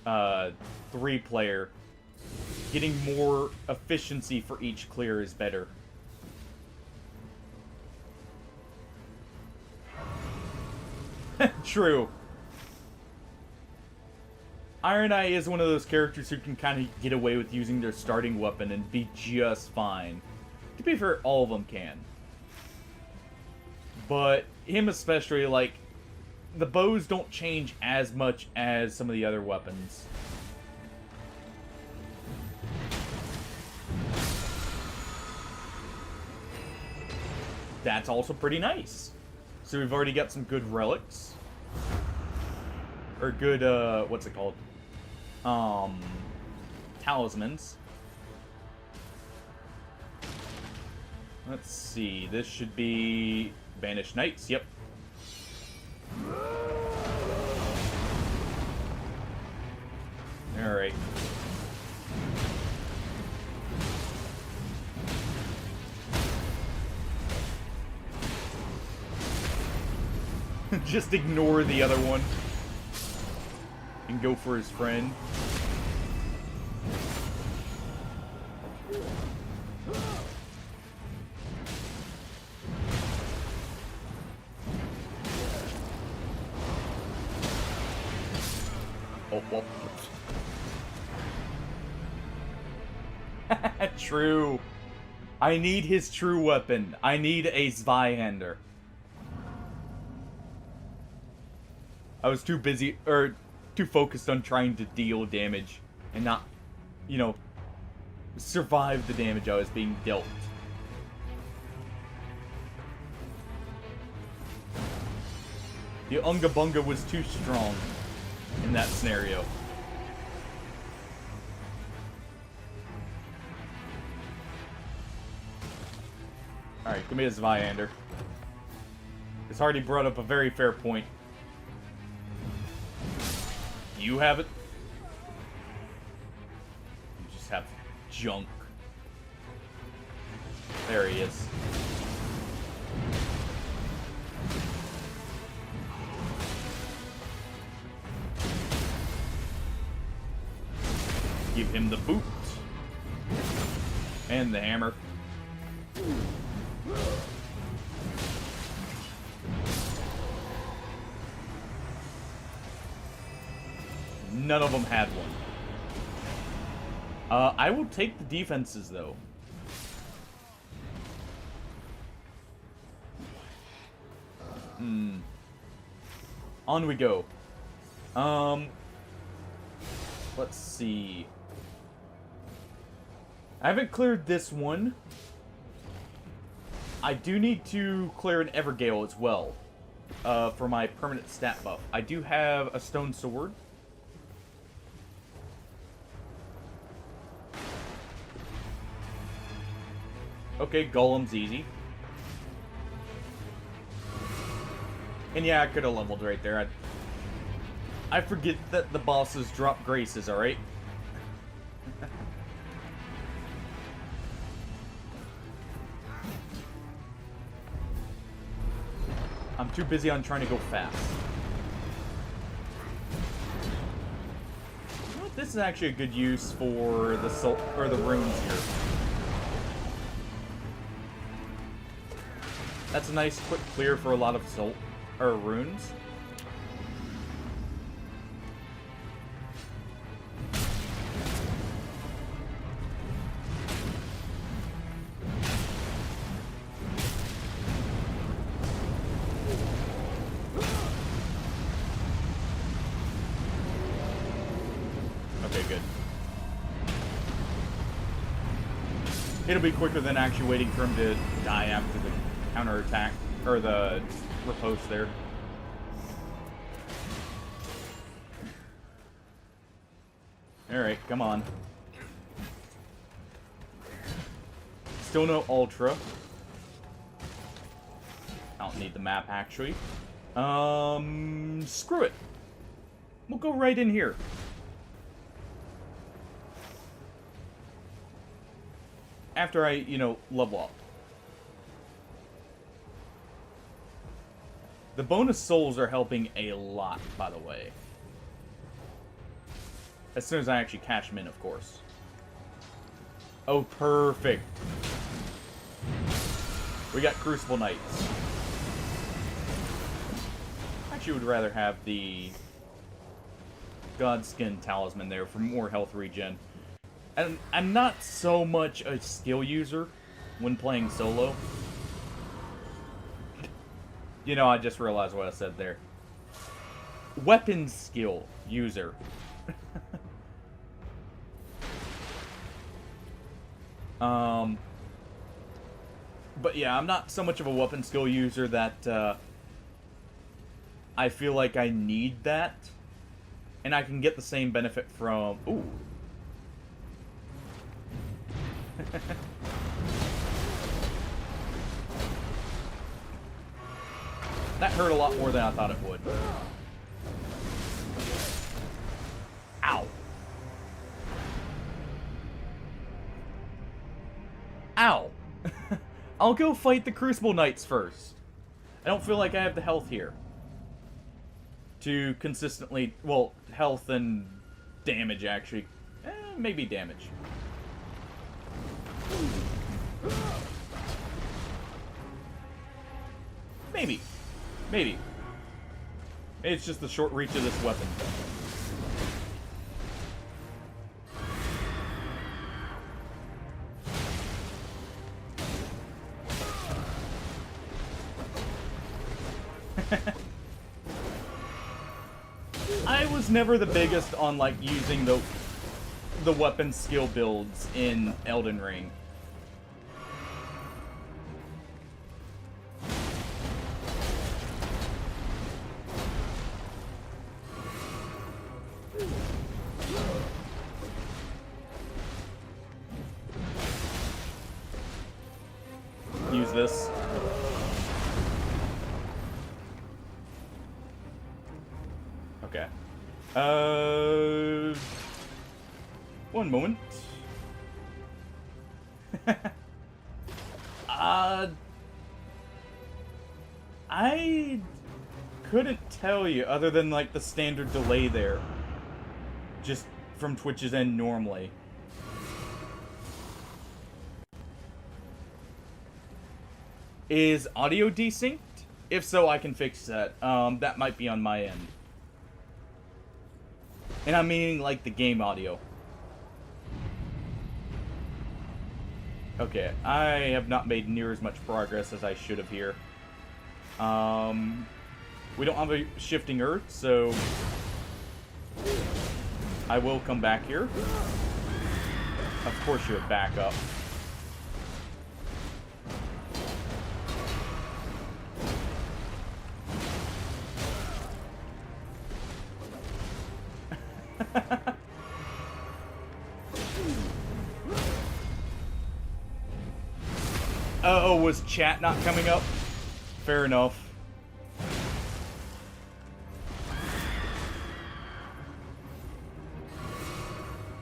3-player, getting more efficiency for each clear is better. True. Iron Eye is one of those characters who can kind of get away with using their starting weapon and be just fine. To be fair, all of them can. But him especially, like, the bows don't change as much as some of the other weapons. That's also pretty nice. So we've already got some good relics. Or good, what's it called? Talismans. Let's see, this should be Banished Knights, yep. Alright. Just ignore the other one. And go for his friend. Oh, well. True. I need his true weapon. I need a Zweihander. I was too busy, or too focused on trying to deal damage and not, you know, survive the damage I was being dealt. The Unga Bunga was too strong in that scenario. Alright, give me a Zweihander. It's already brought up a very fair point. You have it. You just have junk. There he is. Give him the boot. And the hammer. None of them had one. I will take the defenses, though. On we go. Let's see. I haven't cleared this one. I do need to clear an Evergale as well. For my permanent stat buff. I do have a stone sword. Okay, Golem's easy. And yeah, I could have leveled right there. I forget that the bosses drop graces, alright? I'm too busy on trying to go fast. You know what? This is actually a good use for the soul or the runes here. That's a nice quick clear for a lot of soul or runes. Okay, good. It'll be quicker than actually waiting for him to die after the counterattack, or the riposte there. Alright, come on. Still no Ultra. I don't need the map, actually. Screw it. We'll go right in here. After I, level up. The bonus souls are helping a lot, by the way. As soon as I actually cash them in, of course. Oh, perfect. We got Crucible Knights. Actually, would rather have the Godskin Talisman there for more health regen. And I'm not so much a skill user when playing solo. I just realized what I said there. Weapon skill user. But yeah, I'm not so much of a weapon skill user that I feel like I need that. And I can get the same benefit from... Ooh. That hurt a lot more than I thought it would. Ow. Ow. I'll go fight the Crucible Knights first. I don't feel like I have the health here to consistently... Well, health and damage, actually. Maybe damage. Maybe. Maybe. It's just the short reach of this weapon. I was never the biggest on, like, using the weapon skill builds in Elden Ring. Use this. Okay. One moment. I couldn't tell you other than like the standard delay there. Just from Twitch's end normally. Is audio desynced? If so, I can fix that. That might be on my end. And I'm meaning like the game audio. Okay, I have not made near as much progress as I should have here. We don't have a shifting earth, so I will come back here. Of course you have backup. Oh, was chat not coming up? Fair enough.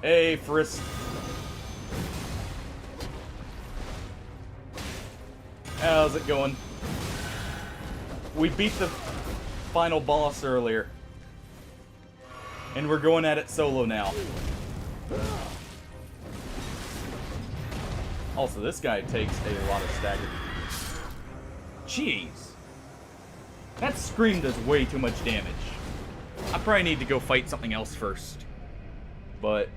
Hey, Frisk. How's it going? We beat the final boss earlier. And we're going at it solo now. Also, this guy takes a lot of stagger. Jeez. That scream does way too much damage. I probably need to go fight something else first. But...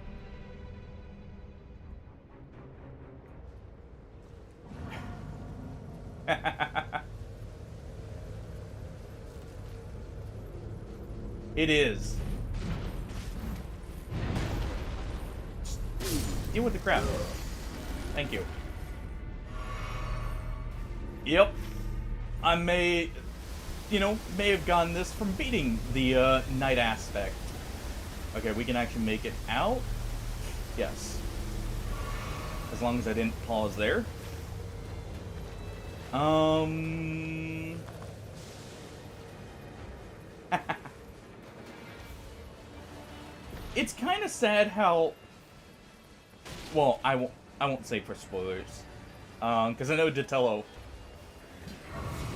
it is. Deal with the crap. Thank you. Yep. I may, may have gotten this from beating the night aspect. Okay, we can actually make it out. Yes. As long as I didn't pause there. It's kind of sad how... Well, I won't say for spoilers. Because I know Jatello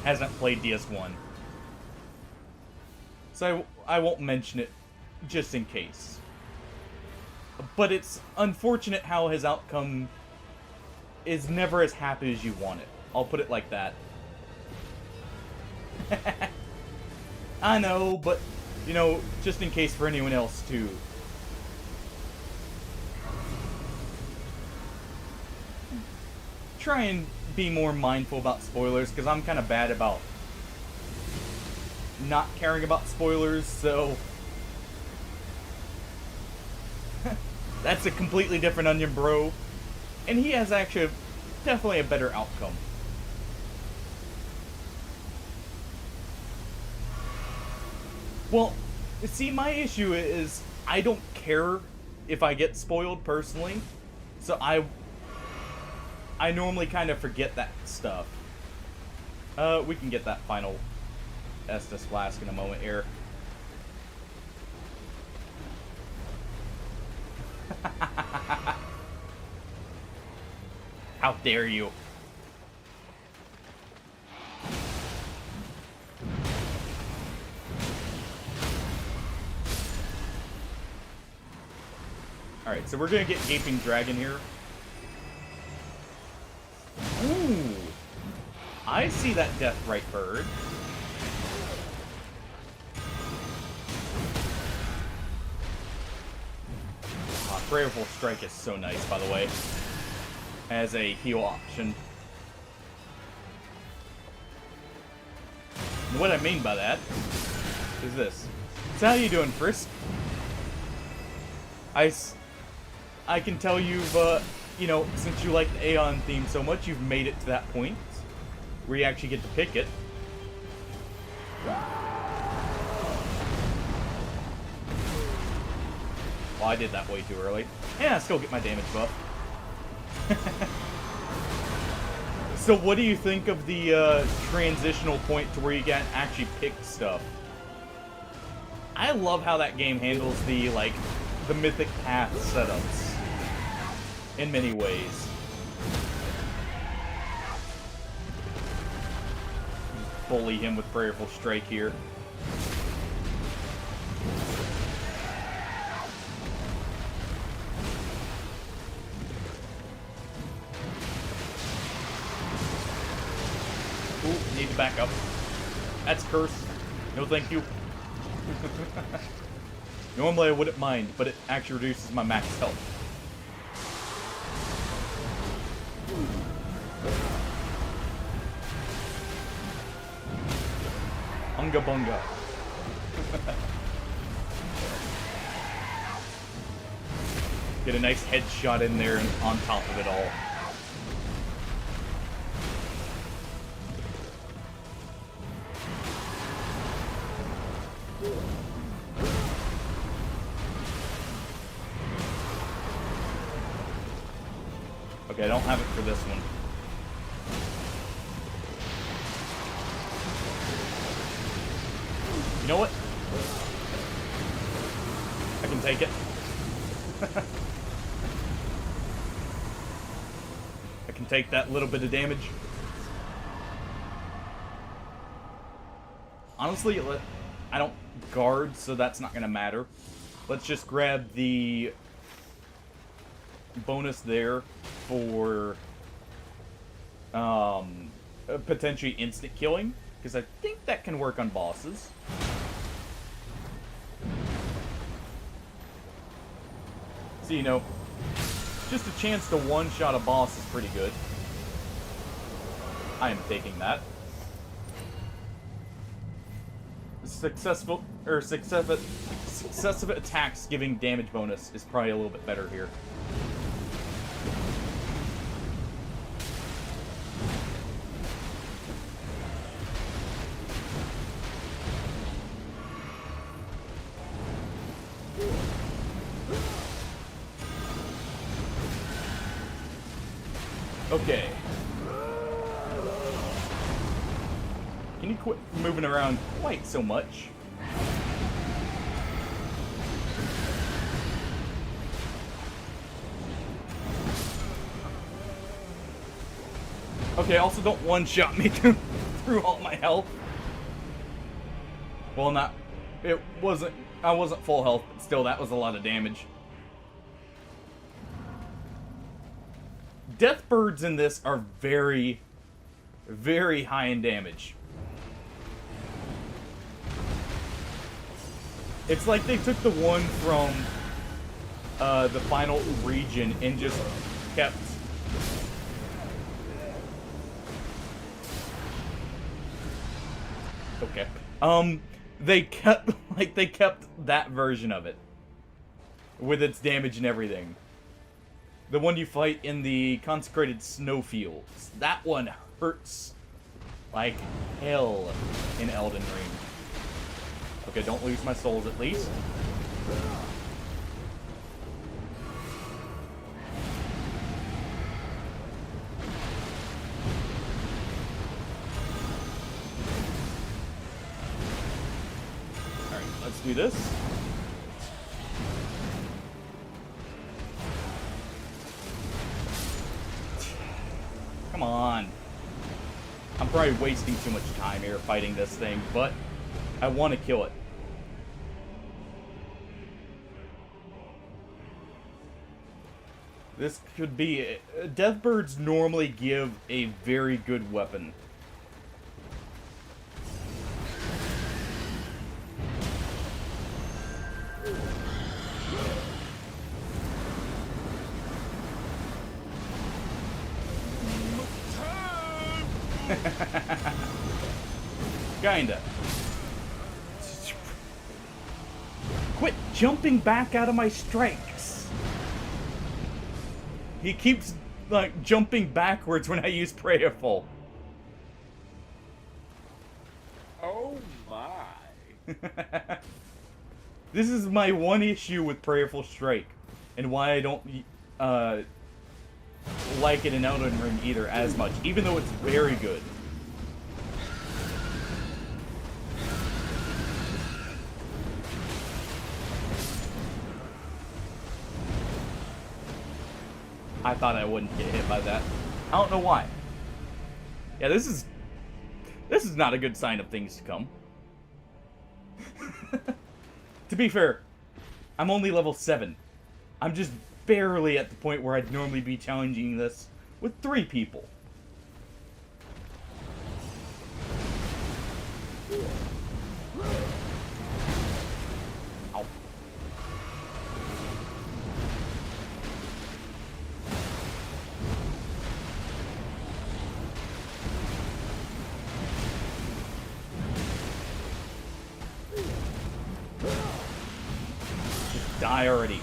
hasn't played DS1. So I won't mention it just in case. But it's unfortunate how his outcome is never as happy as you want it. I'll put it like that. I know, but, just in case for anyone else, too. Try and be more mindful about spoilers, because I'm kind of bad about not caring about spoilers, so... That's a completely different onion, bro. And he has actually definitely a better outcome. Well, see, my issue is I don't care if I get spoiled personally, so I normally kind of forget that stuff. We can get that final Estus Flask in a moment here. How dare you? Alright, so we're gonna get Gaping Dragon here. Ooh! I see that Deathrite bird. Prayerful Strike is so nice, by the way, as a heal option. And what I mean by that is this. So how you doing, Frisk? I can tell you've, since you like the Aeon theme so much, you've made it to that point where you actually get to pick it. Well, I did that way too early. And I still get my damage buff. So what do you think of the transitional point to where you can actually pick stuff? I love how that game handles the Mythic Path setups. In many ways. Bully him with Prayerful Strike here. Ooh, need to back up. That's curse. No thank you. Normally I wouldn't mind, but it actually reduces my max health. Unga bunga. Get a nice headshot in there and on top of it all. Okay, I don't have it for this one. You know what? I can take it. I can take that little bit of damage. Honestly, I don't guard, so that's not going to matter. Let's just grab the bonus there for potentially instant killing, because I think that can work on bosses. So, just a chance to one-shot a boss is pretty good. I am taking that. Successive attacks giving damage bonus is probably a little bit better here. Okay. Can you quit moving around quite so much? Okay, also don't one-shot me through all my health. Well, not... It wasn't... I wasn't full health, but still, that was a lot of damage. Death birds in this are very, very high in damage. It's like they took the one from the final region and just kept... Okay. They kept that version of it with its damage and everything. The one you fight in the consecrated snowfields. That one hurts like hell in Elden Ring. Okay, don't lose my souls at least. Alright, let's do this. Come on. I'm probably wasting too much time here fighting this thing, but I want to kill it. This could be... Deathbirds normally give a very good weapon. Kinda. Quit jumping back out of my strikes. He keeps, like, jumping backwards when I use Prayerful. Oh my. This is my one issue with Prayerful Strike, and why I don't like it in Elden Ring either as much, even though it's very good. I thought I wouldn't get hit by that. I don't know why. Yeah, this is not a good sign of things to come. To be fair, I'm only level 7. I'm just barely at the point where I'd normally be challenging this with 3 people. Ow. Just die already.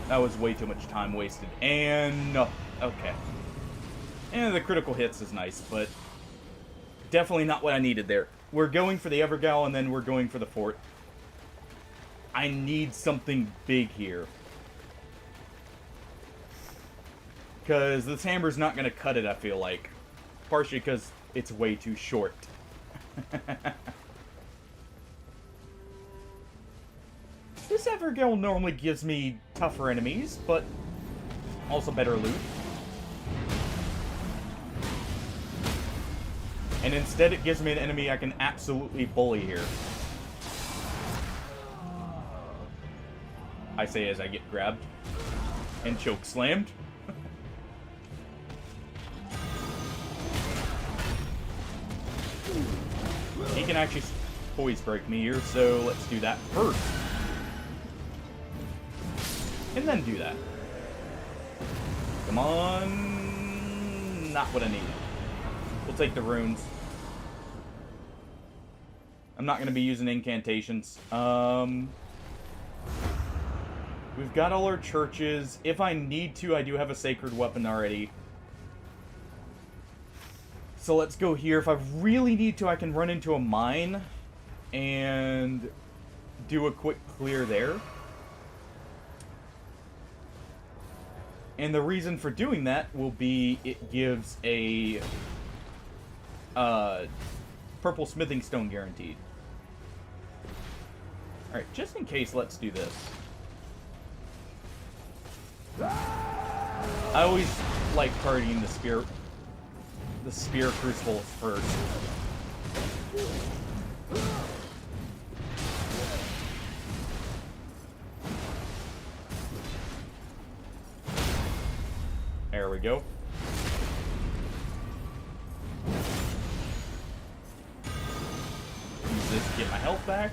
That was way too much time wasted. And no. Okay. And the critical hits is nice, but definitely not what I needed there. We're going for the Evergal, and then we're going for the fort. I need something big here. Because this hammer's not going to cut it, I feel like. Partially because it's way too short. This Evergal normally gives me tougher enemies, but also better loot. And instead it gives me an enemy I can absolutely bully here. I say as I get grabbed and choke slammed. He can actually poise break me here, so let's do that first. And then do that. Come on. Not what I need. We'll take the runes. I'm not going to be using incantations. We've got all our churches. If I need to, I do have a sacred weapon already. So let's go here. If I really need to, I can run into a mine and do a quick clear there. And the reason for doing that will be it gives a purple smithing stone guaranteed. Alright, just in case, let's do this. I always like targeting the spear crucibles first. There we go. Use this to get my health back.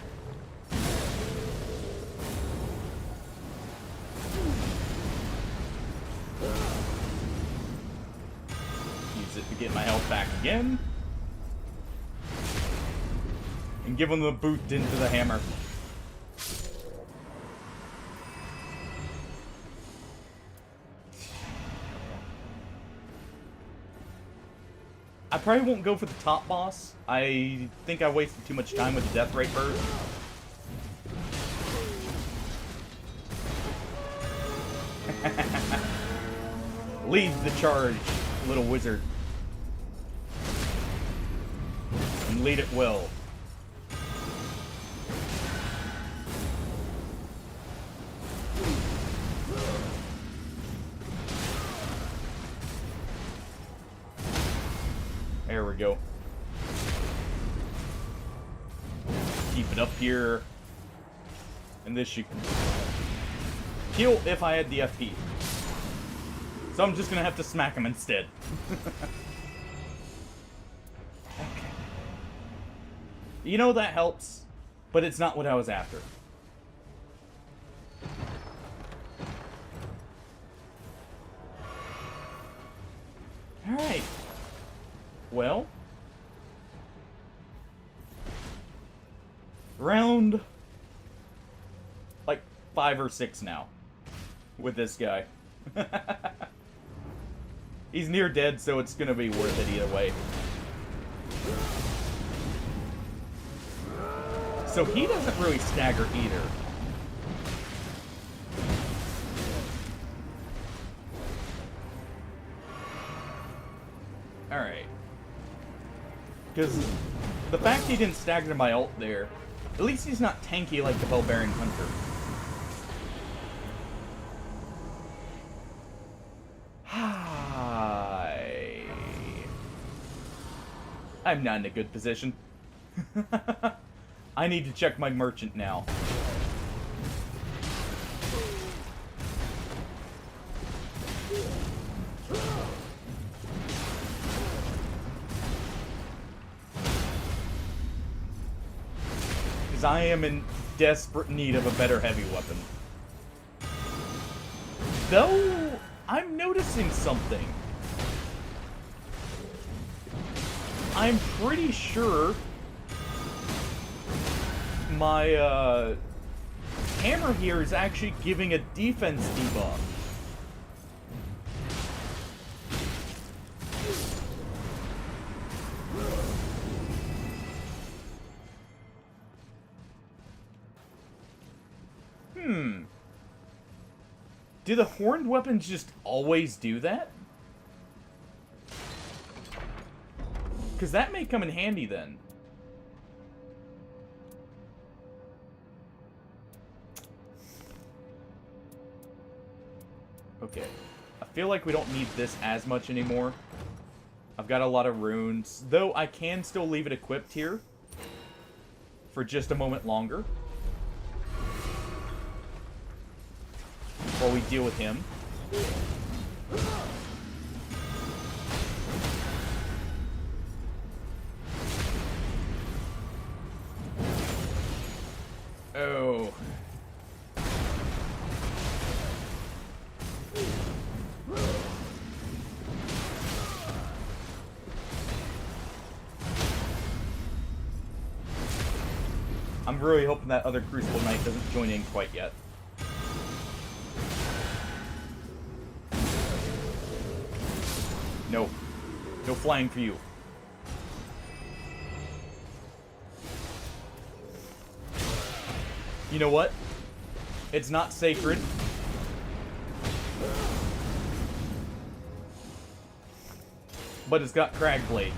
Use it to get my health back again. And give him the boot into the hammer. I probably won't go for the top boss. I think I wasted too much time with the death rate burst. Lead the charge, little wizard. And lead it well. There we go. Keep it up here. And this should kill if I had the FP. So I'm just gonna have to smack him instead. Okay. You know, that helps, but it's not what I was after. Alright. Well, round like 5 or 6 now with this guy. He's near dead, so it's gonna be worth it either way. So he doesn't really stagger either. Alright. Because the fact he didn't stagger my ult there, at least he's not tanky like the Bell-Bearing Hunter. Hi. I'm not in a good position. I need to check my merchant now. I am in desperate need of a better heavy weapon. Though, I'm noticing something. I'm pretty sure my hammer here is actually giving a defense debuff. Do the horned weapons just always do that? Because that may come in handy then. Okay. I feel like we don't need this as much anymore. I've got a lot of runes. Though I can still leave it equipped here for just a moment longer. While we deal with him. Oh. I'm really hoping that other Crucible Knight doesn't join in quite yet. No. No flying for you. You know what? It's not sacred. but it's got Crag Blade.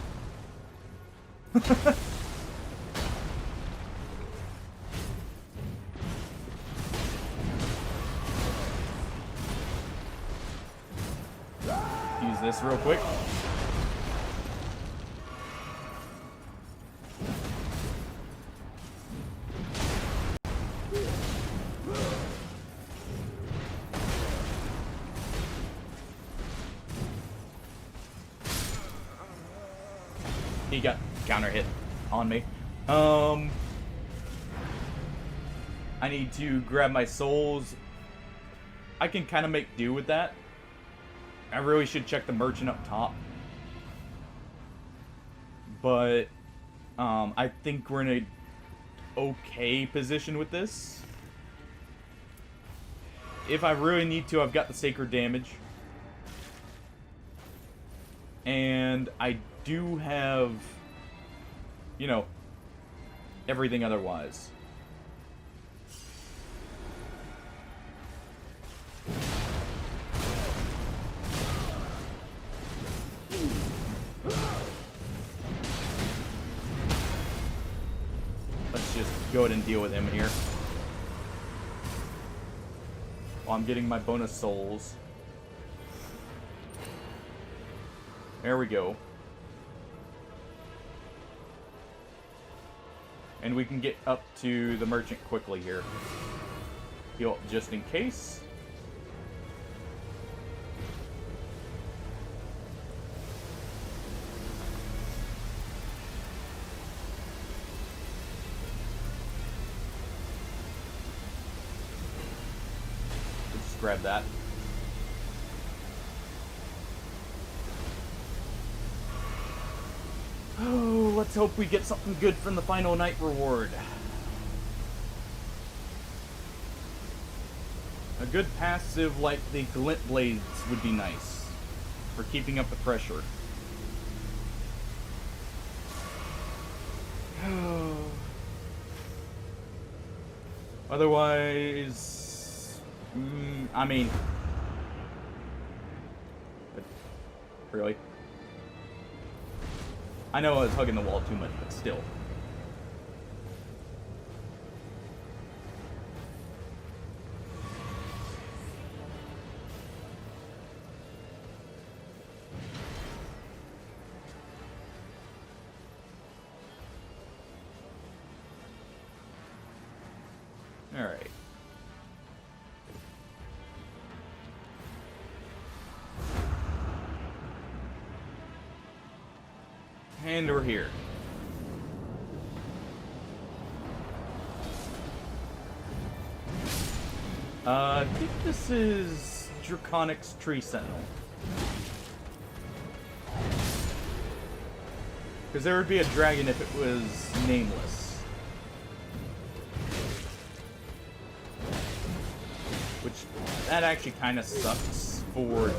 Use this real quick. He got counter hit on me. I need to grab my souls. I can kind of make do with that. I really should check the merchant up top. But I think we're in a okay position with this. If I really need to, I've got the sacred damage. And I do have, you know, everything otherwise. Let's just go ahead and deal with him here. While I'm getting my bonus souls. There we go. And we can get up to the merchant quickly here. Heal up just in case. Let's grab that. Oh, let's hope we get something good from the final night reward. A good passive like the glint blades would be nice for keeping up the pressure. Otherwise, I mean, really? I know I was hugging the wall too much, but still. All right. And we're here. I think this is Draconic's Tree Sentinel. Because there would be a dragon if it was nameless. Which, that actually kind of sucks for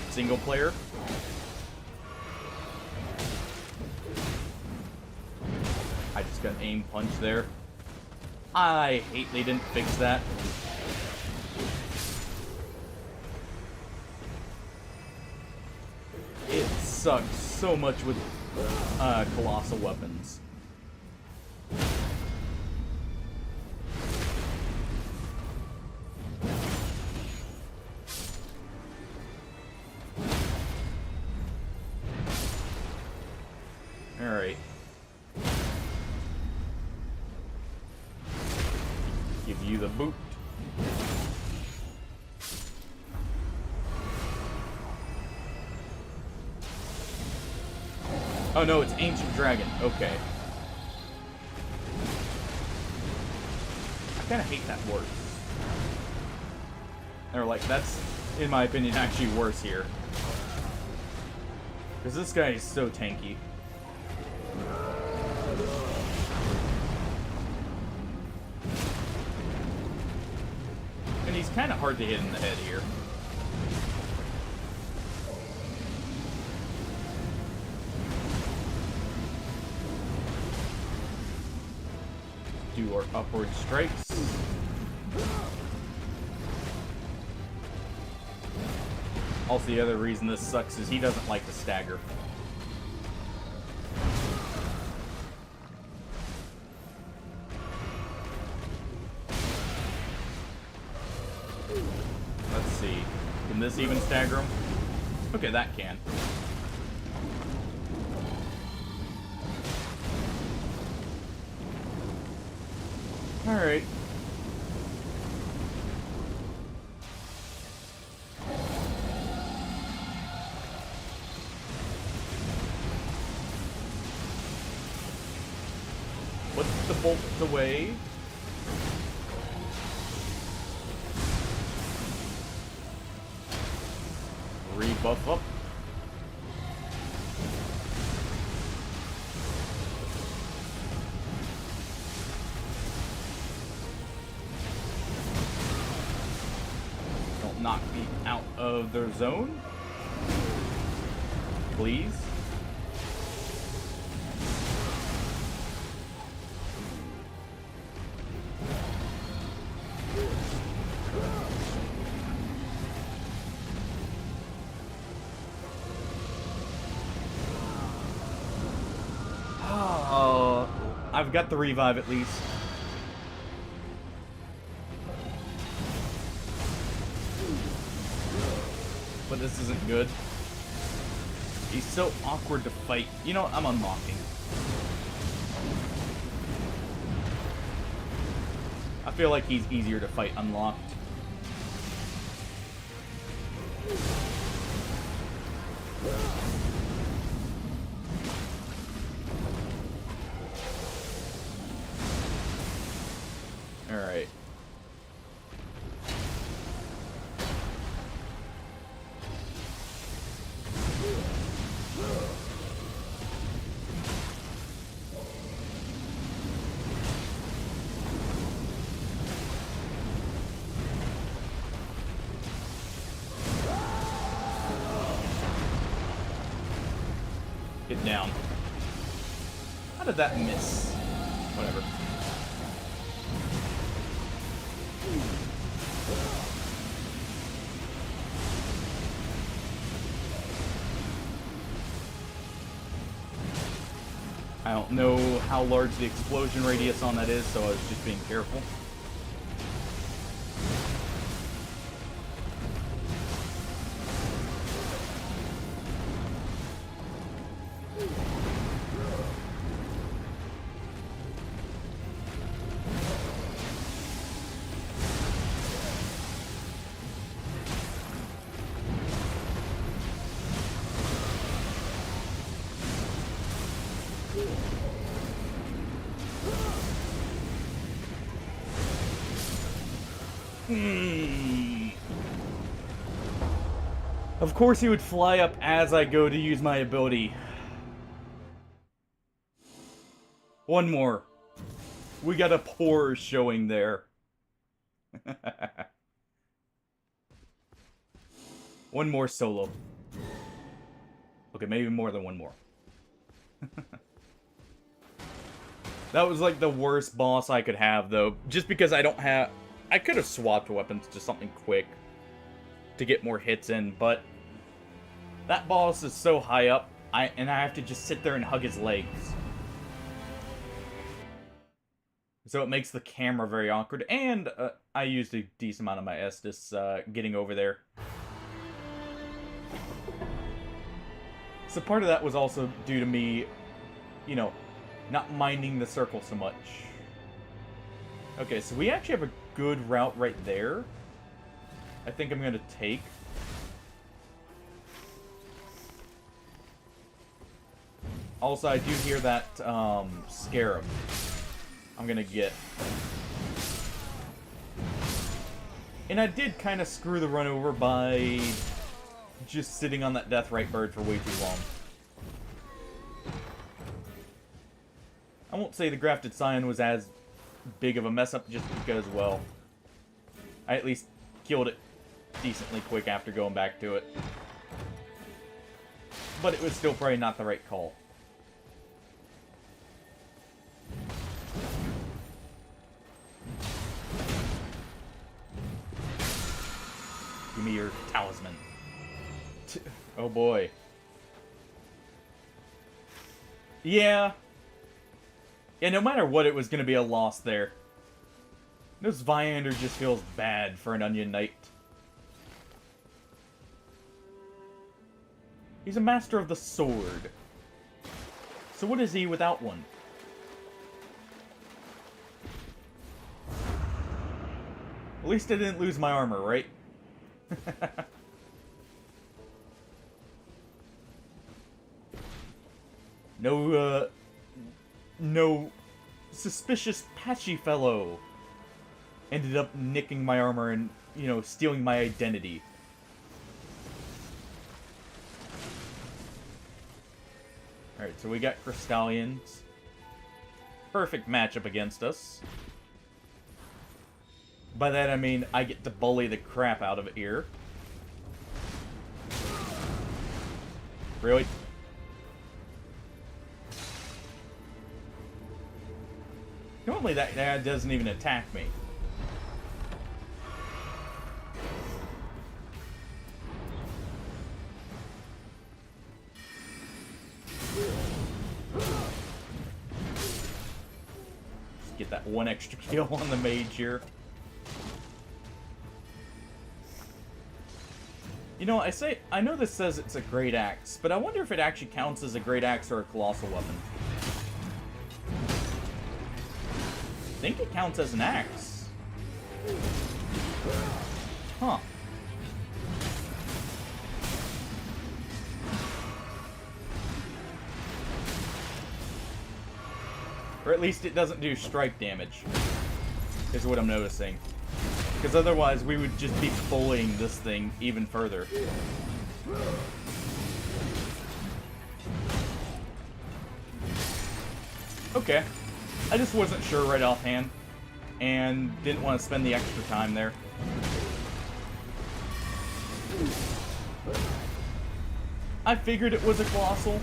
single player. I just got an aim punch there. I hate they didn't fix that. It sucks so much with colossal weapons. Alright. Give you the boot. Oh no, it's Ancient Dragon. Okay. I kinda hate that word. Or like, that's, in my opinion, actually worse here. Because this guy is so tanky. And he's kind of hard to hit in the head here. Do our upward strikes. Also, the other reason this sucks is he doesn't like to stagger. Let's see. Can this even stagger him? Okay, that can. Alright. What's the bolt away? Rebuff up. Don't knock me out of their zone. Please. I've got the revive at least. But this isn't good. He's so awkward to fight. You know what? I'm unlocking. I feel like he's easier to fight unlocked. Alright. Get down. How did that miss? Whatever. I don't know how large the explosion radius on that is, so I was just being careful. Of course he would fly up as I go to use my ability. One more. We got a pour showing there. One more solo. Okay, maybe more than one more. That was like the worst boss I could have, though. Just because I don't have... I could have swapped weapons to something quick to get more hits in, but that boss is so high up, and I have to just sit there and hug his legs. So it makes the camera very awkward, and I used a decent amount of my Estus getting over there. So part of that was also due to me, you know, not minding the circle so much. Okay, so we actually have a good route right there. I think I'm going to take. Also, I do hear that scarab. I'm going to get. And I did kind of screw the run over by just sitting on that Deathrite bird for way too long. I won't say the Grafted Scion was as big of a mess up just because, well, I at least killed it decently quick after going back to it. But it was still probably not the right call. Give me your talisman. Oh boy. Yeah. Yeah, no matter what, it was going to be a loss there. This Viander just feels bad for an Onion Knight. He's a master of the sword. So what is he without one? At least I didn't lose my armor, right? No suspicious patchy fellow ended up nicking my armor and, you know, stealing my identity. Alright, so we got Crystallians. Perfect matchup against us. By that I mean I get to bully the crap out of it here. Really? Normally that guy doesn't even attack me. Just get that one extra kill on the mage here. You know, I know this says it's a great axe, but I wonder if it actually counts as a great axe or a colossal weapon. I think it counts as an axe. Huh. Or at least it doesn't do strike damage, is what I'm noticing. Because otherwise we would just be bullying this thing even further. Okay. I just wasn't sure right offhand, and didn't want to spend the extra time there. I figured it was a colossal.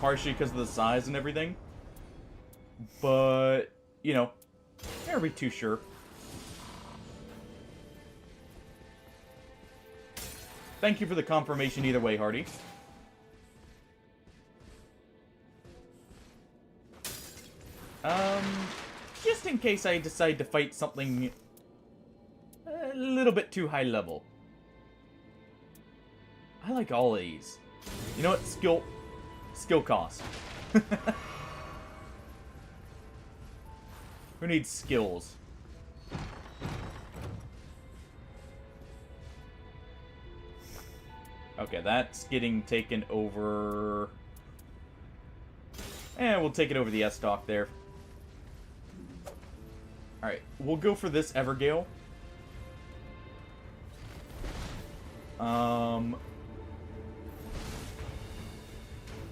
Partially because of the size and everything. But, you know, never be too sure. Thank you for the confirmation either way, Hardy. Just in case I decide to fight something a little bit too high level. I like all of these. You know what? Skill cost. Who needs skills? Okay, that's getting taken over. And we'll take it over the S-Stock there. Alright, we'll go for this Evergale. I'm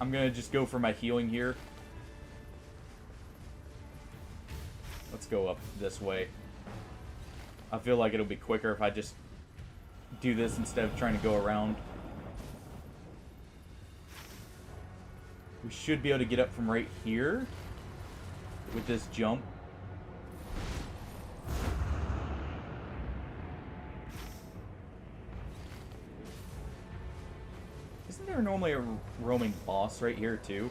gonna just go for my healing here. Let's go up this way. I feel like it'll be quicker if I just do this instead of trying to go around. We should be able to get up from right here with this jump. Isn't there normally a roaming boss right here too?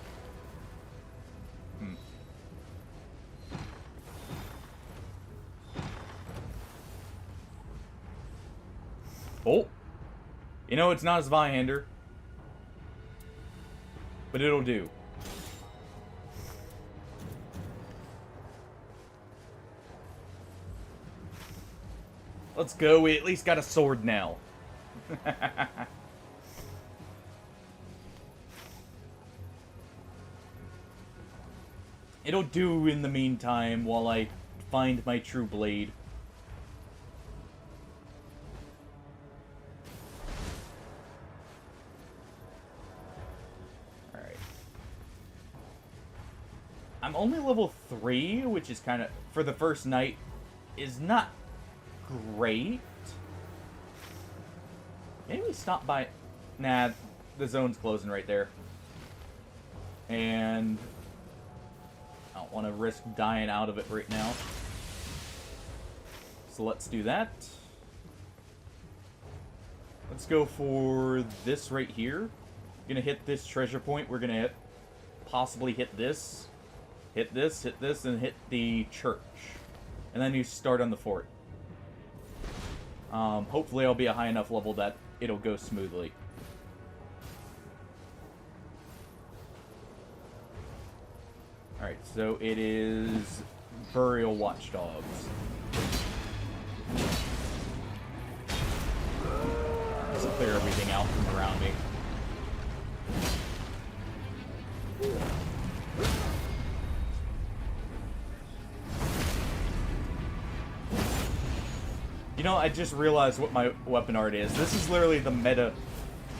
Oh! You know, it's not as Viander, but it'll do. Let's go, we at least got a sword now. It'll do in the meantime while I find my true blade. Alright. I'm only level 3, which is kind of, for the first night, is not great. Maybe we stop by... Nah, the zone's closing right there. And... I don't want to risk dying out of it right now. So let's do that. Let's go for this right here. Gonna hit this treasure point. We're gonna possibly hit this, and hit the church. And then you start on the fort. Hopefully I'll be a high enough level that it'll go smoothly. Alright, so it is Burial Watchdogs. Let's clear everything out from around me. You know, I just realized what my weapon art is. This is literally the meta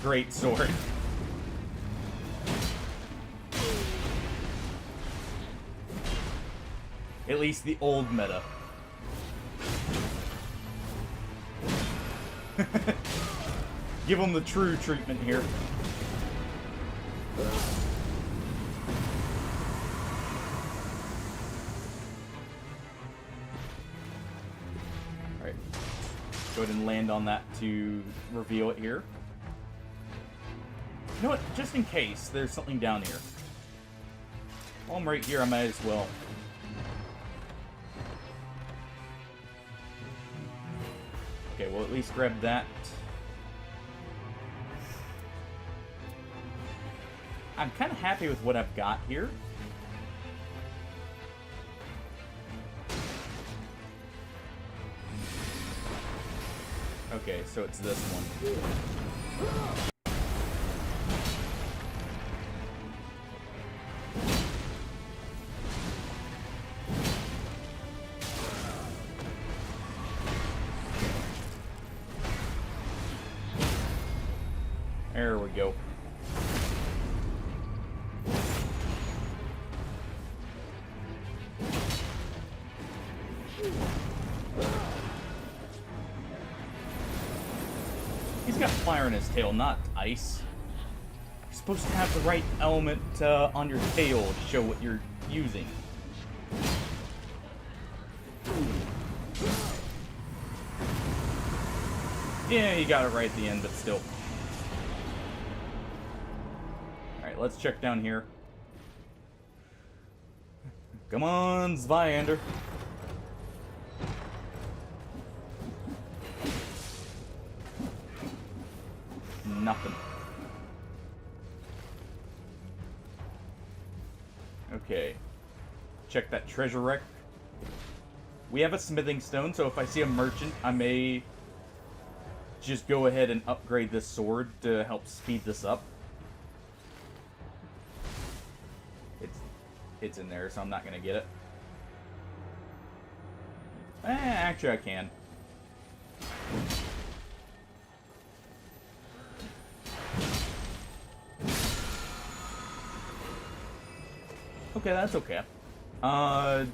great sword. At least the old meta. Give them the true treatment here. Alright. Go ahead and land on that to reveal it here. You know what? Just in case there's something down here. While I'm right here, I might as well. Okay, we'll at least grab that. I'm kind of happy with what I've got here. Okay, so it's this one. There we go. He's got fire in his tail, not ice. You're supposed to have the right element on your tail to show what you're using. Yeah, you got it right at the end, but still. Alright, let's check down here. Come on, Zweihander. Nothing. Okay. Check that treasure wreck. We have a smithing stone, so if I see a merchant, I may just go ahead and upgrade this sword to help speed this up. It's in there, so I'm not gonna get it. Actually, I can. Okay, that's okay. Or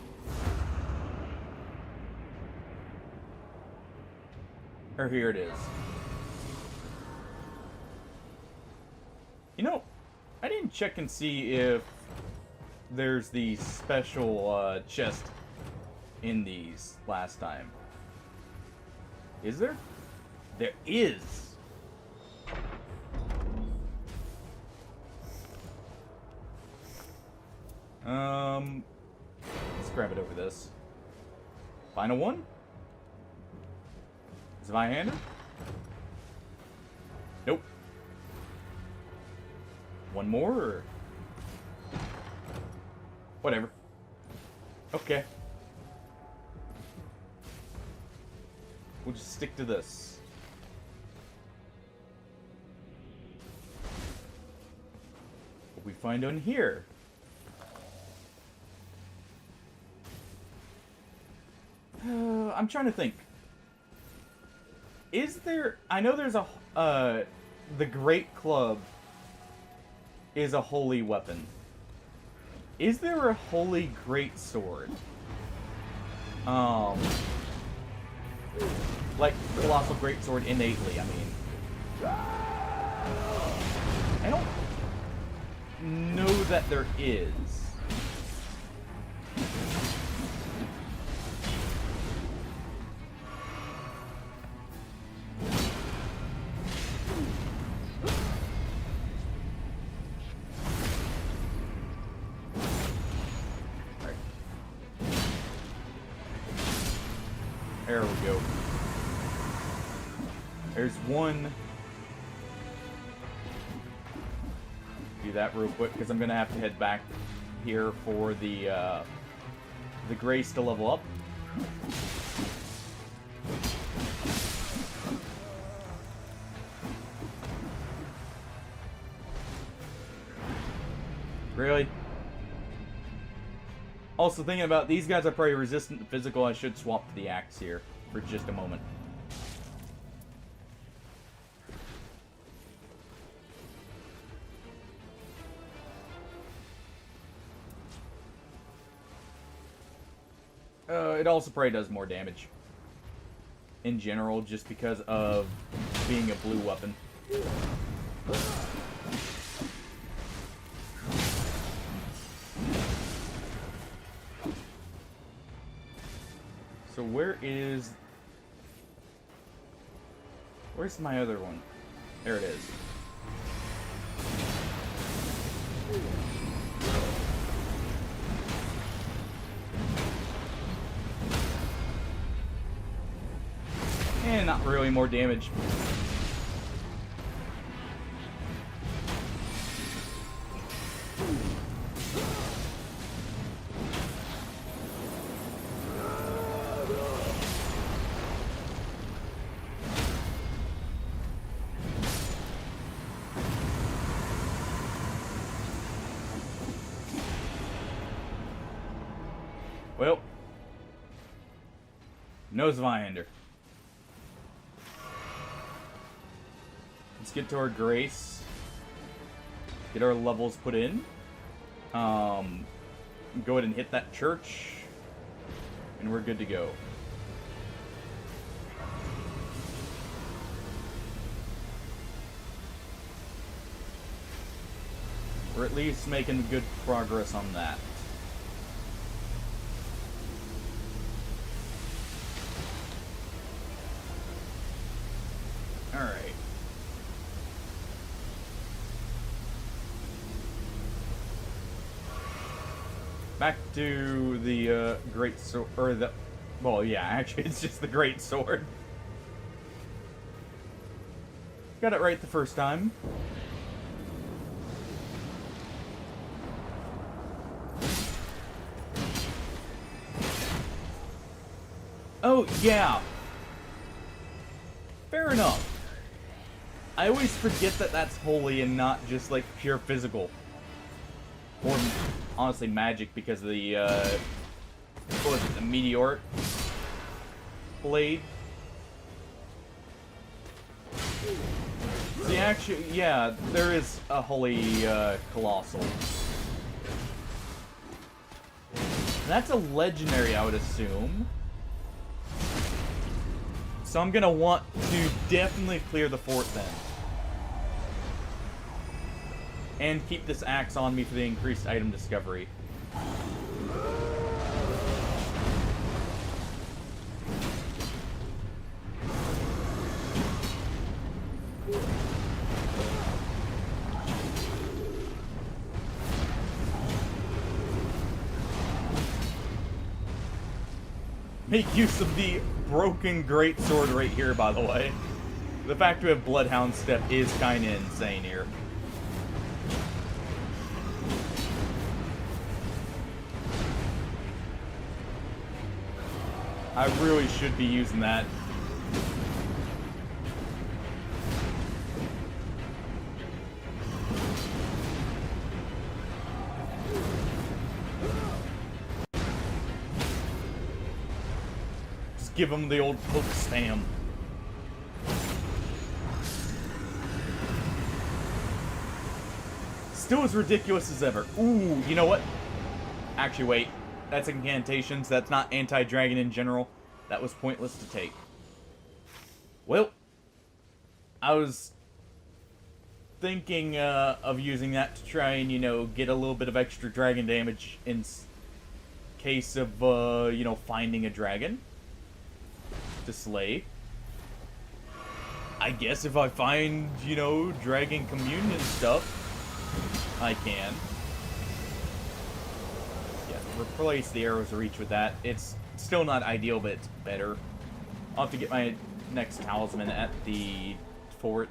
here it is. You know, I didn't check and see if there's the special chest in these last time. Is there? There is. Let's grab it over this. Final one? Zweihander? Nope. One more, or? Whatever. Okay. We'll just stick to this. What we find on here? I'm trying to think. Is there... I know there's a... the Great Club is a holy weapon. Is there a holy great sword? Like colossal great sword innately, I mean. I don't know that there is. There we go. There's one. Do that real quick because I'm gonna have to head back here for the grace to level up. Really? Also, thinking about these guys are probably resistant to physical, I should swap to the axe here for just a moment. It also probably does more damage. In general, just because of being a blue weapon. So where's my other one? There it is. And not really more damage. Well, no Zweihander. Let's get to our grace. Get our levels put in. Go ahead and hit that church. And we're good to go. We're at least making good progress on that. Alright. Back to the great sword, or the, well, yeah, actually it's just the great sword. Got it right the first time. Oh, yeah. Fair enough. I always forget that that's holy and not just, like, pure physical. Or, honestly, magic because of the, what was it, the meteoric blade? See, actually, yeah, there is a holy, colossal. That's a legendary, I would assume. So I'm gonna want to definitely clear the fort then. And keep this axe on me for the increased item discovery. Make use of the broken greatsword right here, by the way. The fact we have Bloodhound Step is kinda insane here. I really should be using that. Just give him the old poke spam. Still as ridiculous as ever. Ooh, you know what? Actually, wait. That's incantations. That's not anti-dragon in general. That was pointless to take. Well, I was thinking of using that to try and, you know, get a little bit of extra dragon damage in case of, you know, finding a dragon to slay. I guess if I find, you know, dragon communion stuff, I can. Replace the arrow's reach with that. It's still not ideal, but it's better. I'll have to get my next talisman at the fort.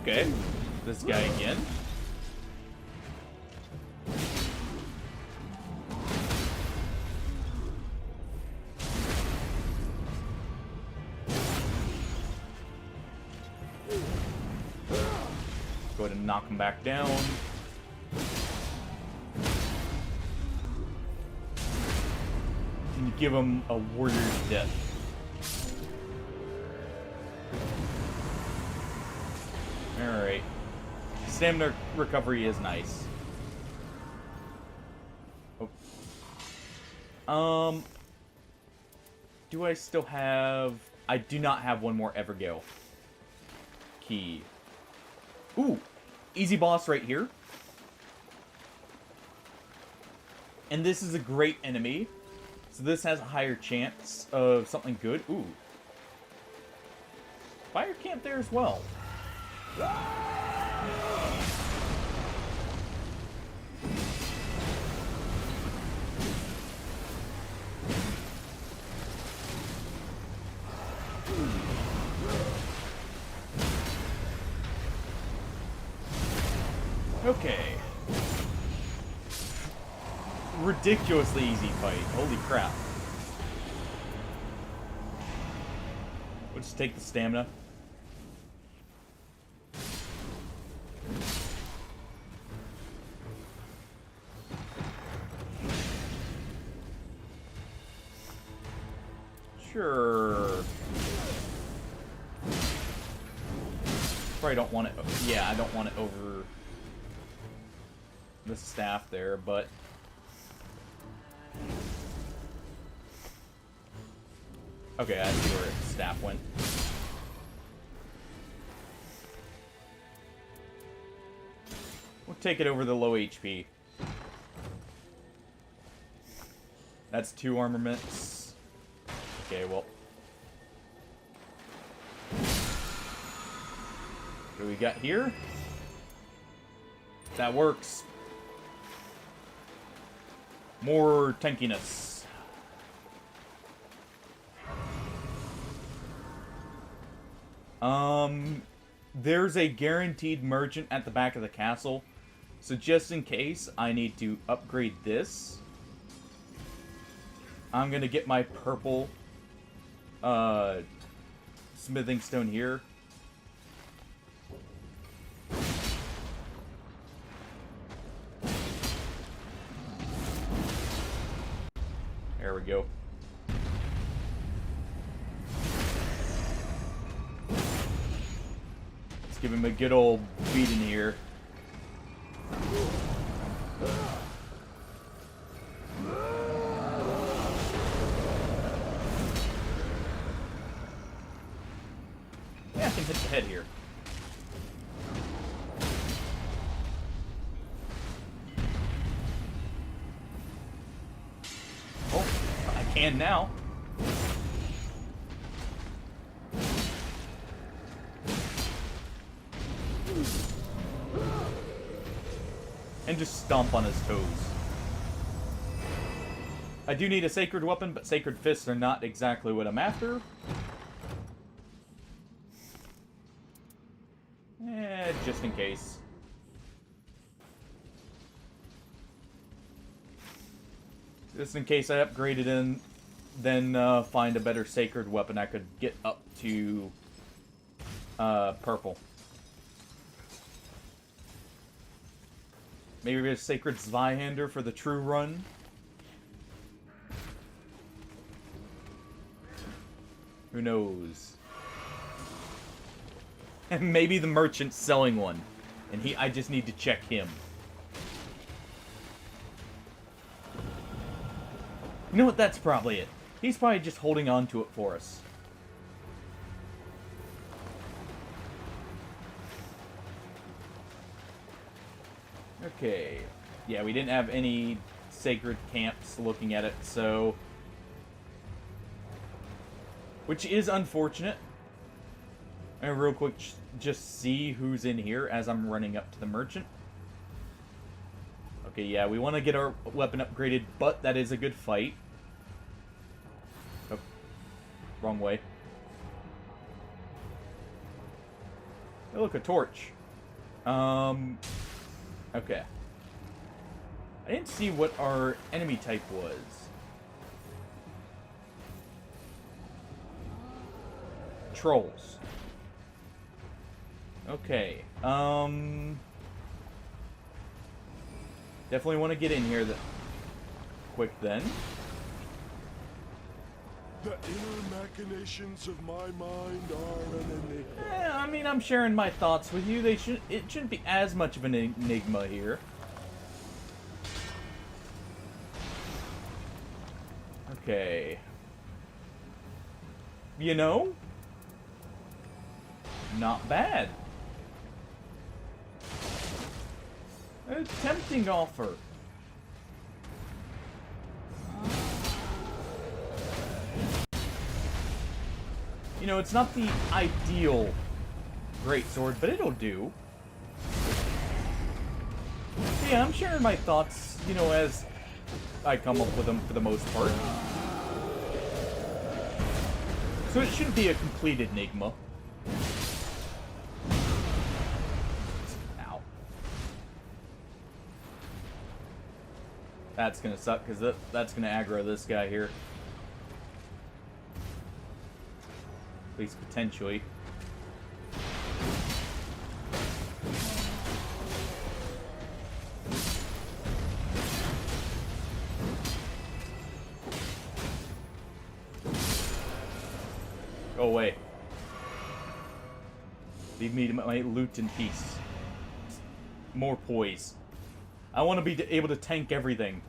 Okay, this guy again. Go ahead and knock him back down. And give him a warrior's death. Alright. Stamina recovery is nice. Oh. Do I still have... I do not have one more Evergale key. Ooh! Easy boss right here. And this is a great enemy. So this has a higher chance of something good. Ooh. Fire camp there as well. Okay. Ridiculously easy fight. Holy crap. We'll just take the stamina. Sure. Probably don't want it. Yeah, I don't want it over the staff there, but okay, I see where the staff went. We'll take it over the low HP. That's 2 armaments. Okay, well. What do we got here? That works. More tankiness. There's a guaranteed merchant at the back of the castle. So just in case I need to upgrade this, I'm gonna get my purple smithing stone here. There we go. Let's give him a good old beating here. Yeah, I can hit the head here. Oh, I can now. And just stomp on his toes. I do need a sacred weapon, but sacred fists are not exactly what I'm after. Just in case. Just in case I upgraded in, then find a better sacred weapon I could get up to purple. Maybe a sacred Zweihander for the true run. Who knows? And maybe the merchant's selling one, and I just need to check him. You know what? That's probably it. He's probably just holding on to it for us. Okay. Yeah, we didn't have any sacred camps looking at it, so... Which is unfortunate. And real quick, just see who's in here as I'm running up to the merchant. Okay, yeah, we want to get our weapon upgraded, but that is a good fight. Oh, wrong way. Oh, look, a torch. Okay. I didn't see what our enemy type was. Trolls. Okay. Definitely want to get in here quick then. The inner machinations of my mind are an enigma. I mean, I'm sharing my thoughts with you. It shouldn't be as much of an enigma here. Okay. You know? Not bad. A tempting offer. You know, it's not the ideal greatsword, but it'll do. Yeah, I'm sharing my thoughts, you know, as I come up with them for the most part. So it shouldn't be a complete enigma. Ow. That's gonna suck, because that's gonna aggro this guy here. At least potentially. Go away. Leave me to my loot in peace. More poise. I want to be able to tank everything.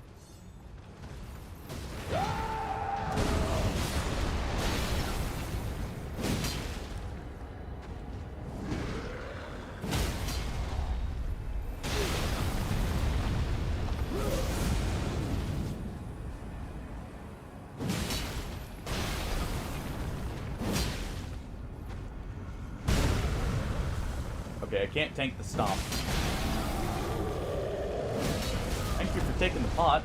Okay, I can't tank the stomp. Thank you for taking the pot.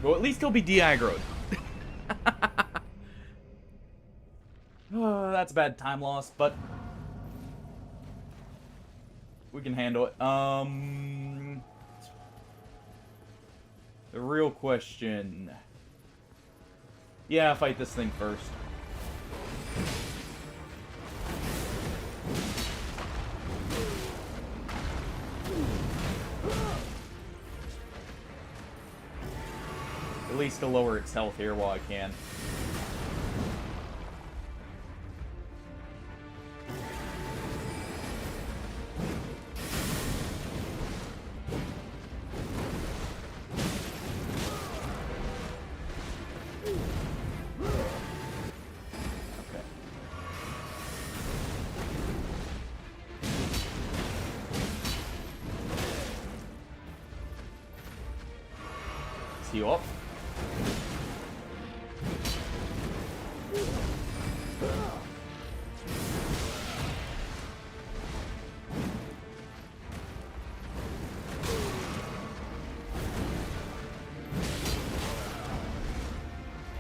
Well, at least he'll be de-aggroed. Oh, that's a bad time loss, but we can handle it. The real question. Yeah, fight this thing first. At least to lower its health here while I can. You up.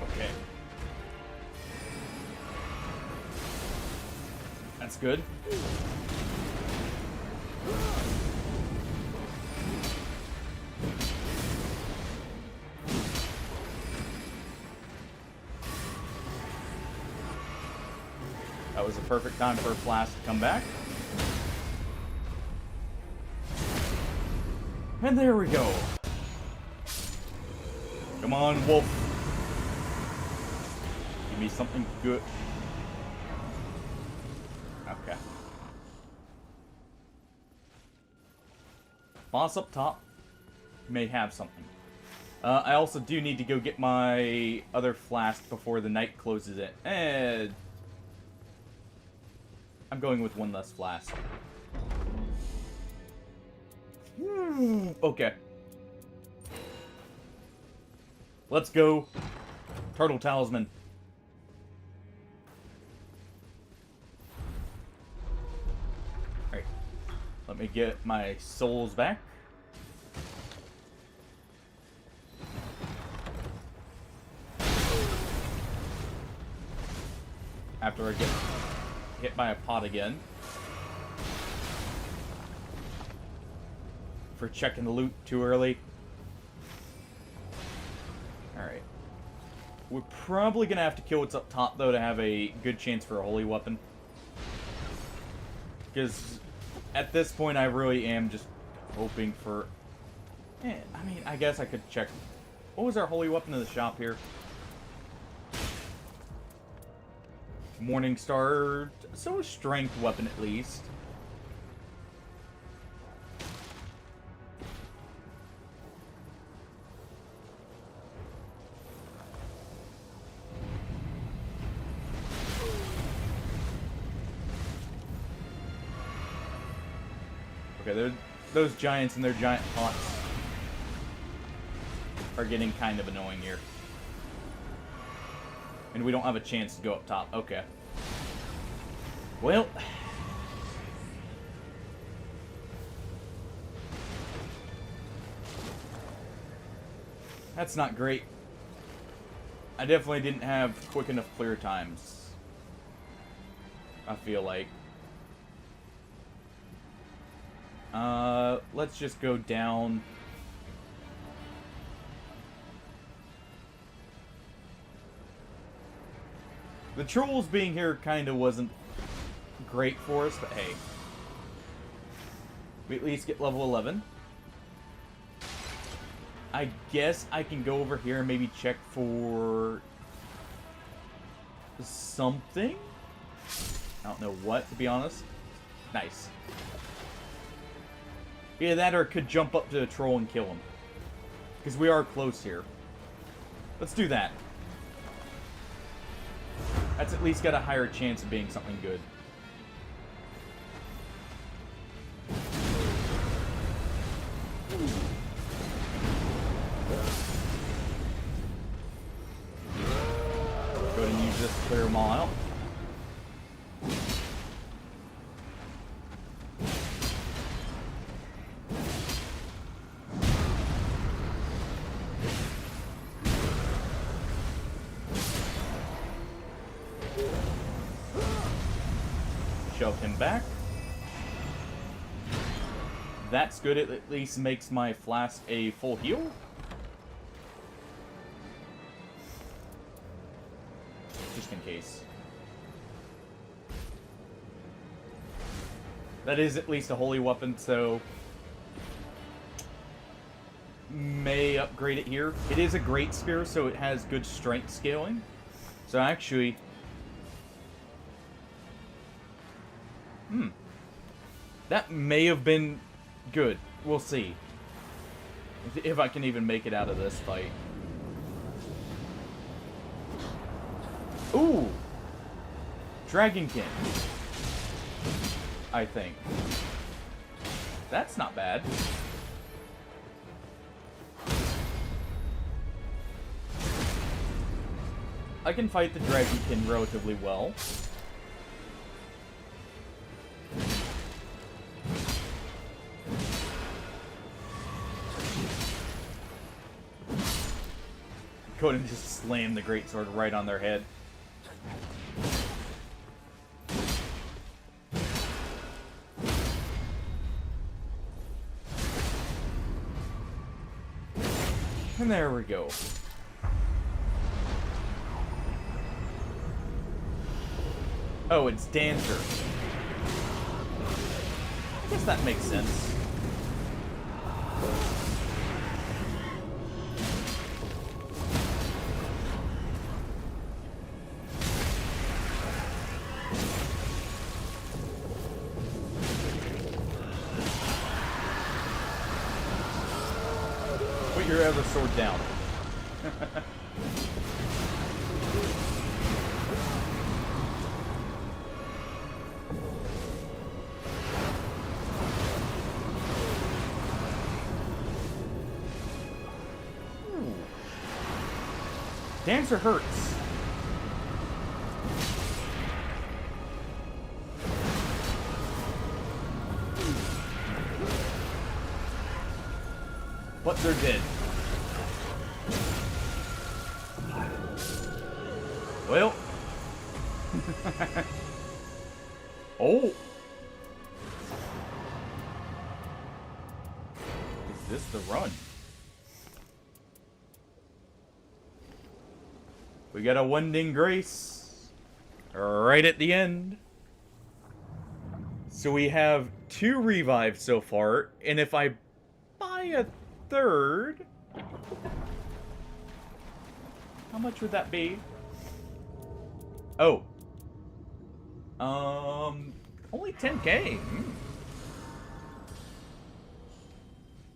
Okay. That's good. That was the perfect time for a flask to come back. And there we go. Come on, wolf. Give me something good. Okay. Boss up top may have something. I also do need to go get my other flask before the night closes it. And I'm going with one less flask. Okay. Let's go. Turtle Talisman. Alright. Let me get my souls back. After I get hit by a pot again. For checking the loot too early. Alright. We're probably going to have to kill what's up top, though, to have a good chance for a holy weapon. Because at this point, I really am just hoping for... I mean, I guess I could check... What was our holy weapon in the shop here? Morningstar. So a strength weapon, at least. Okay, those giants and their giant pots are getting kind of annoying here. And we don't have a chance to go up top. Okay. Well. That's not great. I definitely didn't have quick enough clear times. I feel like. Let's just go down. The trolls being here kind of wasn't great for us, but hey. We at least get level 11. I guess I can go over here and maybe check for something. I don't know what, to be honest. Nice. Yeah, that or could jump up to a troll and kill him. Because we are close here. Let's do that. That's at least got a higher chance of being something good. Go ahead and use this to clear them all out. Shove him back. That's good. It at least makes my flask a full heal. Just in case. That is at least a holy weapon, so may upgrade it here. It is a great spear, so it has good strength scaling. So actually... that may have been good. We'll see. If I can even make it out of this fight. Ooh! Dragonkin. I think. That's not bad. I can fight the Dragonkin relatively well. Go ahead and just slam the greatsword right on their head. And there we go. Oh, it's Dancer. I guess that makes sense. Put your other sword down. Dancer hurts. But they're dead. Well. Oh. Is this the run? We got a Wending Grace right at the end. So we have 2 revives so far, and if I buy a third, how much would that be? Oh. Only 10k.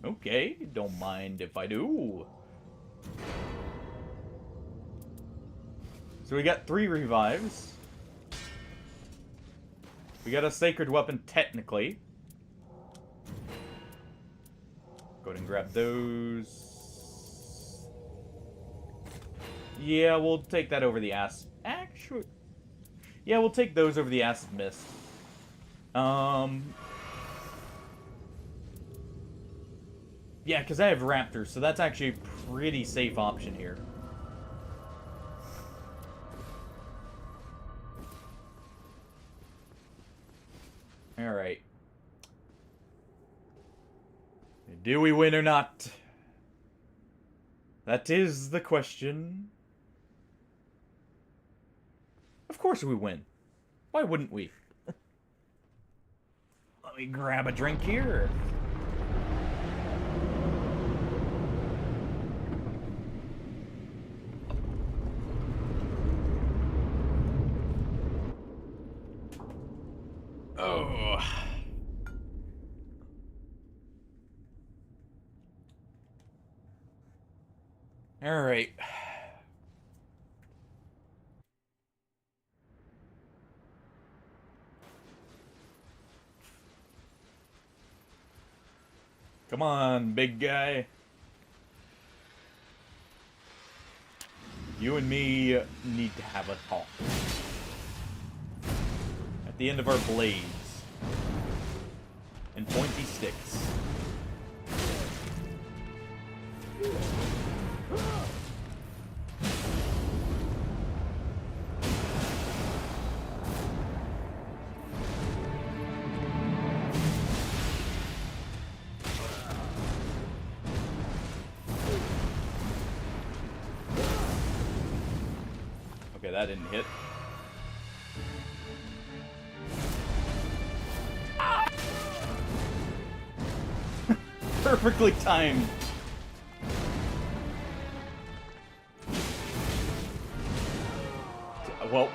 Okay, don't mind if I do. So we got 3 revives. We got a sacred weapon, technically. Go ahead and grab those. Yeah, we'll take that over the acid. Actually, yeah, we'll take those over the acid mist. Yeah, because I have raptors, so that's actually a pretty safe option here. Alright. Do we win or not? That is the question. Of course we win. Why wouldn't we? Let me grab a drink here. Oh. All right. Come on, big guy. You and me need to have a talk. At the end of our blades. And pointy sticks. Okay, that didn't hit. Perfectly timed. Well,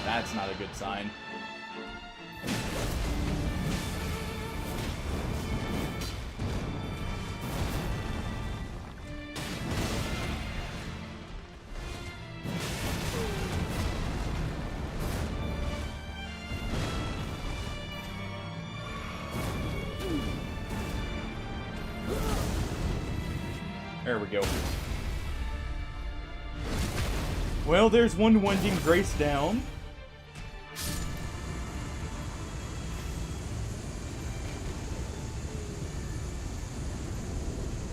that's not a good sign. There we go. Well, there's one Wending Grace down.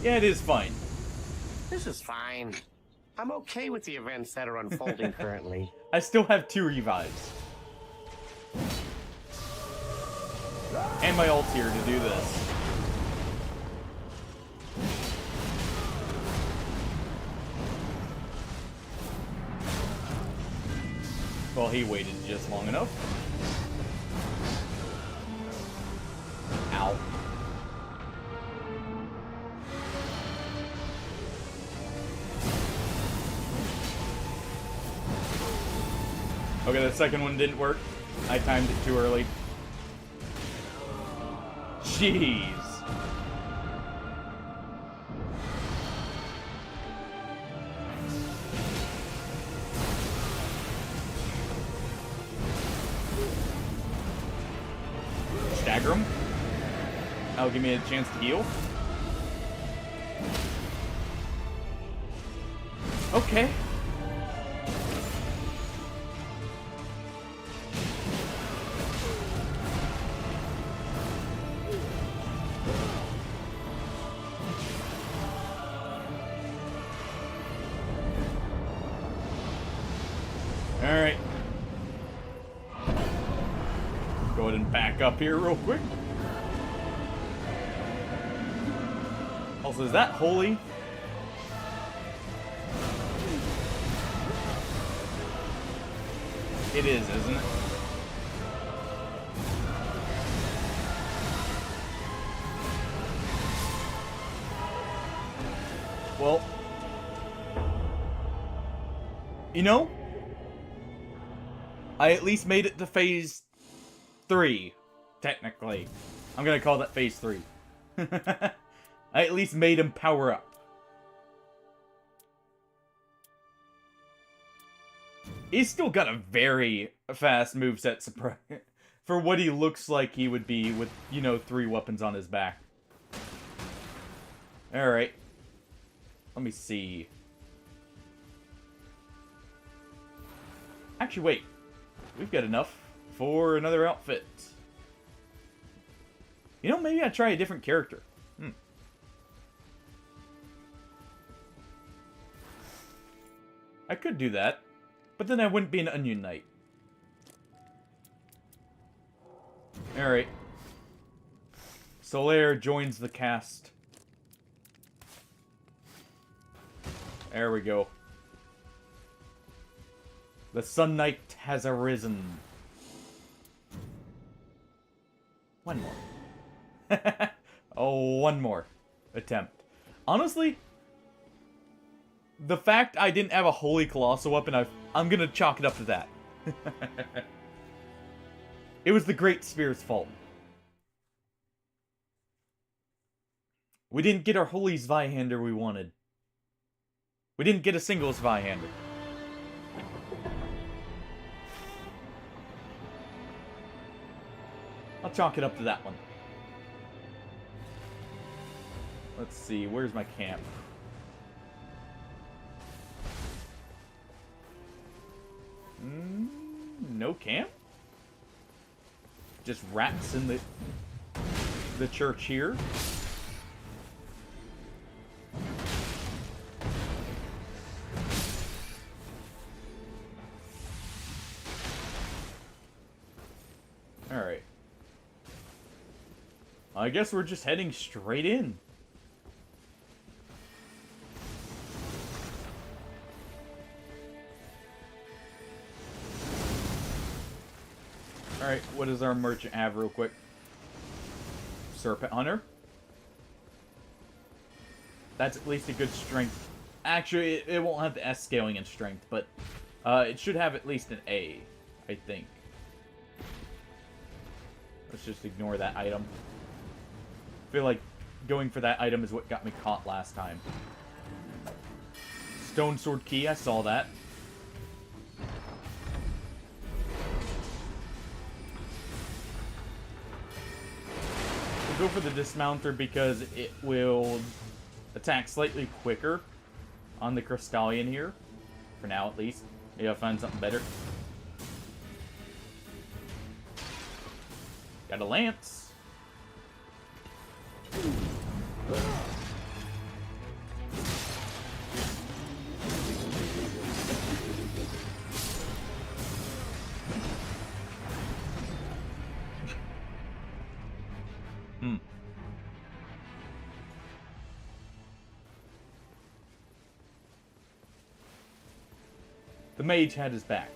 Yeah, it is fine. This is fine. I'm okay with the events that are unfolding currently. I still have 2 revives. And my ult's here to do this. Well, he waited just long enough. Ow. Okay, the second one didn't work. I timed it too early. Jeez. Stagger him. That'll give me a chance to heal. Okay. Alright. Go ahead and back up here real quick. Also, is that holy? It is, isn't it? Well, you know, I at least made it to phase 3, technically. I'm gonna call that phase 3. I at least made him power up. He's still got a very fast moveset for what he looks like he would be with, you know, 3 weapons on his back. Alright. Let me see. Actually, wait. We've got enough for another outfit. You know, maybe I'd try a different character. I could do that. But then I wouldn't be an Onion Knight. Alright. Solaire joins the cast. There we go. The Sun Knight has arisen. One more. Oh, one more attempt. Honestly, the fact I didn't have a Holy Colossal weapon, I'm gonna chalk it up to that. It was the Great Spear's fault. We didn't get our Holy Zweihander we wanted. We didn't get a single Zweihander. I'll chalk it up to that one. Let's see, where's my camp? No camp? Just rats in the church here. Alright. I guess we're just heading straight in. Alright, what does our merchant have real quick? Serpent Hunter. That's at least a good strength. Actually, it won't have the S scaling in strength, but it should have at least an A, I think. Let's just ignore that item. I feel like going for that item is what got me caught last time. Stone Sword Key, I saw that. We'll go for the Dismounter because it will attack slightly quicker on the Crystallion here. For now, at least. Maybe I'll find something better. Got a Lance. The mage had his back,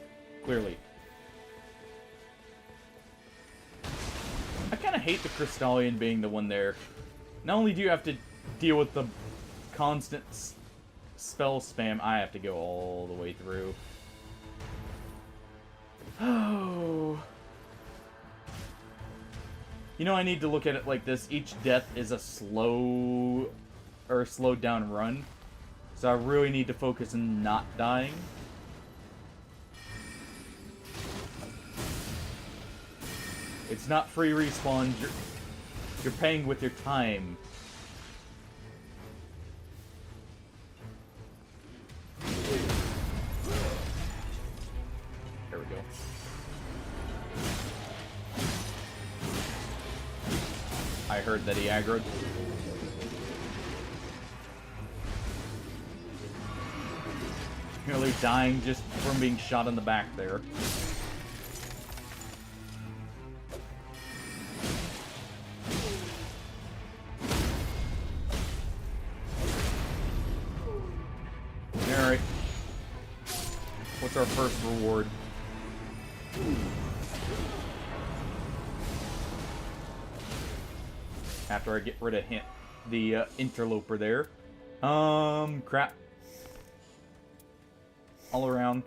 clearly. I kind of hate the Crystallion being the one there. Not only do you have to deal with the constant spell spam, I have to go all the way through. Oh. You know, I need to look at it like this. Each death is a slow or slowed down run. So I really need to focus on not dying. It's not free respawn. You're paying with your time. I heard that he aggroed. Nearly dying just from being shot in the back there. Alright. What's our first reward? After I get rid of the interloper there. Crap. All around.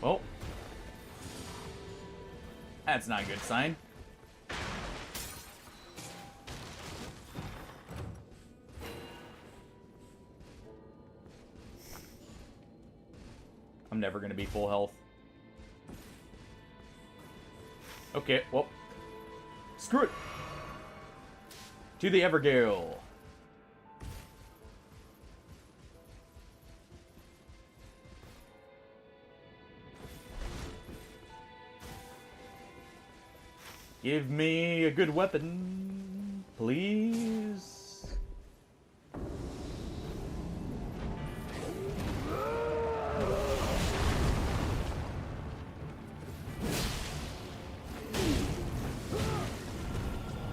Well. That's not a good sign. I'm never going to be full health. Okay, well. Screw it! To the Evergale. Give me a good weapon, please.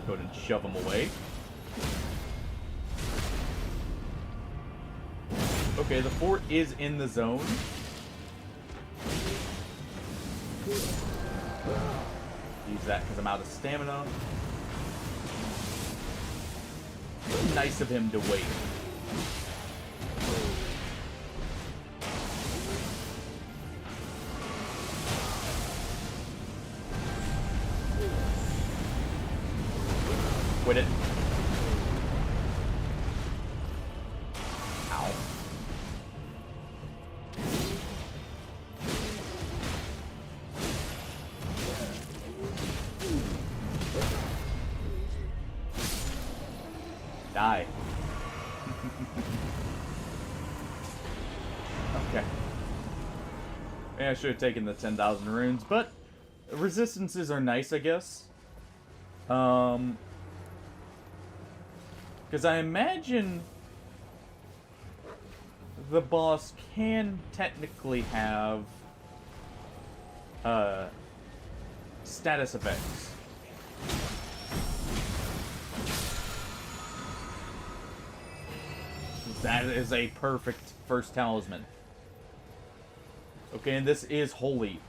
Go ahead and shove him away. Okay, the fort is in the zone. Use that because I'm out of stamina. Nice of him to wait. Quit it. Ow. Die. Okay. Yeah, I should have taken the 10,000 runes, but resistances are nice, I guess. Because I imagine the boss can technically have status effects. That is a perfect first talisman. Okay, and this is holy.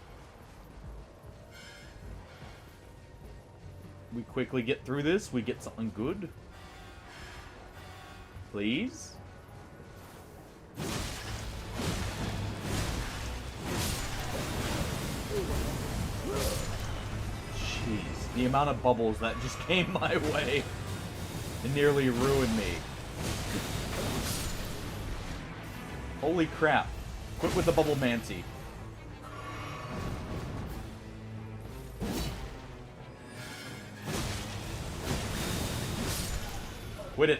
We quickly get through this, we get something good. Please? Jeez, the amount of bubbles that just came my way. It nearly ruined me. Holy crap. Quit with the bubble mancy. Quit it.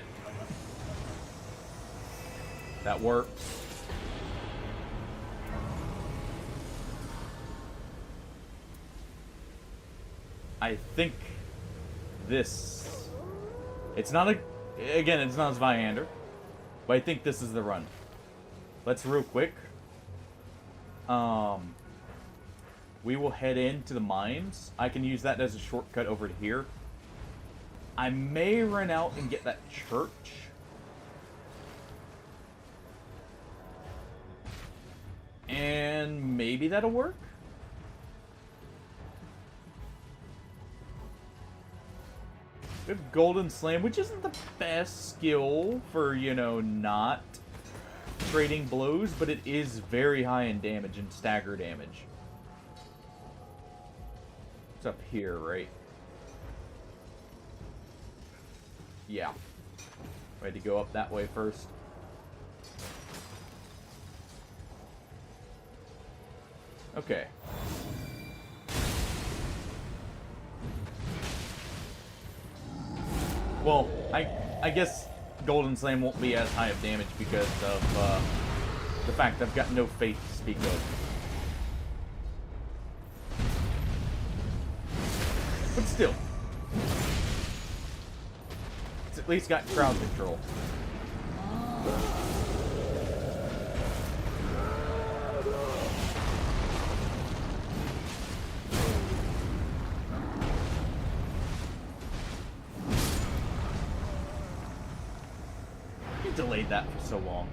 That works. I think this... It's not a... Again, it's not Zweihander. But I think this is the run. Let's real quick. We will head into the mines. I can use that as a shortcut over to here. I may run out and get that church. And maybe that'll work? We have Golden Slam, which isn't the best skill for, you know, not trading blows, but it is very high in damage and stagger damage. It's up here, right? Yeah. I had to go up that way first. Okay. Well, I guess Golden Slam won't be as high of damage because of the fact I've got no faith to speak of. But still, it's at least got crowd control. You delayed that for so long.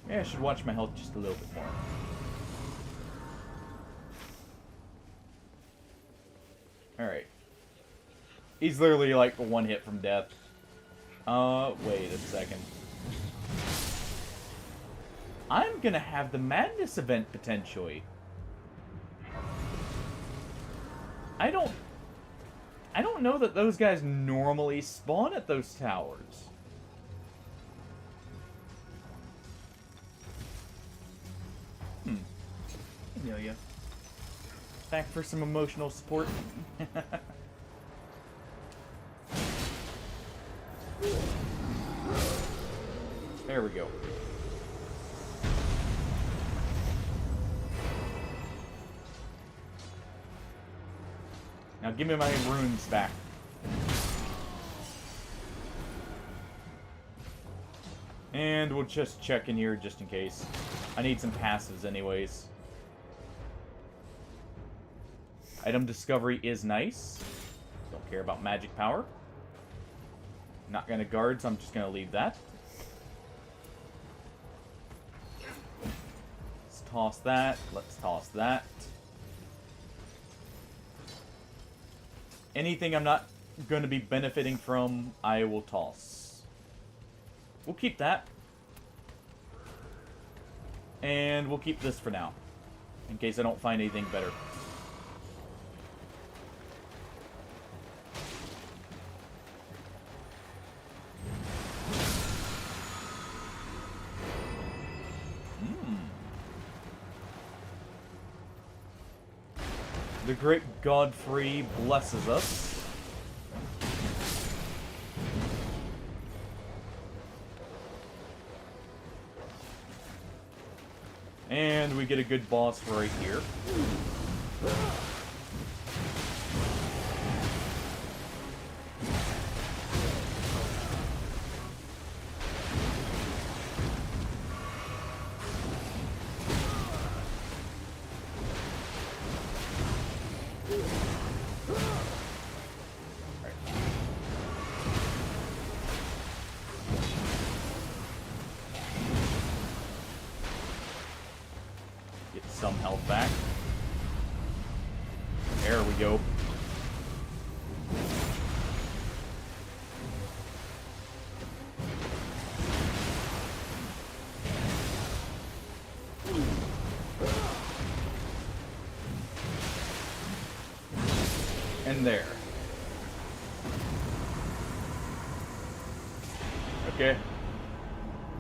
Yeah, I should watch my health just a little bit more. Alright. He's literally like one hit from death. Wait a second. I'm gonna have the Madness event potentially. I don't know that those guys normally spawn at those towers. Amelia. Back for some emotional support. There we go. Now give me my runes back. And we'll just check in here just in case. I need some passives anyways. Item discovery is nice. Don't care about magic power. Not gonna guard, so I'm just gonna leave that. Let's toss that. Let's toss that. Anything I'm not gonna be benefiting from, I will toss. We'll keep that. And we'll keep this for now. In case I don't find anything better. The great Godfrey blesses us. And we get a good boss right here. Some health back. There we go. And there. Okay.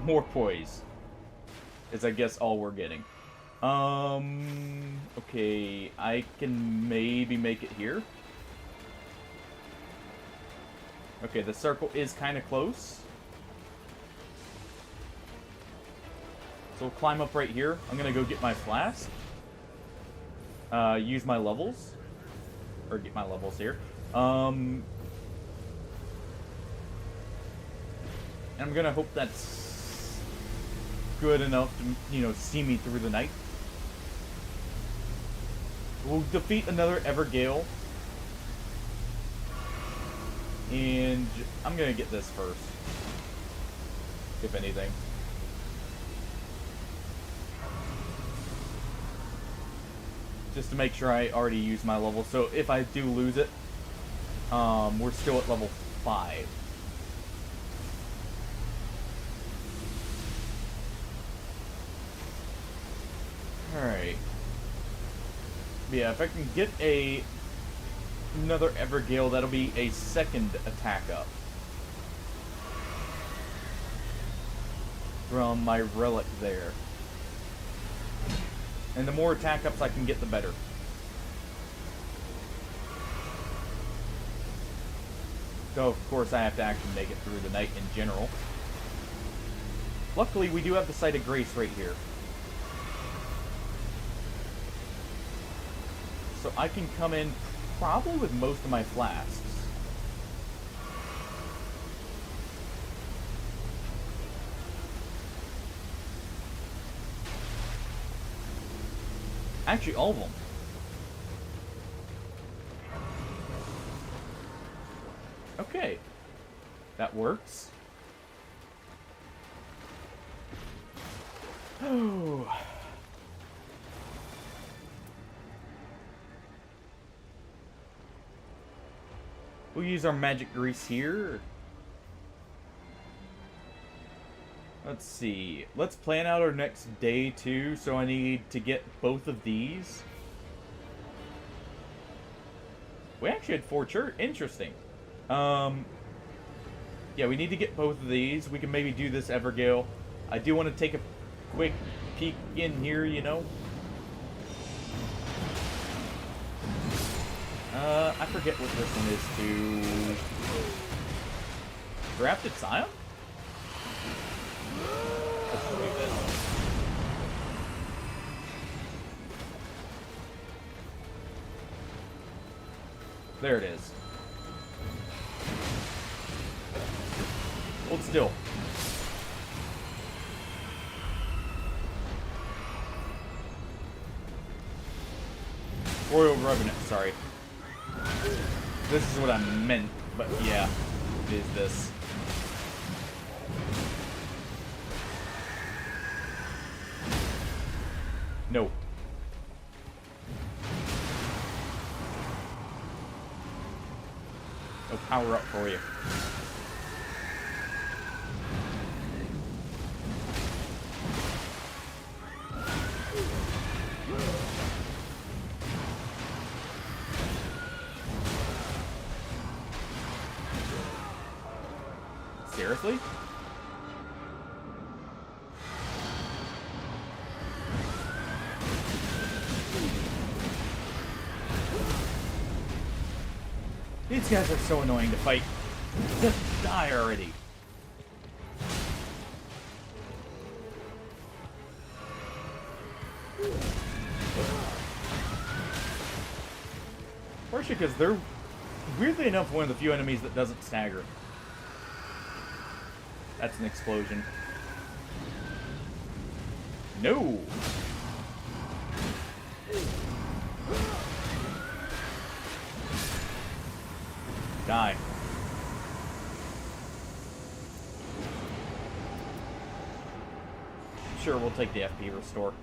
More poise. Is I guess all we're getting. Okay, I can maybe make it here. Okay, the circle is kind of close. So we'll climb up right here. I'm gonna go get my flask. Use my levels. Or get my levels here. And I'm gonna hope that's good enough to, you know, see me through the night. We'll defeat another Evergale. And I'm gonna get this first. If anything. Just to make sure I already used my level. So if I do lose it, we're still at level 5. Alright. Yeah, if I can get another Evergale, that'll be a second attack up. From my relic there. And the more attack ups I can get, the better. So, of course, I have to actually make it through the night in general. Luckily, we do have the Site of Grace right here. So I can come in probably with most of my flasks. Actually, all of them. Okay. That works. Oh. We'll use our magic grease here. Let's see. Let's plan out our next day, too. So I need to get both of these. We actually had 4 church. Interesting. Yeah, we need to get both of these. We can maybe do this Evergale. I do want to take a quick peek in here, you know. I forget what this one is to... Grafted Scion? Let's do this. There it is. Hold still. Royal Revenant, sorry. This is what I meant, but yeah, it is this. No. No power up for you. Seriously? These guys are so annoying to fight. Just die already. Partially because they're, weirdly enough, one of the few enemies that doesn't stagger. That's an explosion. No! Die. Sure, we'll take the FP restore.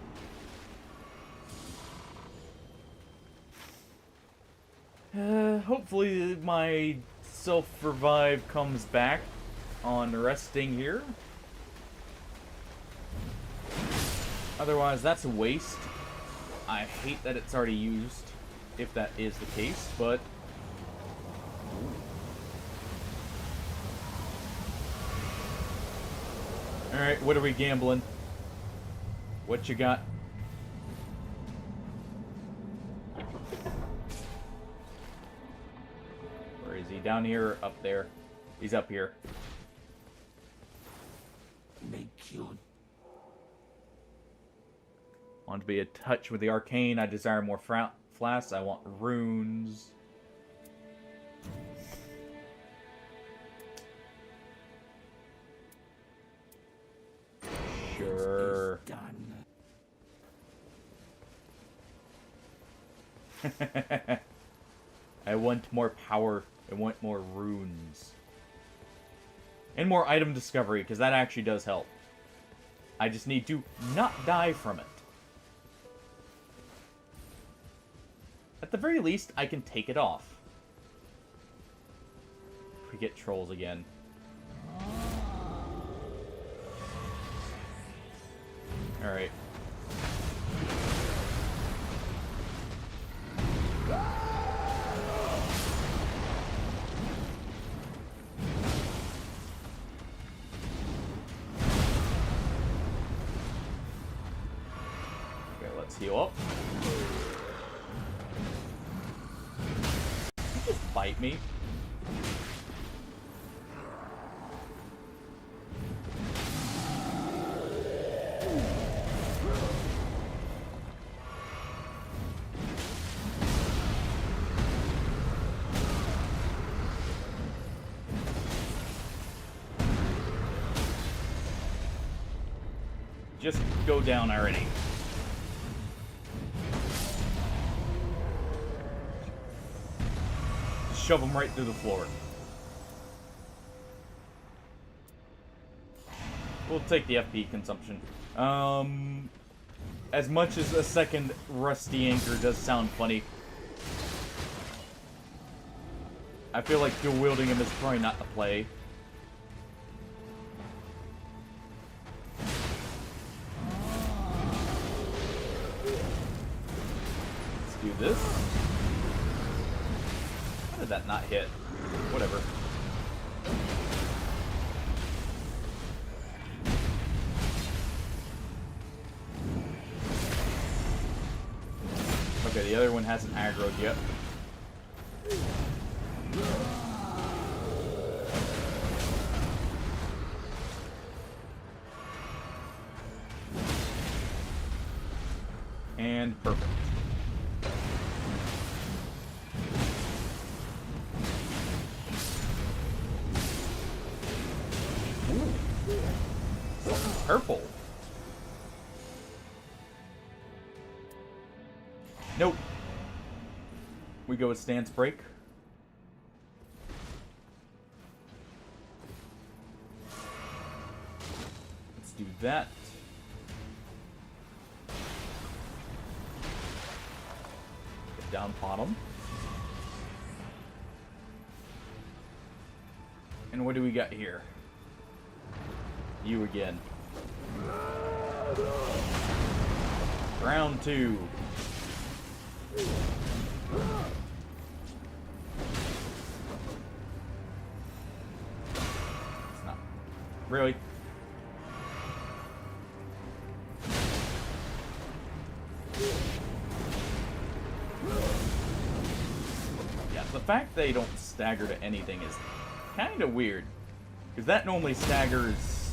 Hopefully my self-revive comes back on resting here. Otherwise, that's a waste. I hate that it's already used, if that is the case, but... Alright, what are we gambling? What you got? Where is he? Down here or up there? He's up here. Make you. Want to be in touch with the arcane. I desire more flasks. I want runes. Sure. Done. I want more power. I want more runes. And more item discovery, because that actually does help. I just need to not die from it. At the very least, I can take it off. If we get trolls again. Alright. Heal up. Just bite me. Just go down already. Just shove them right through the floor. We'll take the FP consumption. As much as a second rusty anchor does sound funny, I feel like dual wielding him is probably not the play. Let's do this. How did that not hit? Whatever. Okay, the other one hasn't aggroed yet. And perfect. Ooh. Something purple. Nope. We go with stance break. Let's do that. Get down bottom. And what do we got here? You again. Round 2. It's not. Really? Yeah, the fact they don't stagger to anything is kind of weird. Because that normally staggers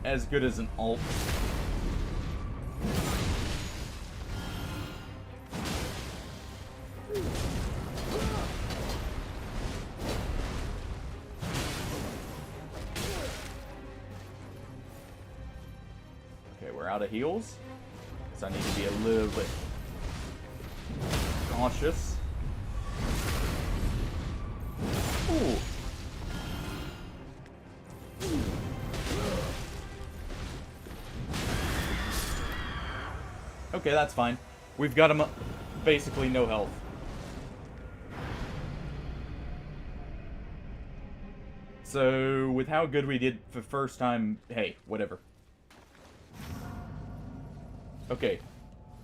as good as an ult. Out of heals, so I need to be a little bit cautious. Ooh. Okay, that's fine. We've got him basically no health. So, with how good we did the first time, hey, whatever. Okay,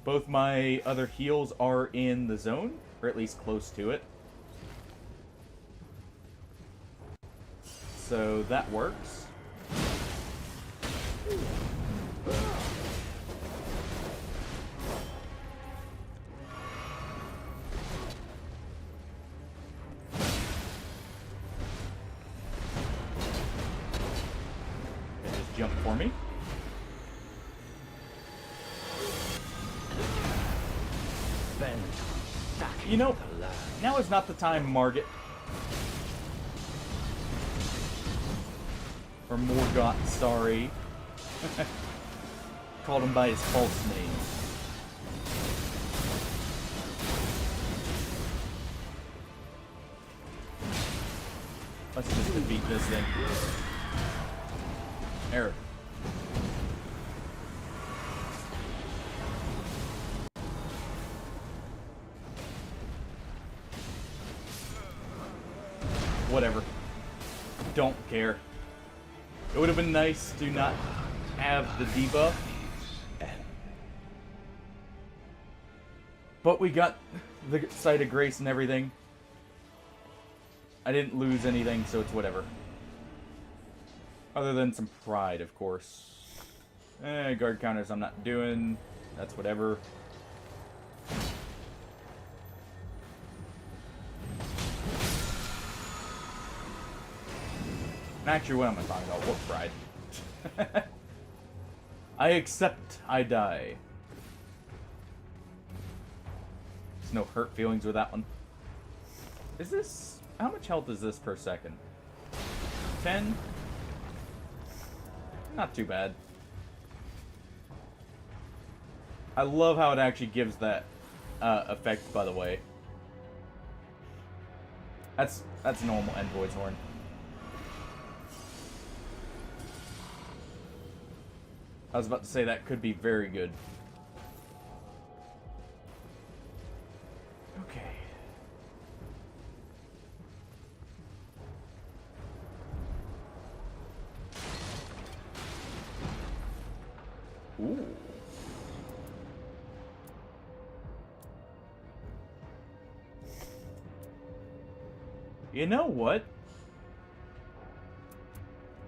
both my other heals are in the zone, or at least close to it. So that works. Okay, just jump for me. You know, now is not the time, Margit. Or Morgott, sorry. Called him by his false name. Let's just defeat this thing. There. Whatever. Don't care. It would have been nice to not have the debuff. But we got the Sight of Grace and everything. I didn't lose anything, so it's whatever. Other than some pride, of course. Guard counters I'm not doing. That's whatever. Actually, what am I talking about? What pride? I accept I die. There's no hurt feelings with that one. Is this... How much health is this per second? 10? Not too bad. I love how it actually gives that effect, by the way. That's normal Envoy's horn. I was about to say that could be very good. Okay. Ooh. You know what?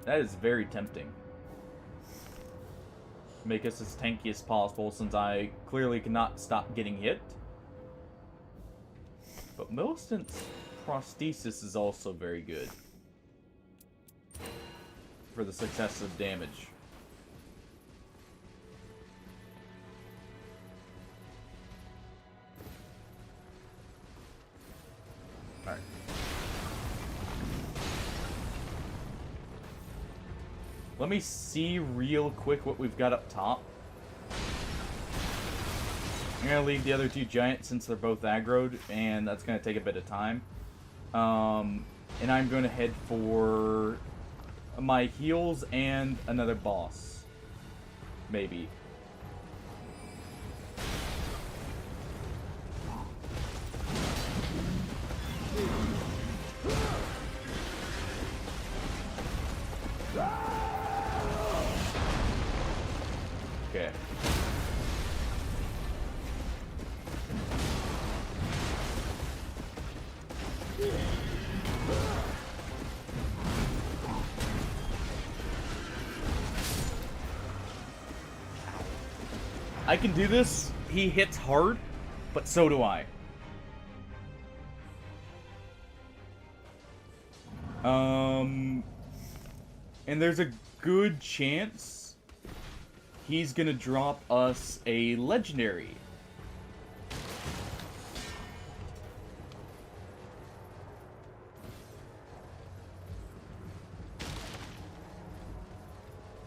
That is very tempting. Make us as tanky as possible since I clearly cannot stop getting hit. But Millicent's prosthesis is also very good for the successive damage. Alright. Let me see real quick what we've got up top. I'm going to leave the other two giants since they're both aggroed, and that's going to take a bit of time. And I'm going to head for my heals and another boss. Maybe. Okay. I can do this. He hits hard, but so do I. And there's a good chance he's gonna drop us a legendary.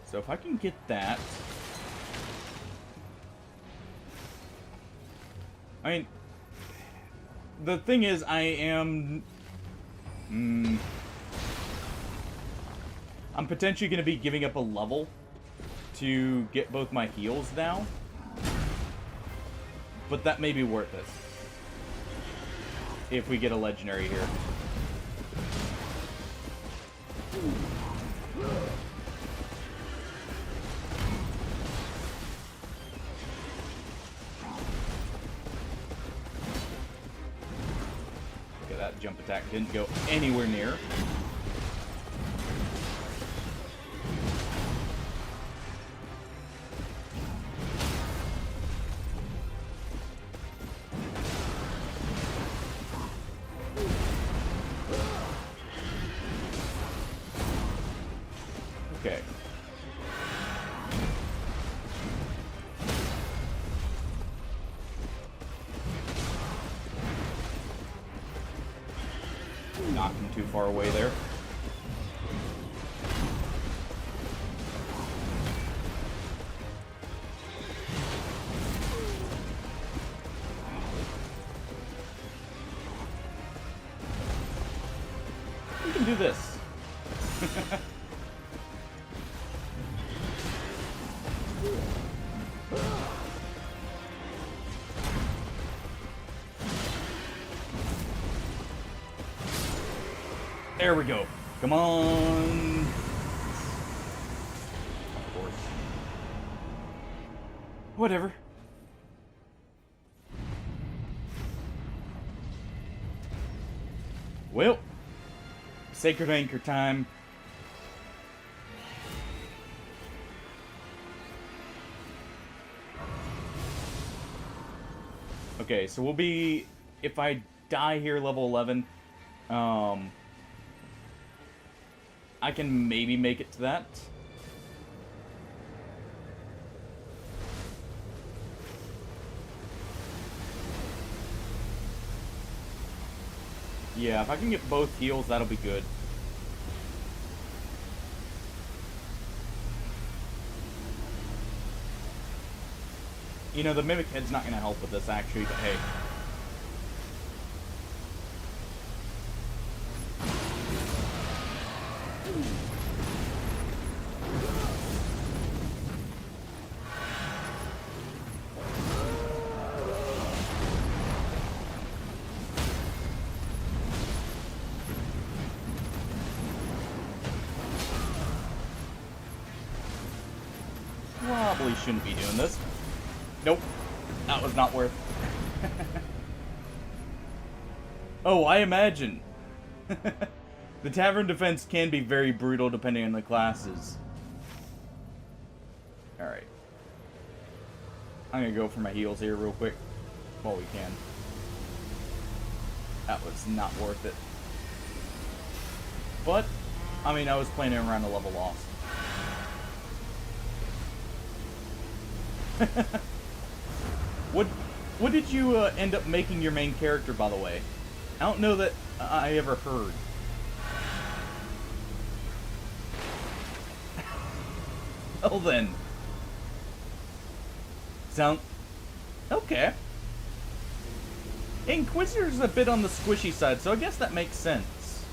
So if I can get that... I mean, the thing is, I am... I'm potentially going to be giving up a level to get both my heals now. But that may be worth it. If we get a legendary here. Okay, that jump attack didn't go anywhere near. Okay. Knocked him too far away there. We can do this. There we go. Come on. Of course. Whatever. Well, Sacred Anchor time. Okay, so we'll be, if I die here level 11, I can maybe make it to that. Yeah, if I can get both heals, that'll be good. You know, the Mimic Head's not going to help with this, actually, but hey. Probably shouldn't be doing this. Nope. That was not worth. Oh, I imagine. The tavern defense can be very brutal depending on the classes. Alright. I'm gonna go for my heals here real quick. While we can. That was not worth it. But, I mean, I was playing around a level lost. What did you end up making your main character, by the way? I don't know that I ever heard. Well then. Okay. Inquisitor's a bit on the squishy side, so I guess that makes sense.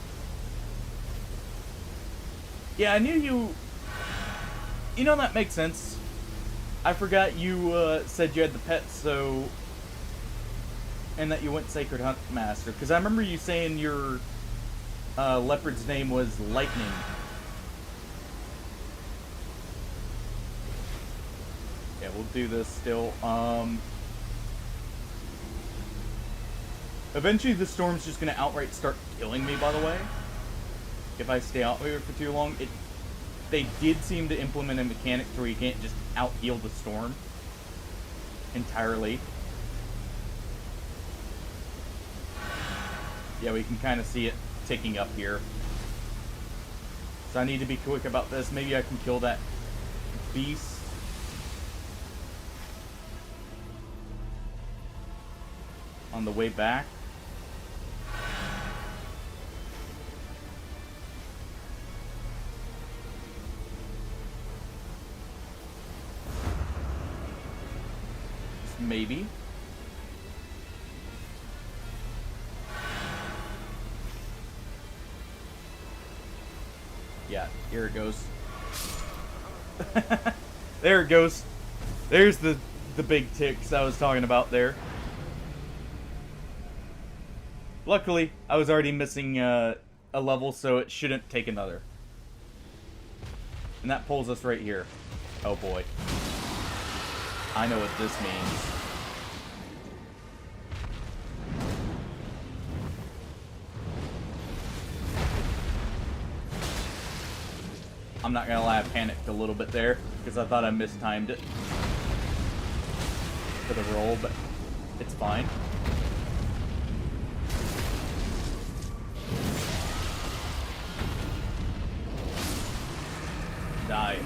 Yeah, I knew you... You know, that makes sense. I forgot you said you had the pet, so... And that you went Sacred Hunt Master. Because I remember you saying your leopard's name was Lightning. Yeah, we'll do this still. Eventually the storm's just going to outright start killing me, by the way. If I stay out here for too long. They did seem to implement a mechanic where you can't just out-heal the storm entirely. Yeah, we can kind of see it ticking up here. So I need to be quick about this. Maybe I can kill that beast. On the way back. Maybe. Yeah, here it goes. There it goes. There's the big ticks I was talking about there. Luckily, I was already missing a level, so it shouldn't take another. And that pulls us right here. Oh boy. I know what this means. I'm not gonna lie, I panicked a little bit there because I thought I mistimed it for the roll, but it's fine. Die.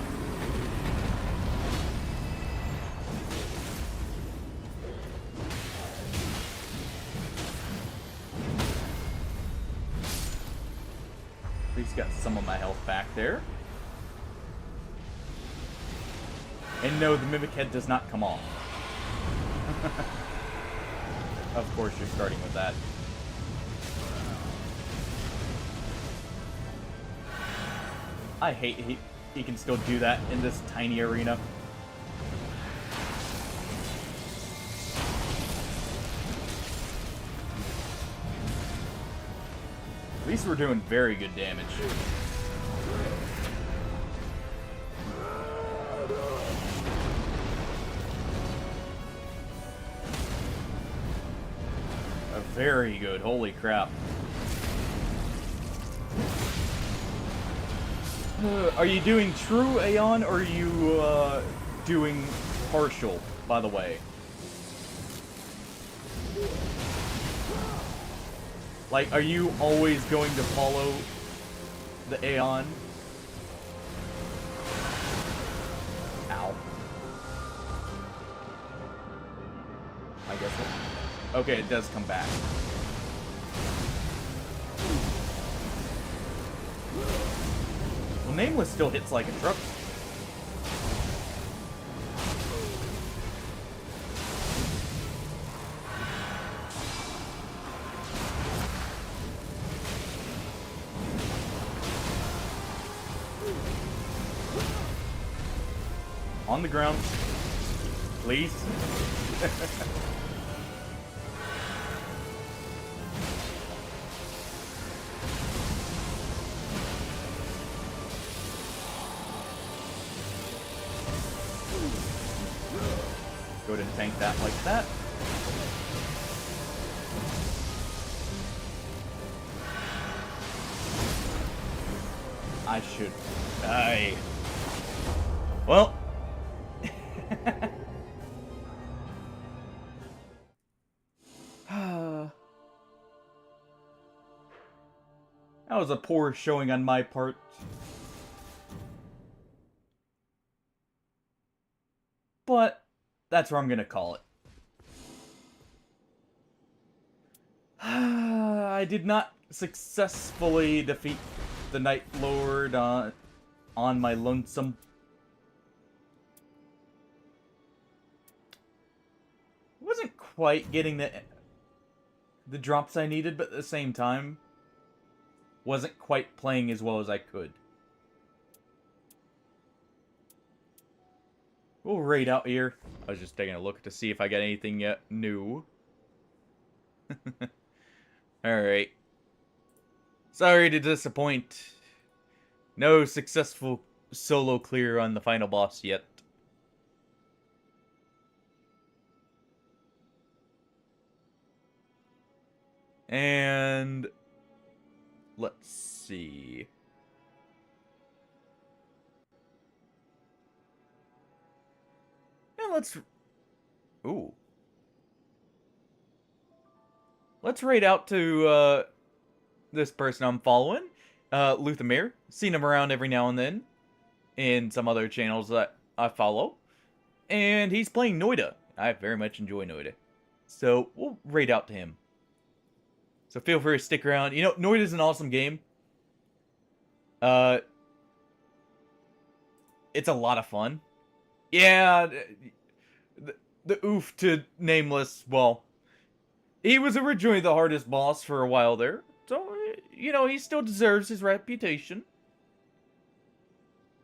At least got some of my health back there. And no, the Mimic Head does not come off. Of course you're starting with that. I hate he can still do that in this tiny arena. At least we're doing very good damage. Very good. Holy crap. Are you doing true Aeon, or are you doing partial, by the way? Like, are you always going to follow the Aeon? Ow. I guess it... Okay, it does come back. Well, Nameless still hits like a truck. On the ground. Please. Go ahead and tank that like that. I should die. Well. That was a poor showing on my part. But that's where I'm gonna call it. I did not successfully defeat the Night Lord on my lonesome. Wasn't quite getting the drops I needed, but at the same time, wasn't quite playing as well as I could. We'll raid out here. I was just taking a look to see if I got anything yet new. Alright. Sorry to disappoint. No successful solo clear on the final boss yet. And let's see. And let's raid out to this person I'm following, Luthamir. Seen him around every now and then in some other channels that I follow. And he's playing Noida. I very much enjoy Noida. So we'll raid out to him. So feel free to stick around. You know, Noida's an awesome game. It's a lot of fun. Yeah, the oof to Nameless, well, he was originally the hardest boss for a while there. So, you know, he still deserves his reputation.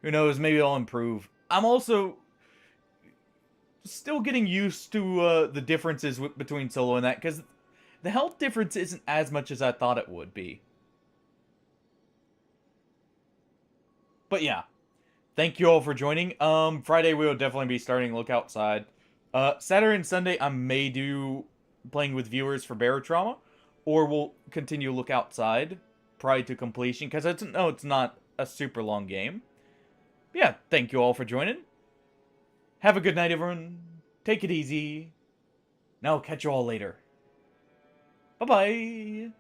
Who knows, maybe I'll improve. I'm also still getting used to the differences between solo and that, because the health difference isn't as much as I thought it would be. But yeah, thank you all for joining. Friday we will definitely be starting Look Outside. Saturday and Sunday I may do playing with viewers for Barotrauma, or we'll continue Look Outside prior to completion, because it's not a super long game. But yeah, thank you all for joining. Have a good night, everyone. Take it easy. Now I'll catch you all later. Bye-bye.